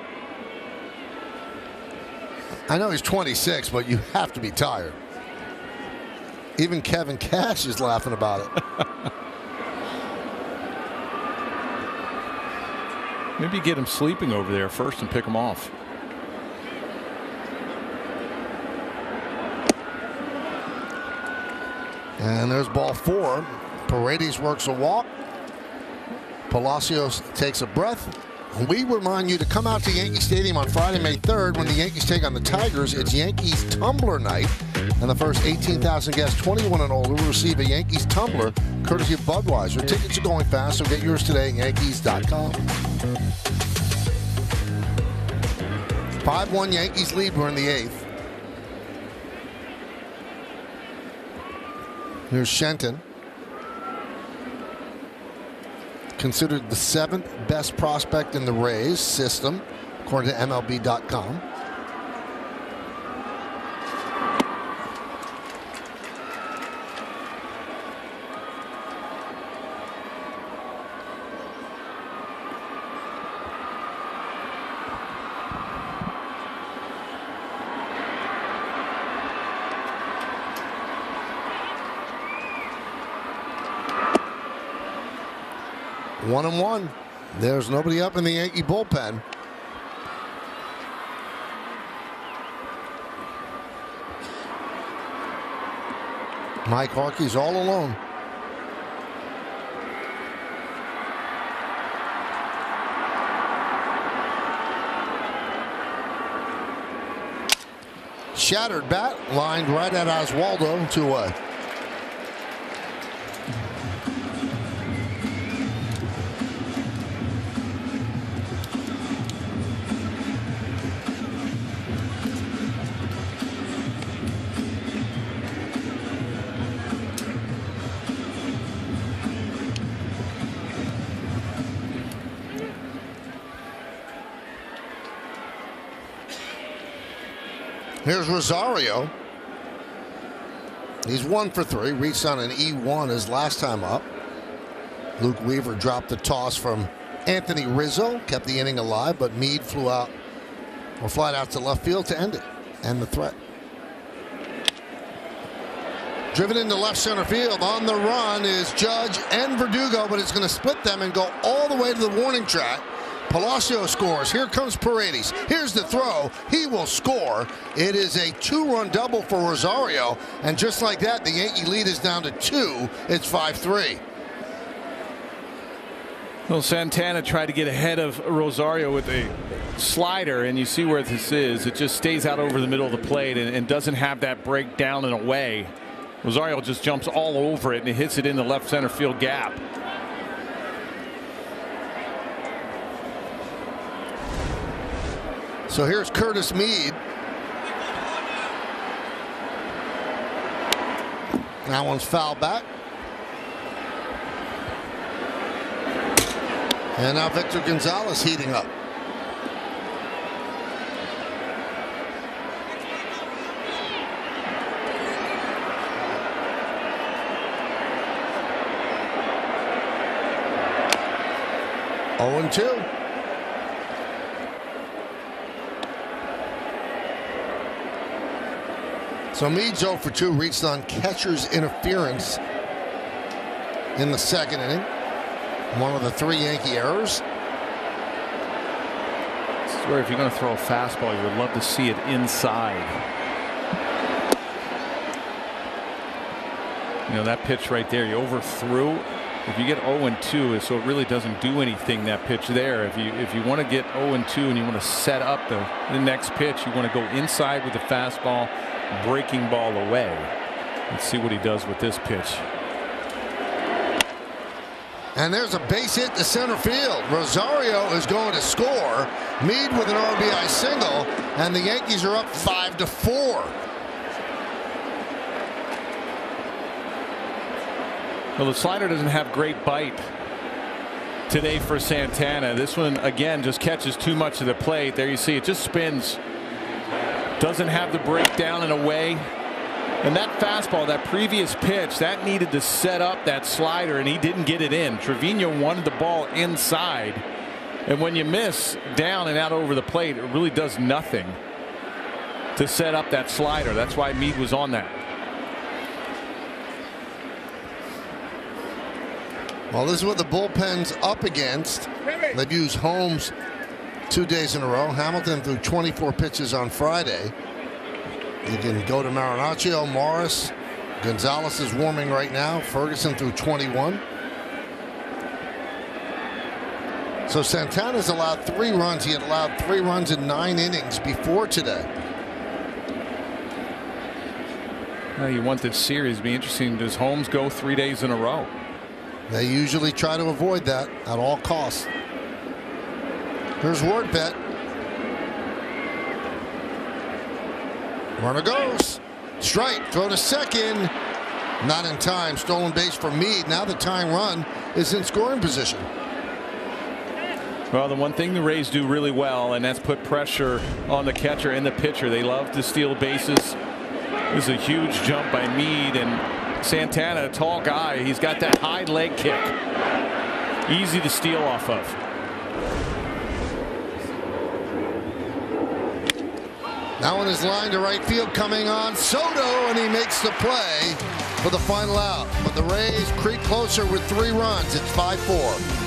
I know he's 26, but you have to be tired. Even Kevin Cash is laughing about it. Maybe get him sleeping over there first and pick him off. And there's ball 4. Paredes works a walk. Palacios takes a breath. We remind you to come out to Yankee Stadium on Friday, May 3rd when the Yankees take on the Tigers. It's Yankees Tumbler Night. And the first 18,000 guests 21 and older will receive a Yankees tumbler courtesy of Budweiser. Tickets are going fast, so get yours today at Yankees.com. 5-1 Yankees lead. We're in the 8th. Here's Shenton. Considered the 7th best prospect in the Rays system, according to MLB.com. One and one. There's nobody up in the Yankee bullpen. Mike Harkey's all alone. Shattered bat, lined right at Oswaldo, 2-away. Here's Rosario. He's 1 for 3. Reached on an E1 his last time up. Luke Weaver dropped the toss from Anthony Rizzo. Kept the inning alive, but Meade flew out or flied out to left field to end it. And the threat. Driven into left center field. On the run is Judge and Verdugo, but it's going to split them and go all the way to the warning track. Palacio scores. Here comes Paredes. Here's the throw. He will score. It is a 2-run double for Rosario. And just like that, the Yankee lead is down to 2. It's 5-3. Well, Santana tried to get ahead of Rosario with a slider, and you see where this is. It just stays out over the middle of the plate and doesn't have that break down and away. Rosario just jumps all over it and hits it in the left center field gap. So here's Curtis Meade. That one's foul back. And now Victor Gonzalez heating up. Oh, 0-2. So Meade 0 for 2, reached on catcher's interference in the second inning. One of the 3 Yankee errors. I swear, if you're going to throw a fastball, you would love to see it inside. You know, that pitch right there, you overthrew. If you get 0-2, so it really doesn't do anything, that pitch there. If you want to get 0-2 and you want to set up the next pitch, you want to go inside with the fastball, breaking ball away. Let's see what he does with this pitch. And there's a base hit to center field. Rosario is going to score. Meade with an RBI single, and the Yankees are up 5-4. Well, the slider doesn't have great bite today for Santana. This one, again, just catches too much of the plate. There you see it just spins. Doesn't have the breakdown and away. And that fastball, that previous pitch, that needed to set up that slider, and he didn't get it in. Trevino wanted the ball inside. And when you miss down and out over the plate, it really does nothing to set up that slider. That's why Meade was on that. Well, this is what the bullpen's up against. They've used Holmes 2 days in a row. Hamilton threw 24 pitches on Friday. You can go to Marinaccio, Morris, Gonzalez is warming right now. Ferguson through 21. So Santana's allowed 3 runs. He had allowed 3 runs in 9 innings before today. Well, you want this series to be interesting. Does Holmes go 3 days in a row? They usually try to avoid that at all costs. Here's Ward-Bet. Runner goes. Strike. Throw to second. Not in time. Stolen base for Meade. Now the tying run is in scoring position. Well, the one thing the Rays do really well, and that's put pressure on the catcher and the pitcher. They love to steal bases. This is a huge jump by Meade, and Santana, a tall guy. He's got that high leg kick. Easy to steal off of. That one is lined to right field, coming on Soto, and he makes the play for the final out. But the Rays creep closer with 3 runs. It's 5-4.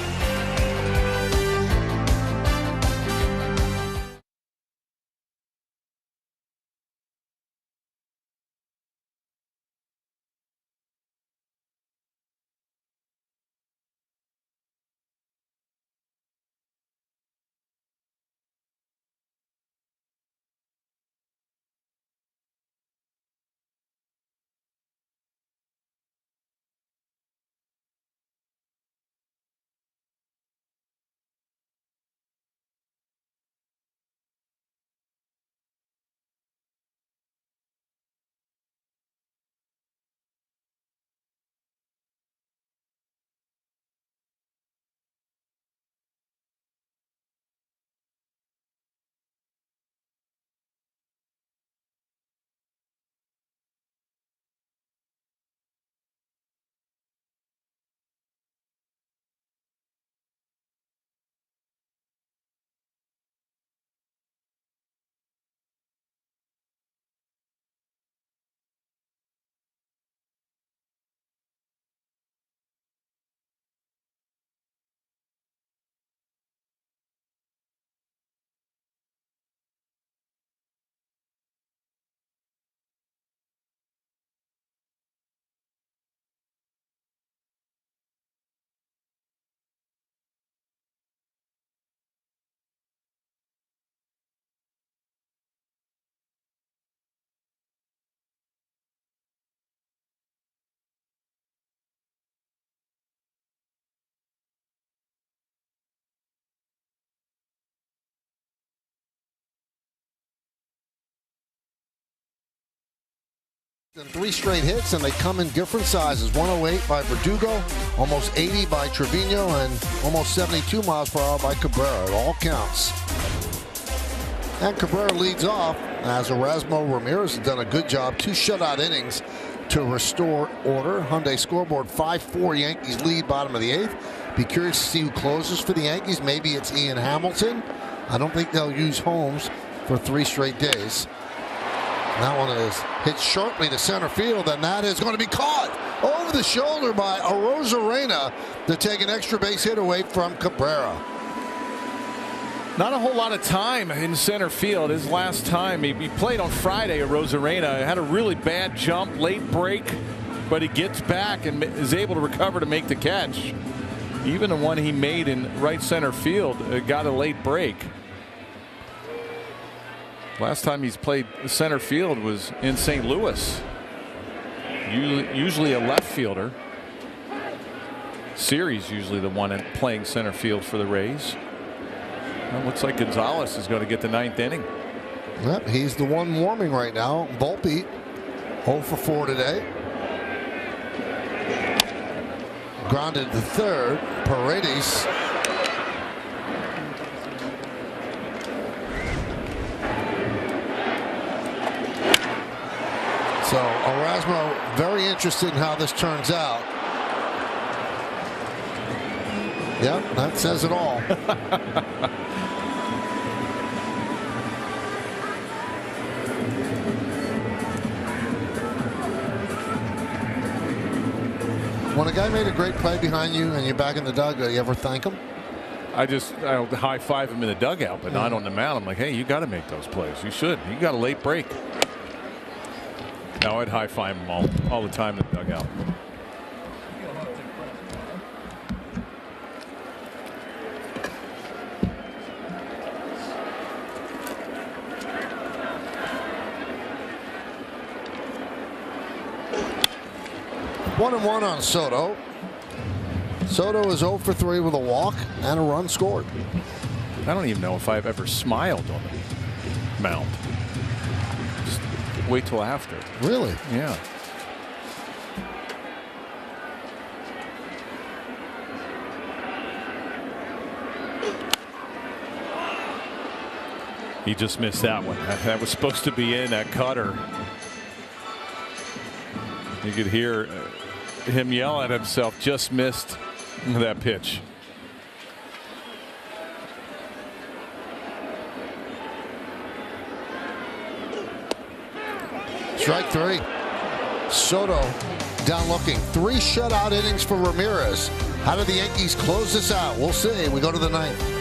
And 3 straight hits, and they come in different sizes. 108 by Verdugo, almost 80 by Trevino, and almost 72 miles per hour by Cabrera. It all counts. And Cabrera leads off as Erasmo Ramirez has done a good job. 2 shutout innings to restore order. Hyundai scoreboard 5-4. Yankees lead, bottom of the 8th. Be curious to see who closes for the Yankees. Maybe it's Ian Hamilton. I don't think they'll use Holmes for 3 straight days. That one is hit sharply to center field, and that is going to be caught over the shoulder by Arozarena to take an extra base hit away from Cabrera. Not a whole lot of time in center field. His last time he played on Friday. Arozarena had a really bad jump, late break, but he gets back and is able to recover to make the catch. Even the one he made in right center field got a late break. Last time he's played center field was in St. Louis. Usually a left fielder. Series usually the one playing center field for the Rays. Well, looks like Gonzalez is going to get the 9th inning. Yep, he's the one warming right now. Volpe 0 for 4 today. Grounded to third. Paredes. So Erasmo very interested in how this turns out. Yep, that says it all. When a guy made a great play behind you and you're back in the dugout, you ever thank him? I'll high five him in the dugout, but not on the mound. I'm like, hey, you got to make those plays. You should. You got a late break. Now I'd high-five them all the time in the dugout. One and one on Soto. Soto is 0 for 3 with a walk and a run scored. I don't even know if I've ever smiled on the mound. Just wait till after. Really? Yeah. He just missed that one. That was supposed to be in, that cutter. You could hear him yell at himself, just missed that pitch. Strike 3. Soto down looking. 3 shutout innings for Ramirez. How do the Yankees close this out? We'll see. We go to the 9th.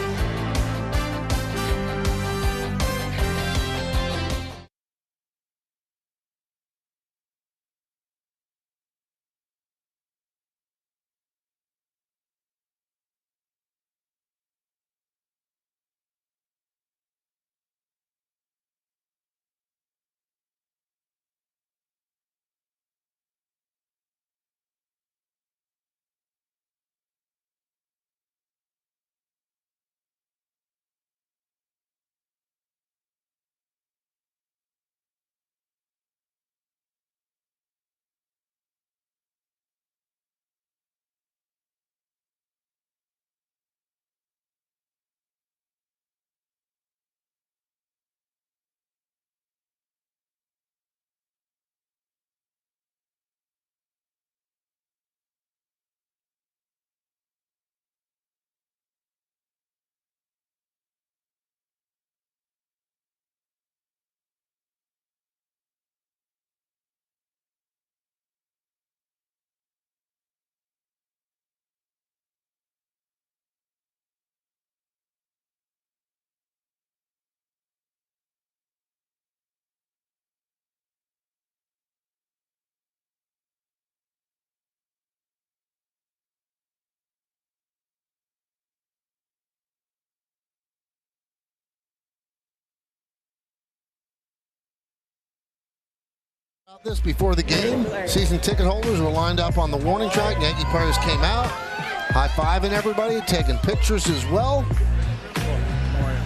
This before the game, season ticket holders were lined up on the warning track. Yankee players came out, high-fiving everybody, taking pictures as well.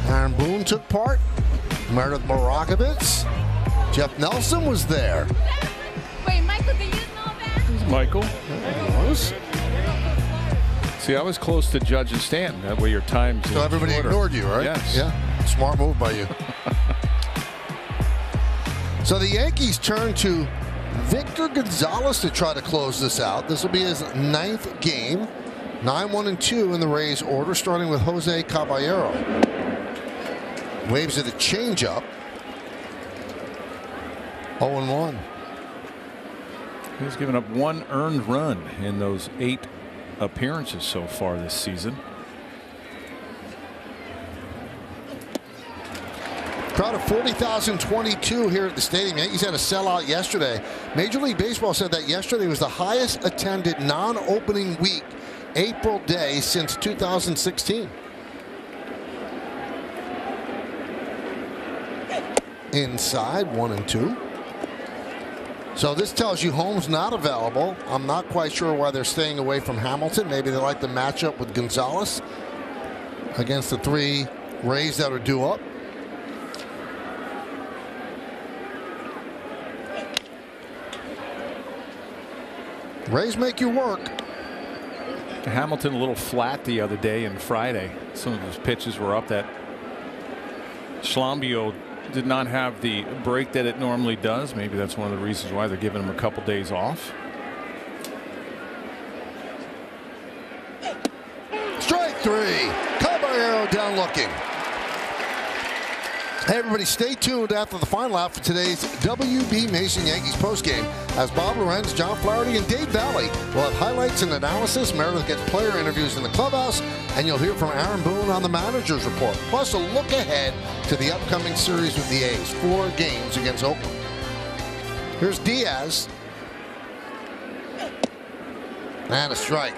Aaron Boone took part. Meredith Morakovitz. Jeff Nelson was there. Wait, Michael, do you know that? Michael? There he was. See, I was close to Judge and Stanton. That way your time's So everybody shorter. ignored you, right? Yes. Yeah. Smart move by you. So the Yankees turn to Victor Gonzalez to try to close this out. This will be his 9th game. 9-1-2 in the Rays order, starting with Jose Caballero. Waves at a changeup. 0-1. He's given up 1 earned run in those 8 appearances so far this season. Crowd of 40,022 here at the stadium. Yankees had a sellout yesterday. Major League Baseball said that yesterday was the highest attended non-opening week April day since 2016. Inside 1-2. So this tells you Holmes not available. I'm not quite sure why they're staying away from Hamilton. Maybe they like the matchup with Gonzalez against the 3 Rays that are due up. Rays make you work. Hamilton a little flat the other day and Friday. Some of his pitches were up. That Schlambio did not have the break that it normally does. Maybe that's one of the reasons why they're giving him a couple days off. Strike 3. Caballero down looking. Hey everybody, stay tuned after the final out for today's WB Mason Yankees postgame as Bob Lorenz, John Flaherty, and Dave Valley will have highlights and analysis. Meredith gets player interviews in the clubhouse, and you'll hear from Aaron Boone on the manager's report. Plus a look ahead to the upcoming series with the A's. 4 games against Oakland. Here's Diaz. And a strike.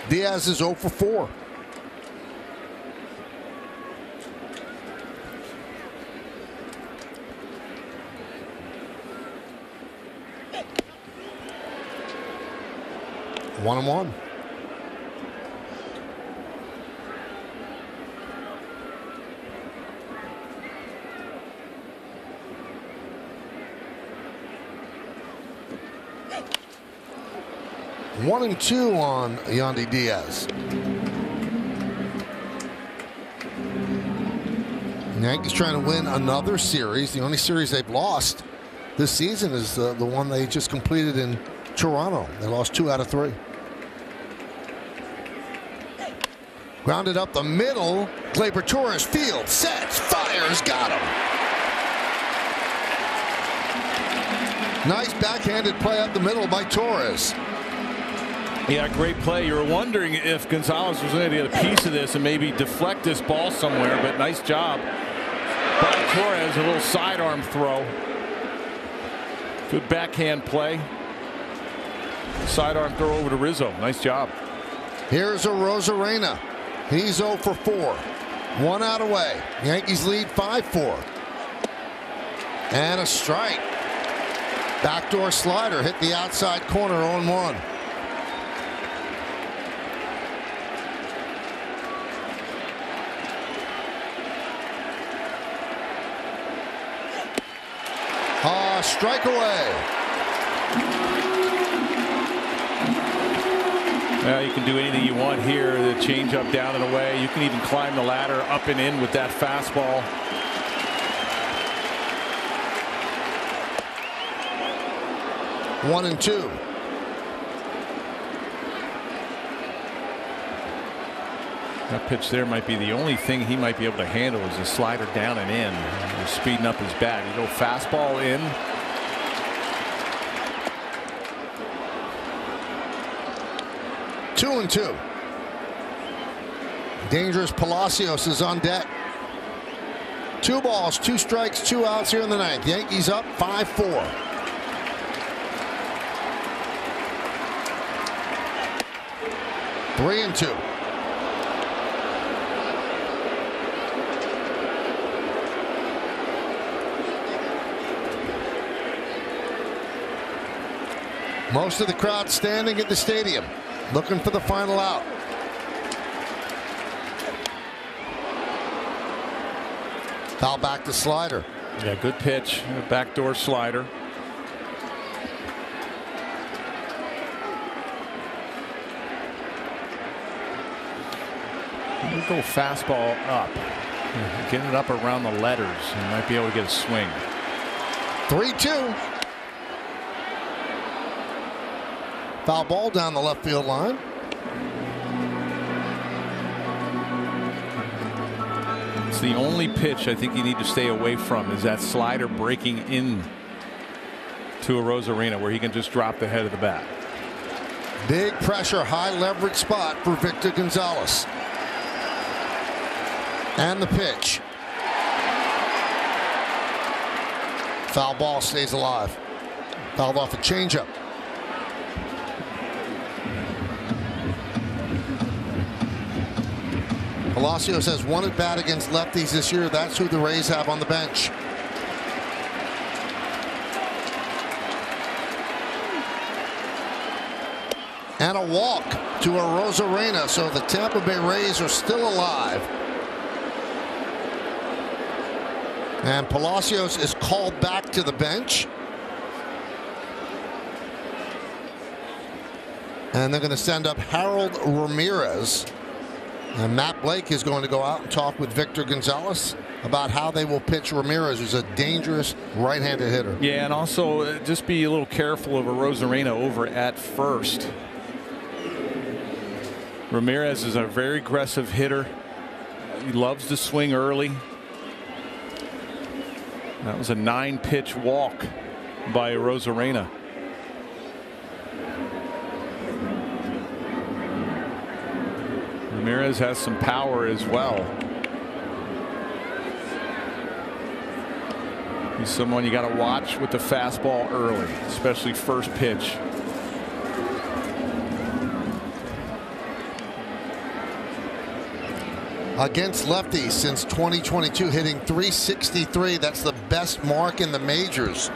Diaz is 0 for 4. One and one. One and two on Yandy Diaz. The Yankees trying to win another series. The only series they've lost this season is the one they just completed in Toronto. They lost 2 out of 3. Grounded up the middle. Gleyber Torres fields, sets, fires, got him. Nice backhanded play up the middle by Torres. Yeah, great play. You were wondering if Gonzalez was going to get a piece of this and maybe deflect this ball somewhere, but nice job by Torres. A little sidearm throw. Good backhand play. Sidearm throw over to Rizzo. Nice job. Here's a Rosarena. He's 0 for 4. 1 out away. Yankees lead 5-4. And a strike. Backdoor slider hit the outside corner 0-1. Strike away. Well, you can do anything you want here. The change up, down and away. You can even climb the ladder up and in with that fastball. One and two. That pitch there might be the only thing he might be able to handle is a slider down and in. He's speeding up his bat. You go fastball in. Two and two. Dangerous Palacios is on deck. 2 balls, 2 strikes, 2 outs here in the 9th. Yankees up 5-4. Three and two. Most of the crowd standing at the stadium, looking for the final out. Foul back to slider. Yeah, good pitch. Backdoor slider. You go fastball up. Get it up around the letters. You might be able to get a swing. 3-2. Foul ball down the left field line. It's the only pitch I think you need to stay away from is that slider breaking in to a Rosarena where he can just drop the head of the bat. Big pressure, high leverage spot for Victor Gonzalez. And the pitch. Foul ball stays alive. Fouled off a changeup. Palacios has one at bat against lefties this year. That's who the Rays have on the bench. And a walk to a Rosarena, so the Tampa Bay Rays are still alive. And Palacios is called back to the bench. And they're going to send up Harold Ramirez. And Matt Blake is going to go out and talk with Victor Gonzalez about how they will pitch Ramirez, who's a dangerous right-handed hitter. Yeah, and also just be a little careful of a Rosarena over at first. Ramirez is a very aggressive hitter. He loves to swing early. That was a 9-pitch walk by Rosarena. Ramirez has some power as well. He's someone you got to watch with the fastball early, especially first pitch. Against lefties since 2022, hitting .363. That's the best mark in the majors.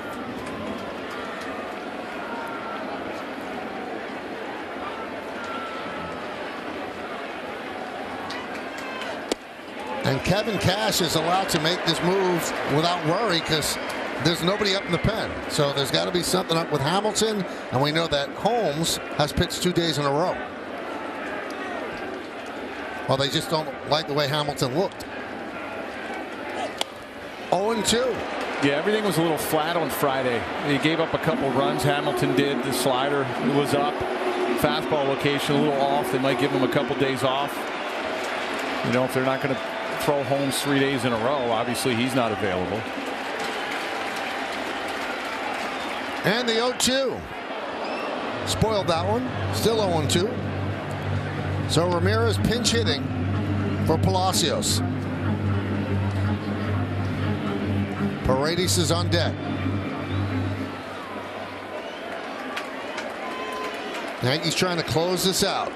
And Kevin Cash is allowed to make this move without worry because there's nobody up in the pen. So there's got to be something up with Hamilton. And we know that Holmes has pitched 2 days in a row. Well, they just don't like the way Hamilton looked. 0-2. Yeah, everything was a little flat on Friday. He gave up a couple runs. Hamilton did. The slider was up. Fastball location a little off. They might give him a couple days off. You know, if they're not going to throw Holmes 3 days in a row, obviously he's not available. And the 0-2. Spoiled that one. Still 0-2. So Ramirez pinch hitting for Palacios. Paredes is on deck. Yankees trying to close this out.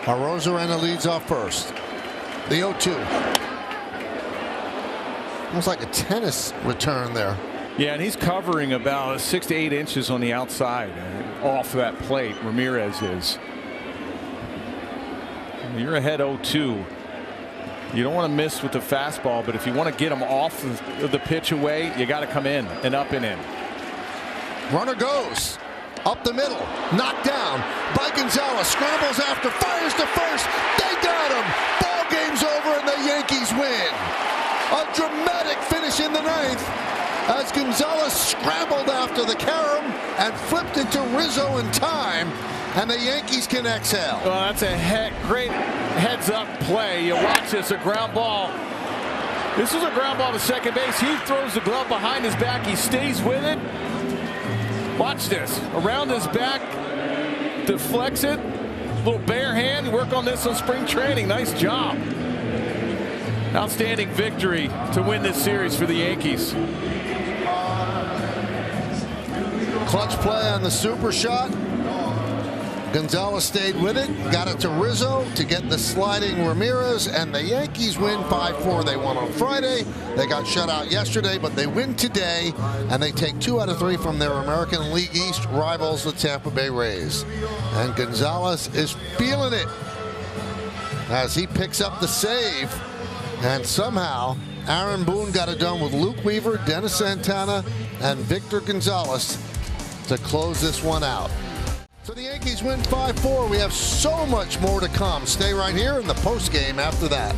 Arozarena leads off first. The 0-2. Almost like a tennis return there. Yeah, and he's covering about 6 to 8 inches on the outside off that plate. Ramirez is. You're ahead 0-2. You don't want to miss with the fastball, but if you want to get him off of the pitch away, you got to come in and up and in. Runner goes up the middle, knocked down by Gonzalez, scrambles after, fires to first. They got him. Ball game's over and the Yankees win. A dramatic finish in the 9th as Gonzalez scrambled after the carom and flipped it to Rizzo in time, and the Yankees can exhale. Well, that's a great heads-up play. You watch this, a ground ball. This is a ground ball to second base. He throws the glove behind his back. He stays with it. Watch this. Around his back, deflects it. Little bare hand. Work on this on spring training. Nice job. Outstanding victory to win this series for the Yankees. Clutch play on the super shot. Gonzalez stayed with it, got it to Rizzo to get the sliding Ramirez, and the Yankees win 5-4. They won on Friday. They got shut out yesterday, but they win today, and they take 2 out of 3 from their American League East rivals, the Tampa Bay Rays. And Gonzalez is feeling it as he picks up the save, and somehow Aaron Boone got it done with Luke Weaver, Dennis Santana, and Victor Gonzalez to close this one out. So the Yankees win 5-4. We have so much more to come. Stay right here in the postgame after that.